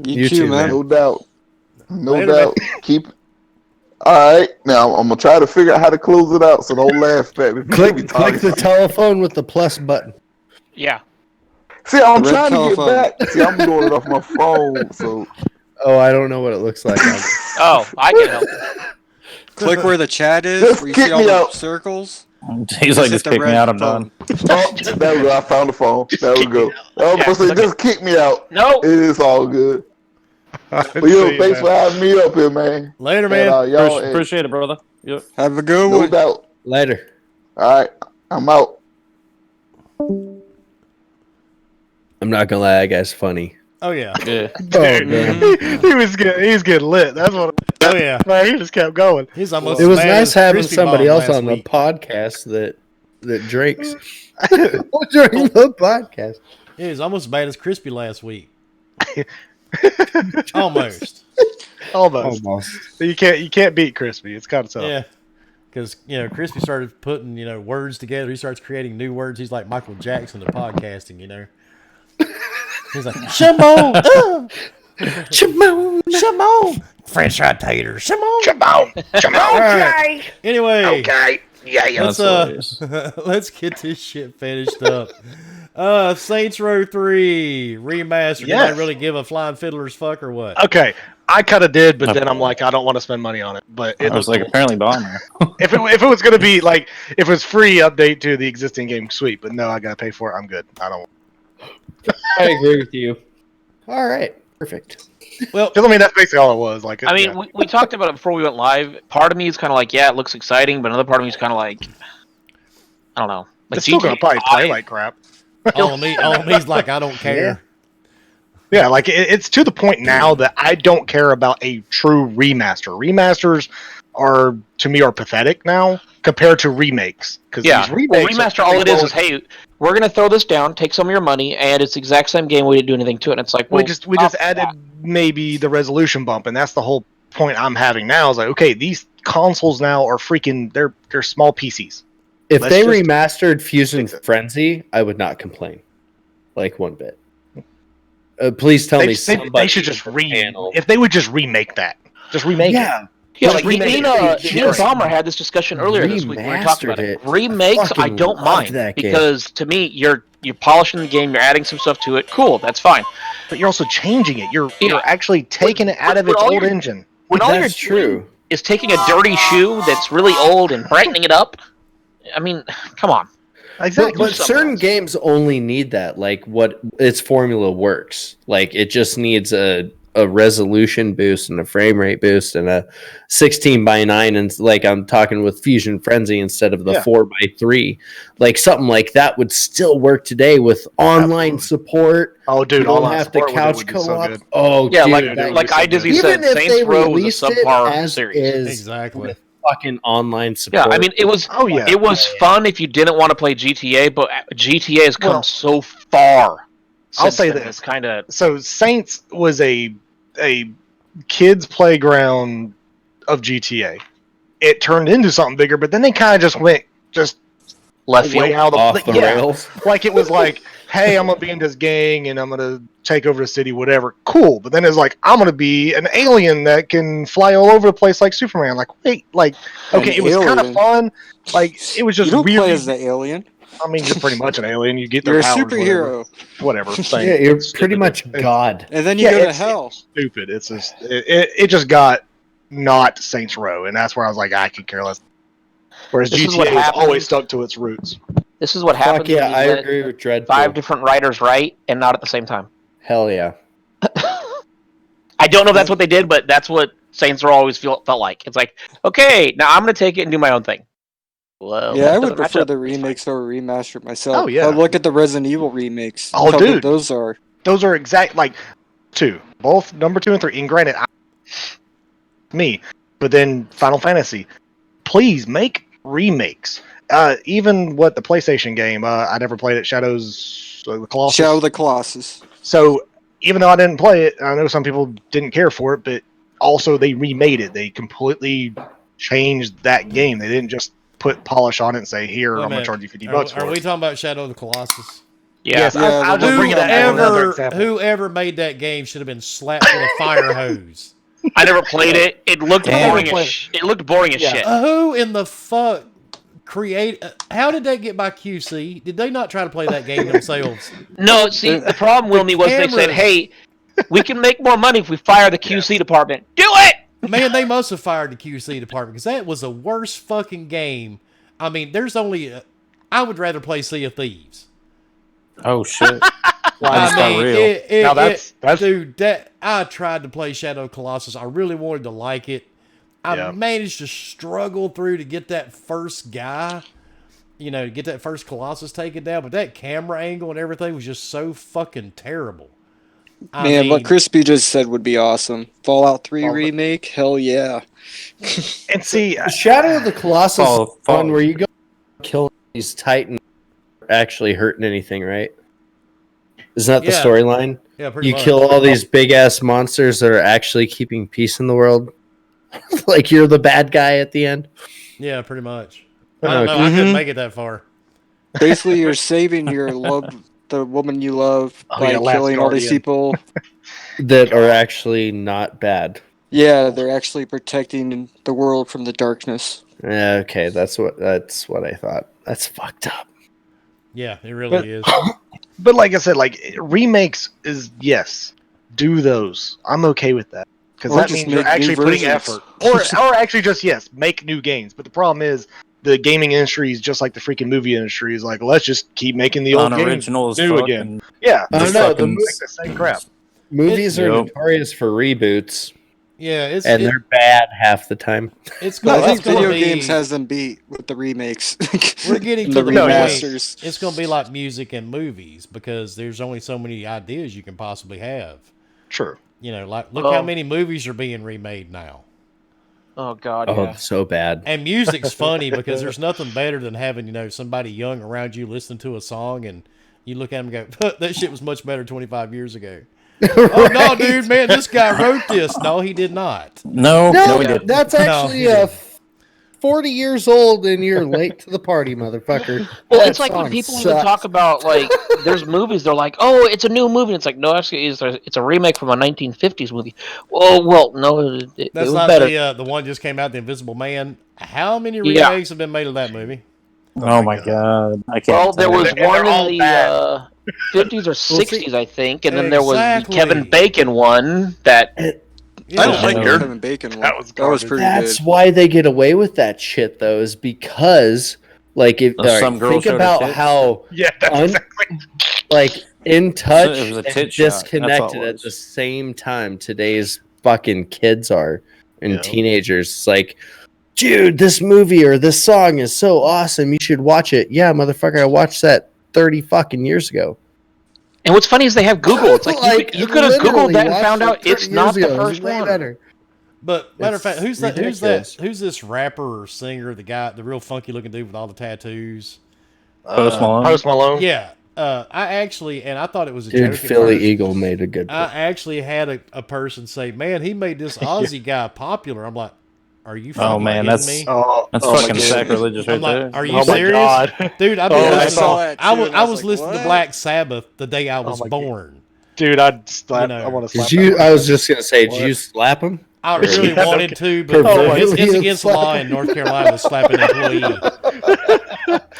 You too, man. No doubt. No Later, doubt. Keep all right. Now I'm gonna try to figure out how to close it out, so don't laugh at me. Click the telephone with the plus button. Yeah. See, I'm The red trying to telephone. get back. See, I'm doing it off my phone, so Oh, I don't know what it looks like. Oh, I can help. Click where the chat is, Just where you kick see all me the out. circles. He's like, hit just the kick me red out, I'm phone. done. oh, there we go. I found the phone. There we go. I was Yeah, gonna say, click just kick me out. No. It is all good. But yo, thanks for having me up here, man. later, And, man. y'all, Appreciate it, brother. Yep. Have a good no one. doubt. Later. All right, I'm out. I'm not gonna lie, that guy's funny. Oh yeah. Yeah. Oh man. He's getting lit. That's what. Oh yeah. Man, he just kept going. He's almost. It was as mad nice as having Crispy somebody Bomb else last on the week. podcast that drinks during the podcast. Yeah, he's almost as bad as Crispy last week. Almost. Almost. You can't beat Crispy. It's kind of tough. Yeah. Because, Crispy started putting, words together. He starts creating new words. He's like Michael Jackson of podcasting, He's like, Shimon! Shimon! Shimon! French fried taters. Shimon. All right. Anyway. Okay. Yeah. Let's, let's get this shit finished up. Saints Row 3 remastered. Yes. Did I really give a flying fiddler's fuck or what? Okay, I kind of did, but then I'm like, I don't want to spend money on it. But it I was looks like, cool. apparently bomb there. if it was gonna be like, if it was free update to the existing game, sweet. But no, I gotta pay for it. I'm good. I don't. I agree with you. All right. Perfect. Well, Because I mean, that's basically all it was. Like, I mean, yeah. we talked about it before we went live. Part of me is kind of like, yeah, it looks exciting, but another part of me is kind of like, I don't know. Like, it's still gonna probably play like crap. all of me's like, I don't care. Yeah, like it's to the point now that I don't care about a true remaster. Remasters are, to me, are pathetic now compared to remakes. Because Yeah, these remakes remaster, all it is, hey, we're gonna throw this down, take some of your money, and it's the exact same game. We didn't do anything to it. And it's like, well, we just added maybe the resolution bump, and that's the whole point I'm having now. Is like, okay, these consoles now are freaking they're small PCs. If Let's they just remastered Fusion fix it. Frenzy, I would not complain. Like one bit. Please tell me They should just if they would just remake that. Just remake it. yeah, Just like remake it. Nina Just Balmer had this discussion earlier this week. We were talking about it. Remastered it. Remakes, I Fucking don't loved mind that game. because to me, you're polishing the game, you're adding some stuff to it. Cool, that's fine. But you're also changing it. You're Yeah. actually taking it out of But its all old you're- engine. When all That's you're doing true. is taking a dirty shoe that's really old and brightening it up, I mean, come on. Exactly. But certain games only need that. Like what its formula works. Like it just needs a resolution boost and a frame rate boost and a 16:9, and like I'm talking with Fusion Frenzy instead of the 4:3. Like something like that would still work today with online support. Oh, dude, You don't online have to support with it couch would be so co-op. good. Oh, Yeah, dude, that like would be I Dizzy so said, good. Even if Saints they Row was a released it subpar as series. is Exactly. with fucking online support. Yeah, I mean, it was it was fun if you didn't want to play GTA, but GTA has come so far. I'll say this this. kind of So Saints was a kids playground of GTA. It turned into something bigger, but then they kind of just went left way field. out off the rails. Like it was like, hey, I'm gonna be in this gang and I'm gonna take over the city, whatever. Cool. But then it's like, I'm gonna be an alien that can fly all over the place like Superman. Like, wait, like, okay, An it was kind of alien? fun. Like, it was You just don't weird. play as the alien. I mean, you're pretty much an alien. You get You're their a powers, superhero. whatever. Same. Yeah, you're It's pretty stupid. much God. And then you Yeah, go to it's- hell. Stupid. It's just it just got not Saints Row, and that's where I was like, I could care less. Whereas This is what GTA has happens. always stuck to its roots. This is what Fuck happens. yeah, when you I let agree with Dread. 5 different writers write and not at the same time. Hell yeah. I don't know if that's what they did, but that's what Saints Row always felt like. It's like, okay, now I'm going to take it and do my own thing. Well, Yeah, that I would doesn't match prefer up. the remakes over remastered myself. Oh, yeah. But look at the Resident Evil remakes. Oh, Look how good dude. those are. those are exact like two, both number 2 and 3. And granted, but then Final Fantasy, please make remakes. Even what the PlayStation game, I never played it. Shadows of the Colossus. Shadow of the Colossus. So even though I didn't play it, I know some people didn't care for it, but also they remade it. They completely changed that game. They didn't just put polish on it and say, "Here, I'm gonna charge you $50 for Are it." we talking about Shadow of the Colossus? Yes, I'll just bring it up as another example. Whoever made that game should have been slapped with a fire hose. I never played it. It looked boring as it looked boring as shit. Who in the fuck how did they get by QC? Did they not try to play that game themselves? No, see, the problem, Wilmy, was they said, "Hey, we can make more money if we fire the QC department. Do it!" Man, they must have fired the QC department because that was the worst fucking game. I mean, there's only I would rather play Sea of Thieves. Oh shit! Dude, I tried to play Shadow of Colossus. I really wanted to like it. I managed to struggle through to get that first guy, to get that first Colossus taken down. But that camera angle and everything was just so fucking terrible. I mean, what Crispy just said would be awesome. Fallout 3 remake? Hell yeah. And see, Shadow of the Colossus one where you go kill these titans actually hurting anything, right? Isn't that the storyline? Yeah, pretty much. Kill all these big ass monsters that are actually keeping peace in the world. Like you're the bad guy at the end. Yeah, pretty much. I don't know. I couldn't make it that far. Basically, you're saving the woman you love by killing all these people that are actually not bad. Yeah, they're actually protecting the world from the darkness. Yeah, okay, that's what I thought. That's fucked up. Yeah, it really is. But like I said, like remakes is yes, do those. I'm okay with that because that means you're actually putting effort, or actually just make new games. But the problem is the gaming industry is just like the freaking movie industry. Is like, let's just keep making the old games new again. Yeah, I don't know. The same crap. Movies are notorious for reboots. Yeah, they're bad half the time. I think video games has them beat with the remakes. We're getting to the remasters. It's going to be like music and movies because there's only so many ideas you can possibly have. True. Look how many movies are being remade now. Oh God! Oh, so bad. And music's funny because there's nothing better than having somebody young around you listening to a song and you look at them and go, "That shit was much better 25 years ago." Right. Oh no, dude, man, this guy wrote this. No, he did not. No, he didn't. That's actually 40 years old and you're late to the party, motherfucker. Well, it's like when people even talk about there's movies. They're like, "Oh, it's a new movie." It's like, no, actually, it's a remake from a 1950s movie. Well, no, it was not better. The one just came out, The Invisible Man. How many remakes have been made of that movie? Oh my god, I can't. Well, there was one in the 50s or 60s, I think, and then there was the Kevin Bacon one that. I don't like Kevin Bacon one. That was pretty good. That's why they get away with that shit, though, is because, think about how in touch and disconnected at the same time today's fucking kids are and teenagers. It's like, dude, this movie or this song is so awesome, you should watch it. Yeah, motherfucker, I watched that 30 fucking years ago. And what's funny is they have Google. It's like you could have Googled that and found out it's not the first one. Better. But matter of fact, who's this rapper or singer, the real funky looking dude with all the tattoos? Post Malone. Post Malone. Yeah. I thought it was a dude. joke. Philly Eagle made a good point. I actually had a person say, "Man, he made this Aussie guy popular." I'm like, "Are you fucking that's me?" That's fucking sacrilegious right there. Are you serious? Dude, I was listening to Black Sabbath the day I was born. Dude, I want to slap I was just going to say, did you slap him? I really wanted to, but it's against the law in North Carolina to slap an employee.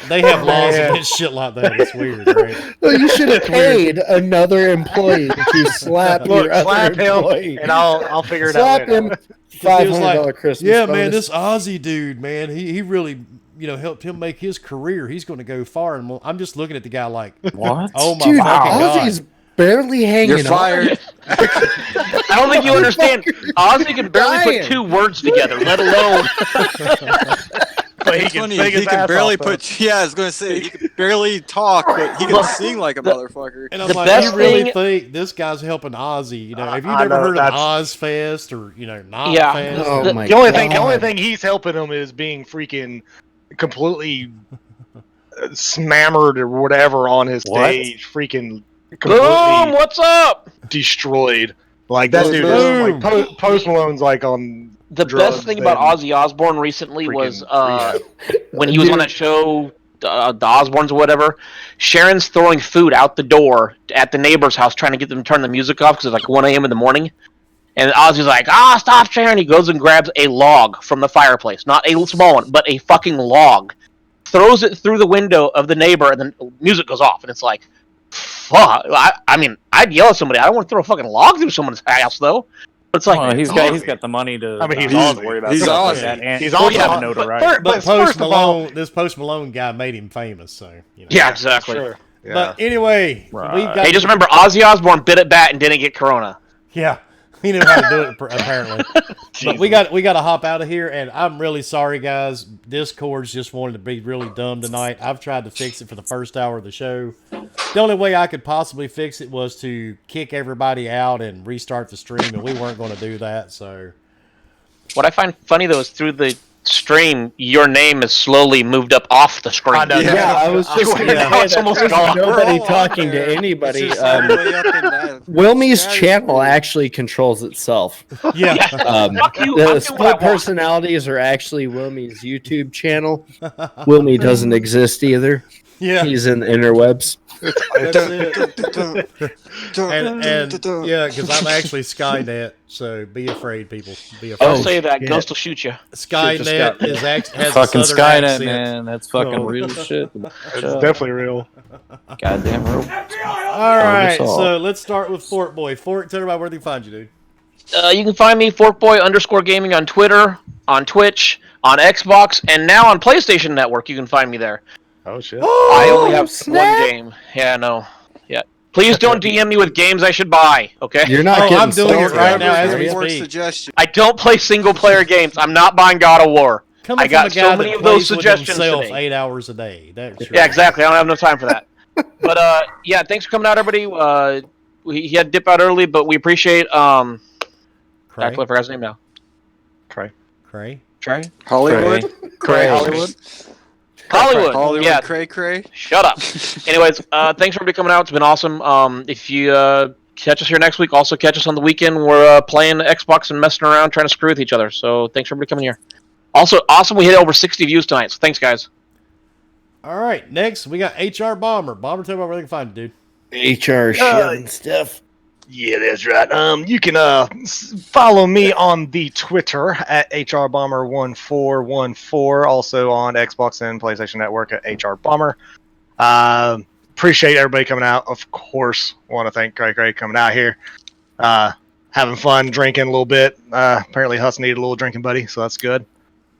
They have laws against shit like that. It's weird, right? Well, you should have paid another employee to slap your other employee. And I'll figure it out. Slap him. $500 Christmas bonus. Man, this Aussie dude, man, he really helped him make his career. He's going to go far. And I'm just looking at the guy like, what? Oh my dude, fucking Aussie's god! Barely hanging. You're fired. I don't think you understand. Ozzy can barely put two words together, let alone. But he It's can funny, sing his he can ass barely off, though. put. Yeah, I was gonna say he can barely talk, but he can sing like a motherfucker. And I'm The like, best you really thing- think this guy's helping Ozzy? You know, have you I never know, heard of that's- Ozfest or Not Yeah. Fest? Oh The- my The only God. thing he's helping him is being freaking completely smammered or whatever on his What? stage, freaking Boom! completely What's up? destroyed. Like that Boom. dude is like Post Malone's like on The drugs best thing about and Ozzy Osbourne recently was freaking rehab. when he was on that show, the Osbournes or whatever. Sharon's throwing food out the door at the neighbor's house, trying to get them to turn the music off because it's like 1 a.m. in the morning. And Ozzy's like, stop, Sharon. He goes and grabs a log from the fireplace. Not a small one, but a fucking log. Throws it through the window of the neighbor, and then music goes off. And it's like, fuck. I mean, I'd yell at somebody. I don't want to throw a fucking log through someone's house, though. But it's like, Well, he's got the money to. I mean, he's not Ozzy. worry about He's stuff like Ozzy. that. And He's well, also yeah, but- notoriety. But But Post first of all- Malone, this Post Malone guy made him famous, so you know. yeah, exactly. Sure. Yeah. But anyway, Right. we've got. Hey, just remember, Ozzy Osbourne bit at bat and didn't get corona. Yeah, he knew how to do it apparently. But we got to hop out of here, and I'm really sorry, guys. Discord's just wanted to be really dumb tonight. I've tried to fix it for the first hour of the show. The only way I could possibly fix it was to kick everybody out and restart the stream, and we weren't going to do that. So What I find funny though is through the stream, your name is slowly moved up off the screen. I know. Yeah, I was just Yeah. gonna Now say it's that almost there's gone. nobody We're all talking on there. to anybody. It's just all the way up in that. Wilmy's status channel quo. actually controls itself. yeah, Fuck you, The I'll do what I split want. personalities are actually Wilmy's YouTube channel. Wilmy doesn't exist either. yeah, He's in the interwebs. that's it. And yeah, because I'm actually Skynet, so be afraid, people. Be afraid. Don't Oh, say that. shit. Ghost will shoot you. Skynet Sky- is has fucking a southern Skynet, accent. man. That's fucking Oh. real shit. It's definitely real. Goddamn real. All right, all. so let's start with Fork Boy. Fork, tell everybody where they can find you, dude. You can find me forkboy_gaming on Twitter, on Twitch, on Xbox, and now on PlayStation Network. You can find me there. Oh shit. I only have one game. Yeah, no. Yeah. Please don't DM me with games I should buy. Okay. You're not Oh, getting I'm doing it started. right now as Every we work speak. suggestion. I don't play single player games. I'm not buying God of War. Coming I got from a guy so many that of those plays with suggestions himself today. 8 hours a day. That's right. Yeah, exactly. I don't have enough time for that. But yeah, thanks for coming out, everybody. He had to dip out early, but we appreciate. I Cray, totally forgot his name now. Cray. Trey. Hollywood. Cray. Hollywood. Hollywood. Yeah. Cray cray. Shut up. Anyways, thanks for everybody coming out. It's been awesome. If you catch us here next week, also catch us on the weekend. We're playing Xbox and messing around, trying to screw with each other. So thanks for everybody coming here. Also, awesome. We hit over 60 views tonight. So thanks, guys. All right, next we got HR Bomber. Bomber, tell me where they can find you, dude. HR shit and stuff. Yeah, that's right. You can follow me on the Twitter at HRBomber1414. Also on Xbox and PlayStation Network at HRBomber. Appreciate everybody coming out. Of course, want to thank Cray coming out here. Having fun, drinking a little bit. Apparently, Huss needed a little drinking buddy, so that's good.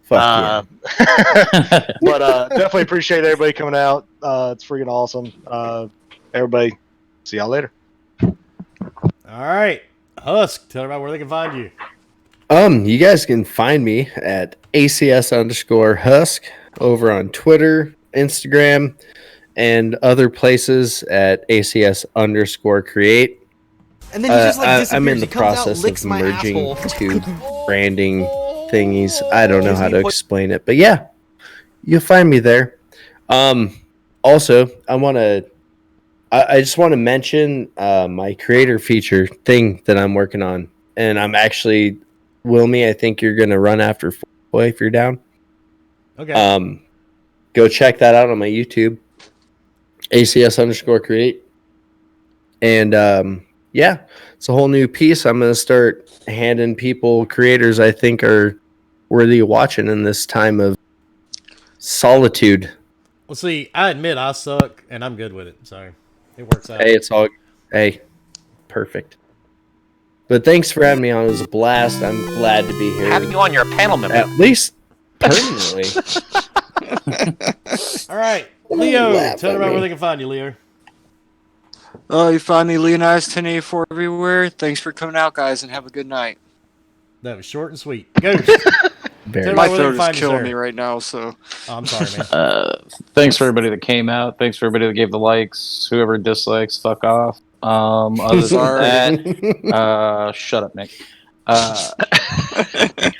Fuck But definitely appreciate everybody coming out. It's freaking awesome. Everybody, see y'all later. All right, Husk, tell everybody where they can find you. You guys can find me at ACS_Husk over on Twitter, Instagram, and other places at ACS_Create. And then he just like disappears. I'm in the He comes out, process licks of my merging asshole. two branding thingies. I don't know Gives how me to what- explain it, but yeah, you'll find me there. Also, I just want to mention my creator feature thing that I'm working on, and I'm actually, Wilmy, I think you're gonna run after Boy if you're down. Okay. Go check that out on my YouTube, ACS_Create, and yeah, it's a whole new piece. I'm gonna start handing people creators I think are worthy of watching in this time of solitude. Well, see, I admit I suck, and I'm good with it, so it works out. Hey, it's all perfect. But thanks for having me on. It was a blast. I'm glad to be here. Having you on your panel member. At least permanently. All right, Leo, laugh tell at everybody me. where they can find you, Leo. You find me Leonidas1084 everywhere. Thanks for coming out, guys, and have a good night. That was short and sweet. Ghost. Very My Where they throat is find you, killing sir? me right now. So Oh, I'm sorry, man. Thanks for everybody that came out. Thanks for everybody that gave the likes. Whoever dislikes, fuck off. Other than Sorry. that, shut up, Nick.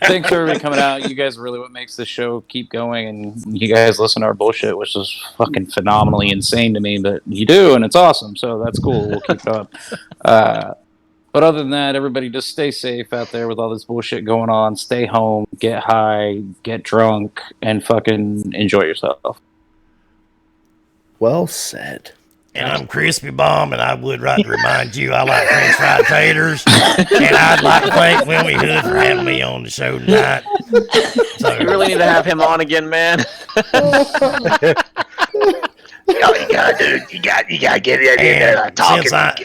Thanks for everybody coming out. You guys are really what makes this show keep going, and you guys listen to our bullshit, which is fucking phenomenally insane to me, but you do, and it's awesome, so that's cool. We'll keep it up. But other than that, everybody just stay safe out there with all this bullshit going on. Stay home, get high, get drunk, and fucking enjoy yourself. Well said. And I'm Crispy Bomb, and I would like to remind you I like French fried taters. And I'd like to thank Wilmy Hood for having me on the show tonight. So, You really need to have him on again, man. You gotta get it in there.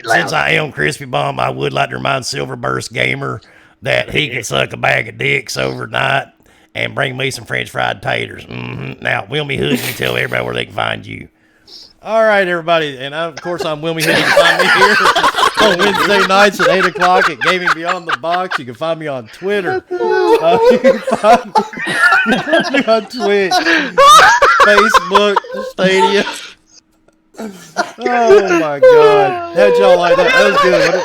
since I am Crispy Bomb, I would like to remind Silverburst Gamer that he can suck a bag of dicks overnight and bring me some French fried taters. Now, Wilmy Hood, you tell everybody where they can find you. All right, everybody. And of course, I'm Wilmy Hood. You can find me here on Wednesday nights at 8 o'clock at Gaming Beyond the Box. You can find me on Twitter. You can find me on Twitch, Facebook, Stadia. Oh, my God. How'd y'all like that? That was good, wasn't it?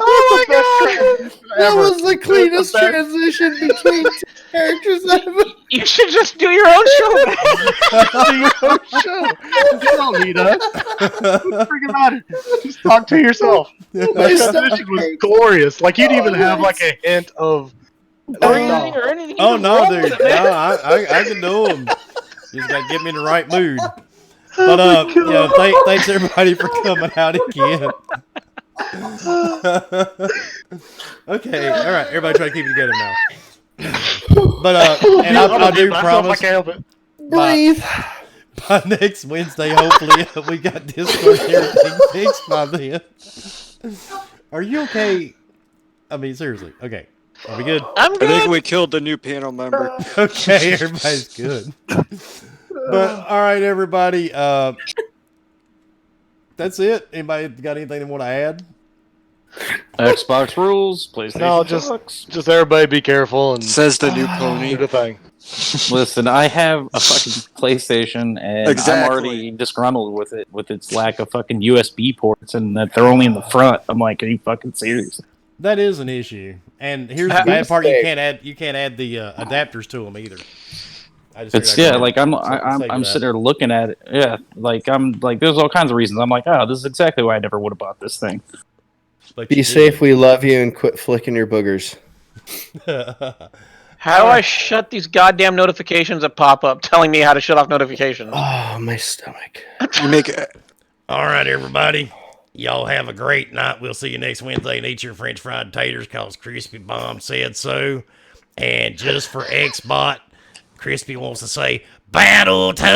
Oh my god! That was the cleanest transition between two characters ever. You should just do your own show, man. Do your own show. You don't need us. What's the freaking matter? Just talk to yourself. That transition was glorious. Like you'd even have like a hint of. Anything Oh, no, dude. No, I can do them. You just got to get me in the right mood. But, thanks everybody for coming out again. Okay, all right. Everybody try to keep it together now. But and I do promise. I can't help it. Breathe. By next Wednesday, hopefully, we got Discord and everything fixed by then. Are you okay? I mean, seriously. Okay. Are we good? I'm I good. think we killed the new panel member. Okay, everybody's good. But all right, everybody. That's it. Anybody got anything they want to add? Xbox rules, PlayStation No, sucks. just everybody be careful and Says the new do pony. the thing. Listen, I have a fucking PlayStation, and Exactly. I'm already disgruntled with it, with its lack of fucking USB ports, and that they're only in the front. I'm like, are you fucking serious? That is an issue. And here's the bad part: you can't add the adapters to them either. It's I'm sitting there looking at it. Yeah, like I'm like, there's all kinds of reasons. I'm like, oh, this is exactly why I never would have bought this thing. But Be safe. We love you, and quit flicking your boogers. How do I shut these goddamn notifications that pop up telling me how to shut off notifications? Oh, my stomach. You make it. All right, everybody. Y'all have a great night. We'll see you next Wednesday and eat your French fried taters because Crispy Bomb said so. And just for Xbot, Crispy wants to say, Battle Toads!